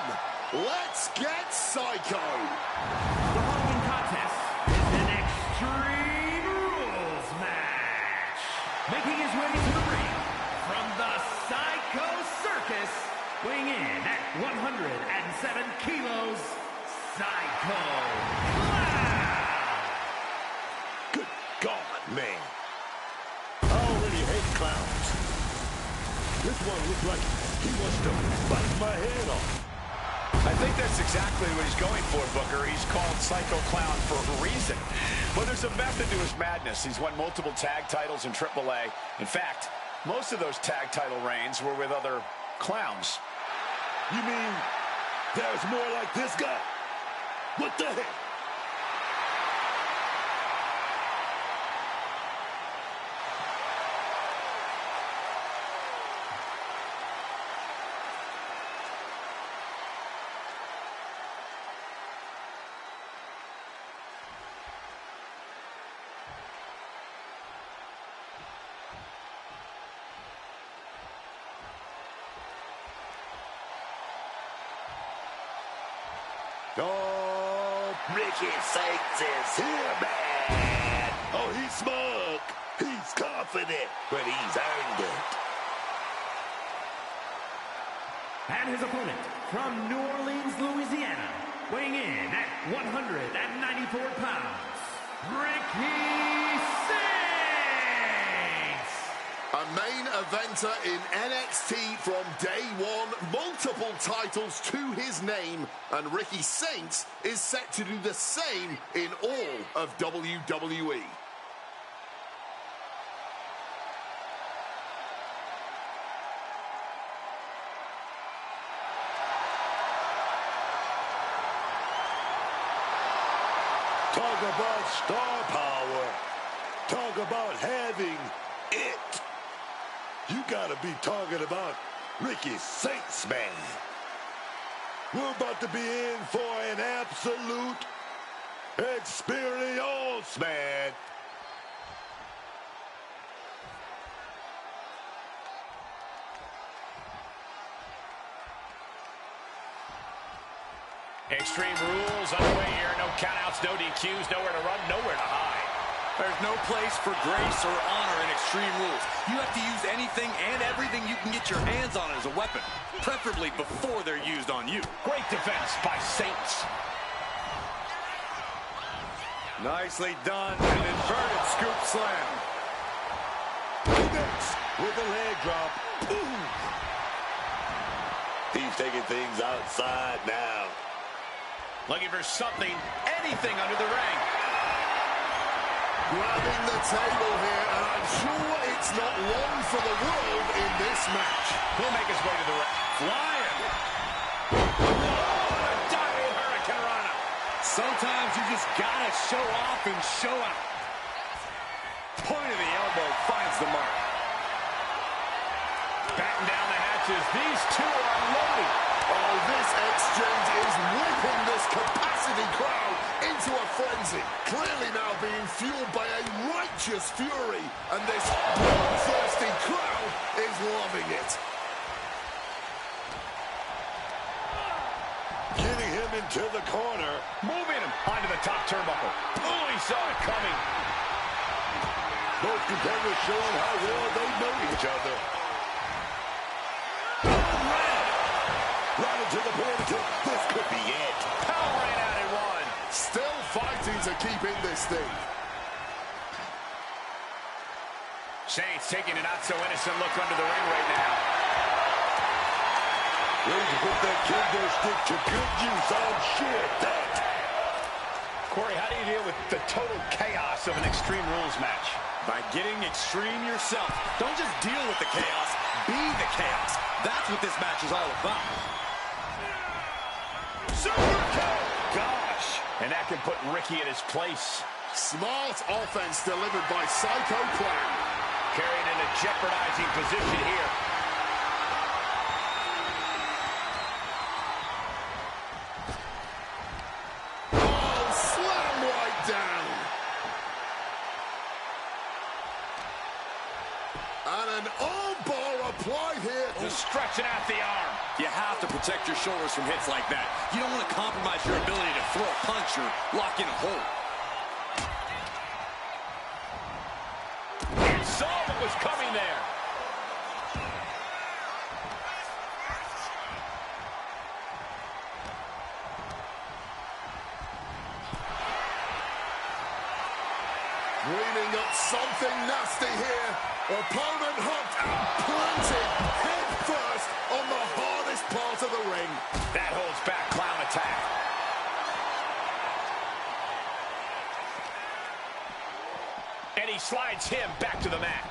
let's get psycho. The following contest is an Extreme Rules match. Making his way to the ring from the Psycho Circus, weighing in at 107 kilos, Psycho Clown. Good God, man. I already hate clowns. This one looks like he wants to bite my head off. I think that's exactly what he's going for, Booker. He's called Psycho Clown for a reason. But there's a method to his madness. He's won multiple tag titles in AAA. In fact, most of those tag title reigns were with other clowns. You mean there's more like this guy? What the heck? Oh, Ricky Saints is here, man. Oh, he's smug. He's confident, but he's earned it. And his opponent from New Orleans, Louisiana, weighing in at 194 pounds, Ricky Saints. A main eventer in NXT from day one, multiple titles to his name, and Ricky Saints is set to do the same in all of WWE. Talk about star power. Talk about having it. You gotta be talking about Ricky Saints, man. We're about to be in for an absolute experience, man. Extreme Rules underway here. No countouts, no DQs, nowhere to run, nowhere to hide. There's no place for grace or honor in Extreme Rules. You have to use anything and everything you can get your hands on as a weapon, preferably before they're used on you. Great defense by Saints. Nicely done. An inverted scoop slam. Next, with a leg drop. Ooh. He's taking things outside now. Looking for something, anything under the ring. Grabbing the table here, and I'm sure it's not long for the world in this match. He'll make his way to the ring. Flying. Oh, a diving Hurricane Rana. Sometimes you just gotta show off and show out. Point of the elbow finds the mark. Batten down the hatches. These two are unloading. Oh, this exchange is whipping this capacity crowd into a frenzy. Clearly now being fueled by a righteous fury, and this bloodthirsty crowd is loving it. Getting him into the corner. Moving him onto the top turnbuckle. Oh, he saw it coming. Both competitors showing how well they know each other. Right into the pin. This could be it. Power ran out in one. Still fighting to keep in this thing. Saints taking a not-so-innocent look under the ring right now. Ready to put that kendo stick to good use. I'm sure of that. Corey, how do you deal with the total chaos of an Extreme Rules match? By getting extreme yourself. Don't just deal with the chaos, be the chaos. That's what this match is all about. Super kick! Gosh! And that can put Ricky in his place. Smart offense delivered by Psycho Clown. Carried in a jeopardizing position here. Oh, slam right down. And an arm bar applied here. Just stretching out the arm. You have to protect your shoulders from hits like that. You don't want to compromise your ability to throw a punch or lock in a hold. And saw what was coming there. Dreaming up something nasty here. Opponent hooked and planted head first on the hardest part of the ring. That holds back Clown attack. And he slides him back to the mat.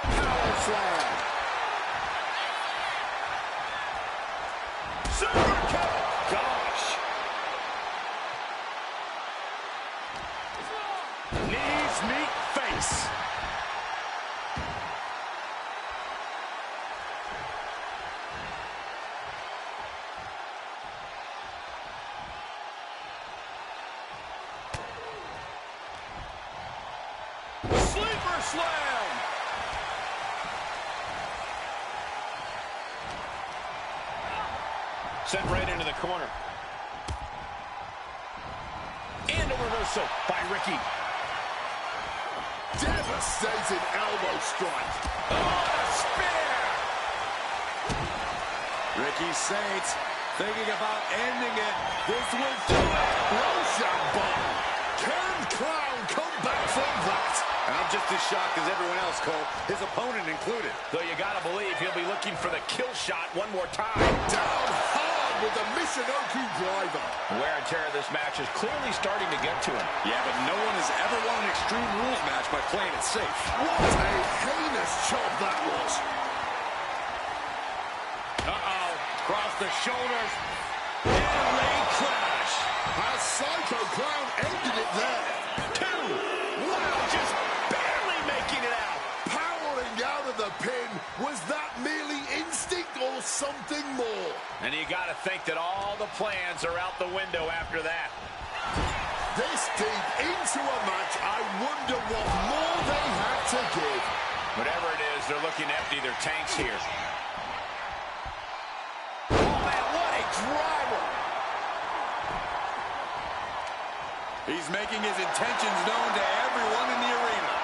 Power slam. Super kick! Gosh! Knees meet face. Sleeper slam! Sent right into the corner. And a reversal by Ricky. Devastating elbow strike. Oh, a spear! Ricky Saints thinking about ending it. This will do it. Roshan. Can Clown come back from that? And I'm just as shocked as everyone else, Cole, his opponent included. Though you gotta believe he'll be looking for the kill shot one more time. Down hard with the Michinoku driver. Wear and tear of this match is clearly starting to get to him. Yeah, but no one has ever won an Extreme Rules match by playing it safe. What a heinous chop that was. Uh-oh. Across the shoulders. And leg crash. Has Psycho Clown ended it there? Two! Wow, just barely making it out. Powering out of the pin. Was that merely instinct or something more? And you gotta think that all the plans are out the window after that. This deep into a match, I wonder what more they had to give. Whatever it is, they're looking to empty their tanks here. Oh, man, what a driver! He's making his intentions known to everyone in the arena.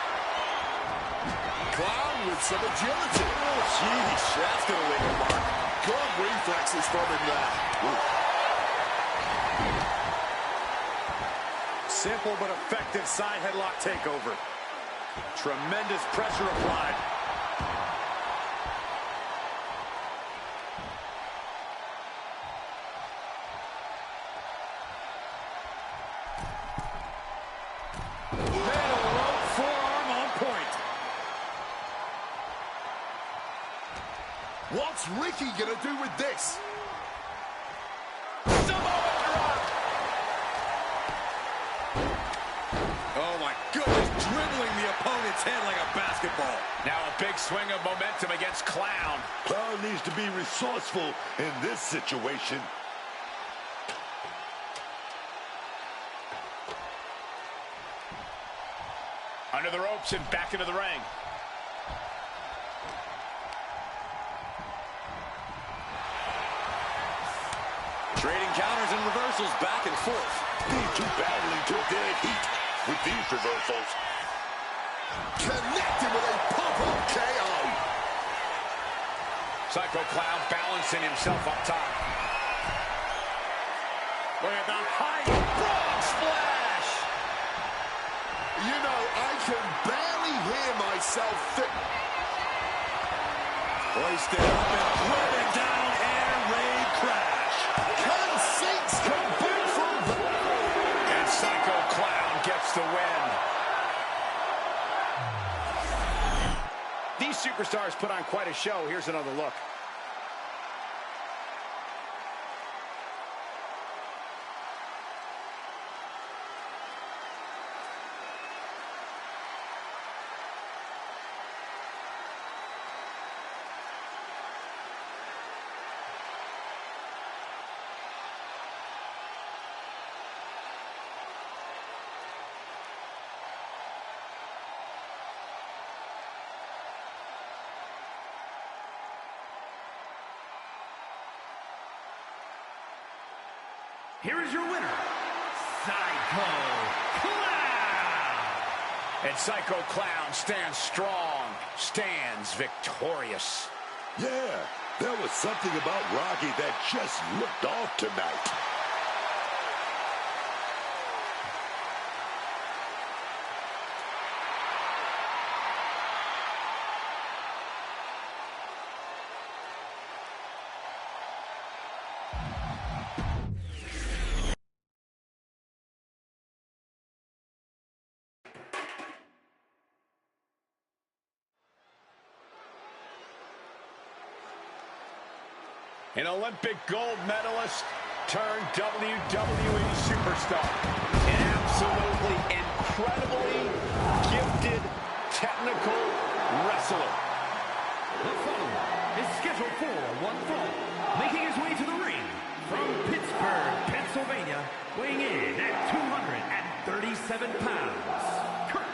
Clown with some agility. Oh, sheesh, that's going to leave a mark. Good reflexes from him there. Simple but effective side headlock takeover. Tremendous pressure applied. Middle rope forearm on point. What's Ricky gonna do with this? Oh my goodness, dribbling the opponent's head like a basketball. Now a big swing of momentum against Clown. Clown needs to be resourceful in this situation. Under the ropes and back into the ring. Trading counters and reversals back and forth. These two battling to dead heat with these reversals. Connected with a pop-up KO. Psycho Clown balancing himself up top. Look at that high frog splash. You know, I can barely hear myself think. Hoisted up and driven down, air raid crash. Can Saints come back from that? And Psycho Clown gets the win. These superstars put on quite a show. Here's another look. here is your winner, Psycho Clown. And Psycho Clown stands strong, stands victorious. Yeah, there was something about Rocky that just looked off tonight. An Olympic gold medalist turned WWE superstar. An absolutely incredibly gifted technical wrestler. The follower is scheduled for one fall, making his way to the ring from Pittsburgh, Pennsylvania, weighing in at 237 pounds, Kurt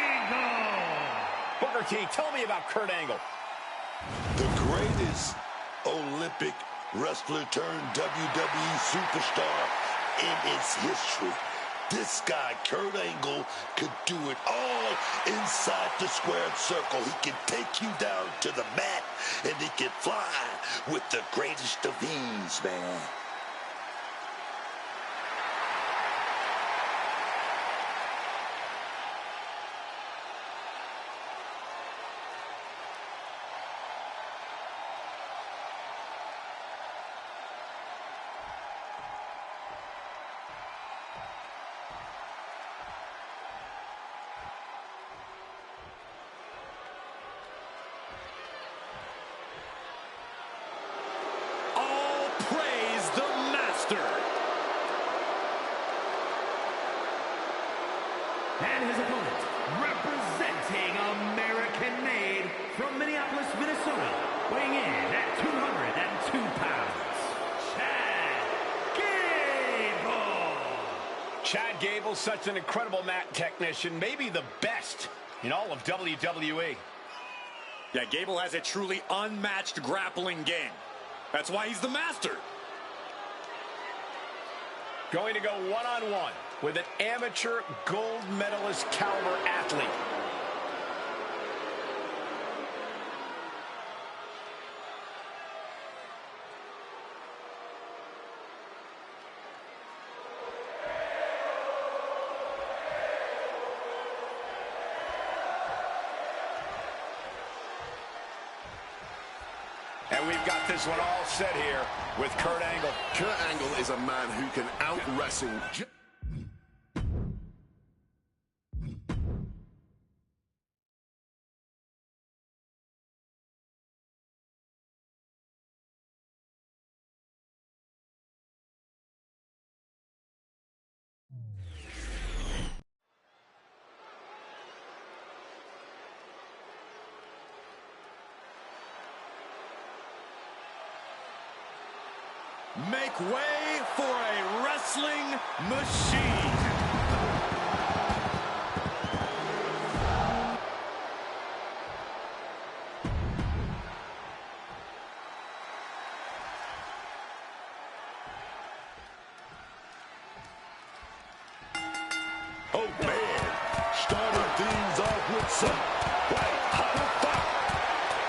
Angle. Booker T, tell me about Kurt Angle. The greatest Olympic wrestler turned WWE superstar in its history. This guy, Kurt Angle, could do it all inside the squared circle. He can take you down to the mat, and he can fly with the greatest of ease, man. Praise the master. And his opponent, representing American-made from Minneapolis, Minnesota, weighing in at 202 pounds, Chad Gable. Chad Gable's such an incredible mat technician, maybe the best in all of WWE. Yeah, Gable has a truly unmatched grappling game. That's why he's the master. Going to go one-on-one with an amateur gold medalist caliber athlete. And we've got this one all set here with Kurt Angle. Kurt Angle is a man who can out-wrestle. Make way for a wrestling machine. Oh, man. Starting things off with some white-hot fire.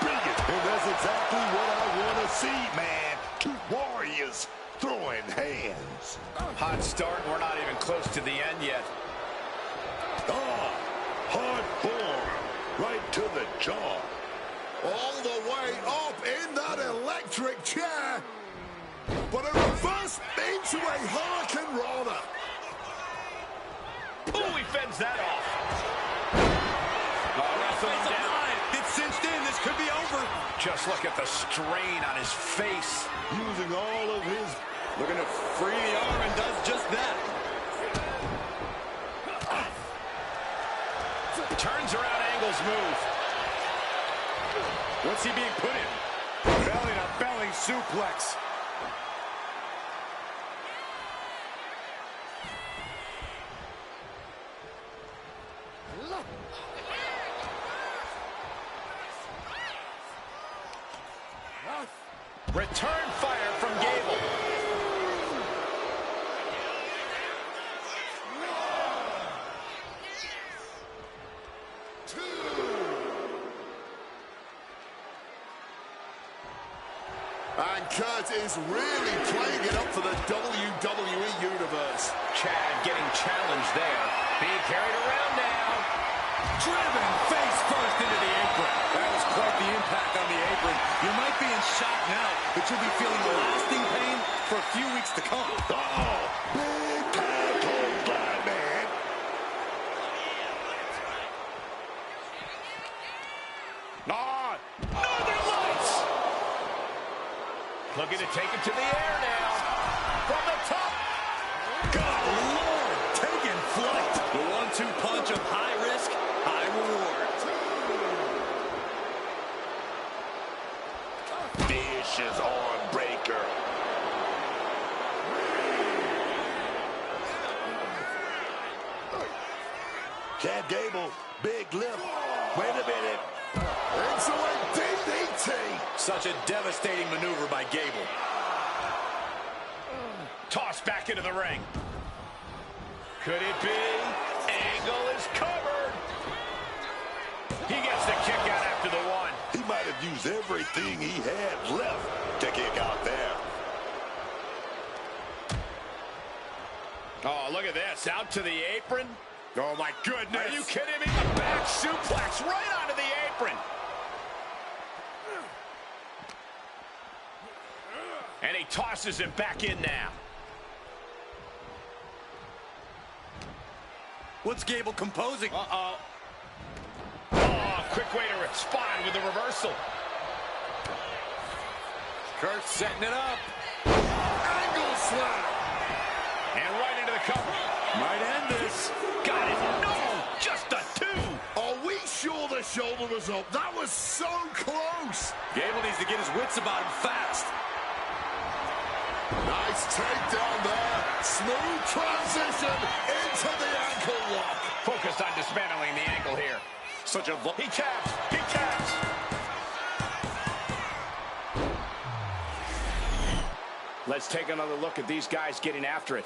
Brilliant. And that's exactly what I want to see, man. Two warriors throwing hands. Hot start. We're not even close to the end yet. Oh, hard form. Right to the jaw. All the way up in that electric chair. But a reverse into a Hurricane Rana. Oh, he fends that off. Wrestling him down. It's cinched in. This could be over. Just look at the strain on his face. Using all of his... Looking to free the arm and does just that. Turns around Angle's move. What's he being put in? Belly to belly suplex. Return fire from Gable. Chad is really playing it up for the WWE Universe. Chad getting challenged there. Being carried around now. Driven face first into the apron. That was quite the impact on the apron. You might be in shock now, but you'll be feeling lasting pain for a few weeks to come. Oh, big time clothesline, man. Northern Lights. Looking to take it to the air now. From the top. Good Lord, taking flight. The 1-2 punch of high risk, high reward. Vicious arm breaker. Chad Gable, big lift. Wait a minute. Into a DDT. Such a devastating maneuver by Gable. Tossed back into the ring. Could it be? Angle is covered. He gets the kick out after the one. He might have used everything he had left to kick out there. Oh, look at this. Out to the apron. Oh, my goodness. Are you kidding me? A back suplex right onto the apron. And he tosses him back in now. What's Gable composing? Uh-oh. Oh, quick way to respond with the reversal. Kurt setting it up. Angle slam. And right into the cover. Might end this. Got it. No, just a two. Are we sure the shoulder was up? That was so close. Gable needs to get his wits about him fast. Nice takedown there. Smooth transition into the ankle lock. Focused on dismantling the ankle here. Such a... He taps. He taps. Let's take another look at these guys getting after it.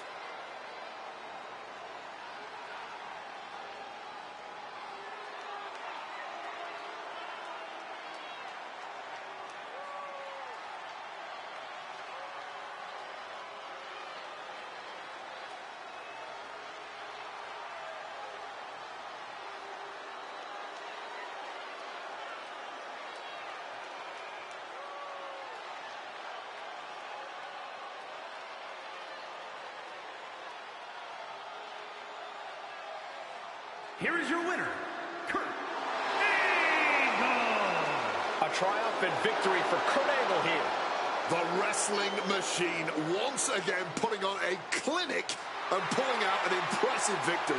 Here is your winner, Kurt Angle. A triumphant victory for Kurt Angle here. The wrestling machine once again putting on a clinic and pulling out an impressive victory.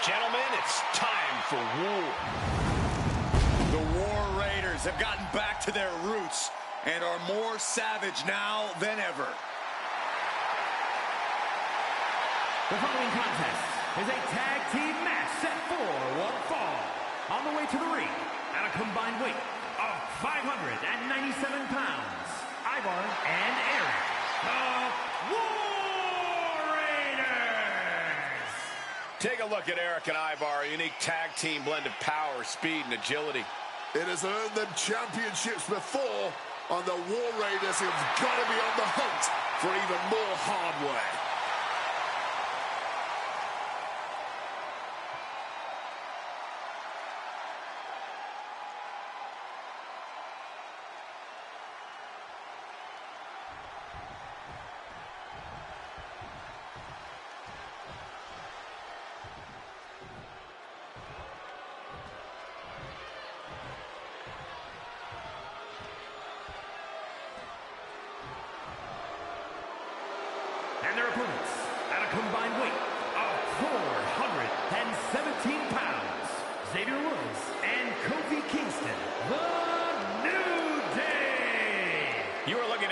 Gentlemen, it's time for war. The War Raiders have gotten back to their roots and are more savage now than ever. The following contest is a tag team match set for one fall. On the way to the ring, at a combined weight of 597 pounds, Ivar and Eric, the War Raiders. Take a look at Eric and Ivar, a unique tag team blend of power, speed, and agility. It has earned them championships before, and the War Raiders have got to be on the hunt for even more hardware.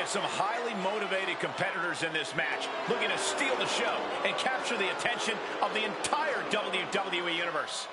some highly motivated competitors in this match, looking to steal the show and capture the attention of the entire WWE Universe.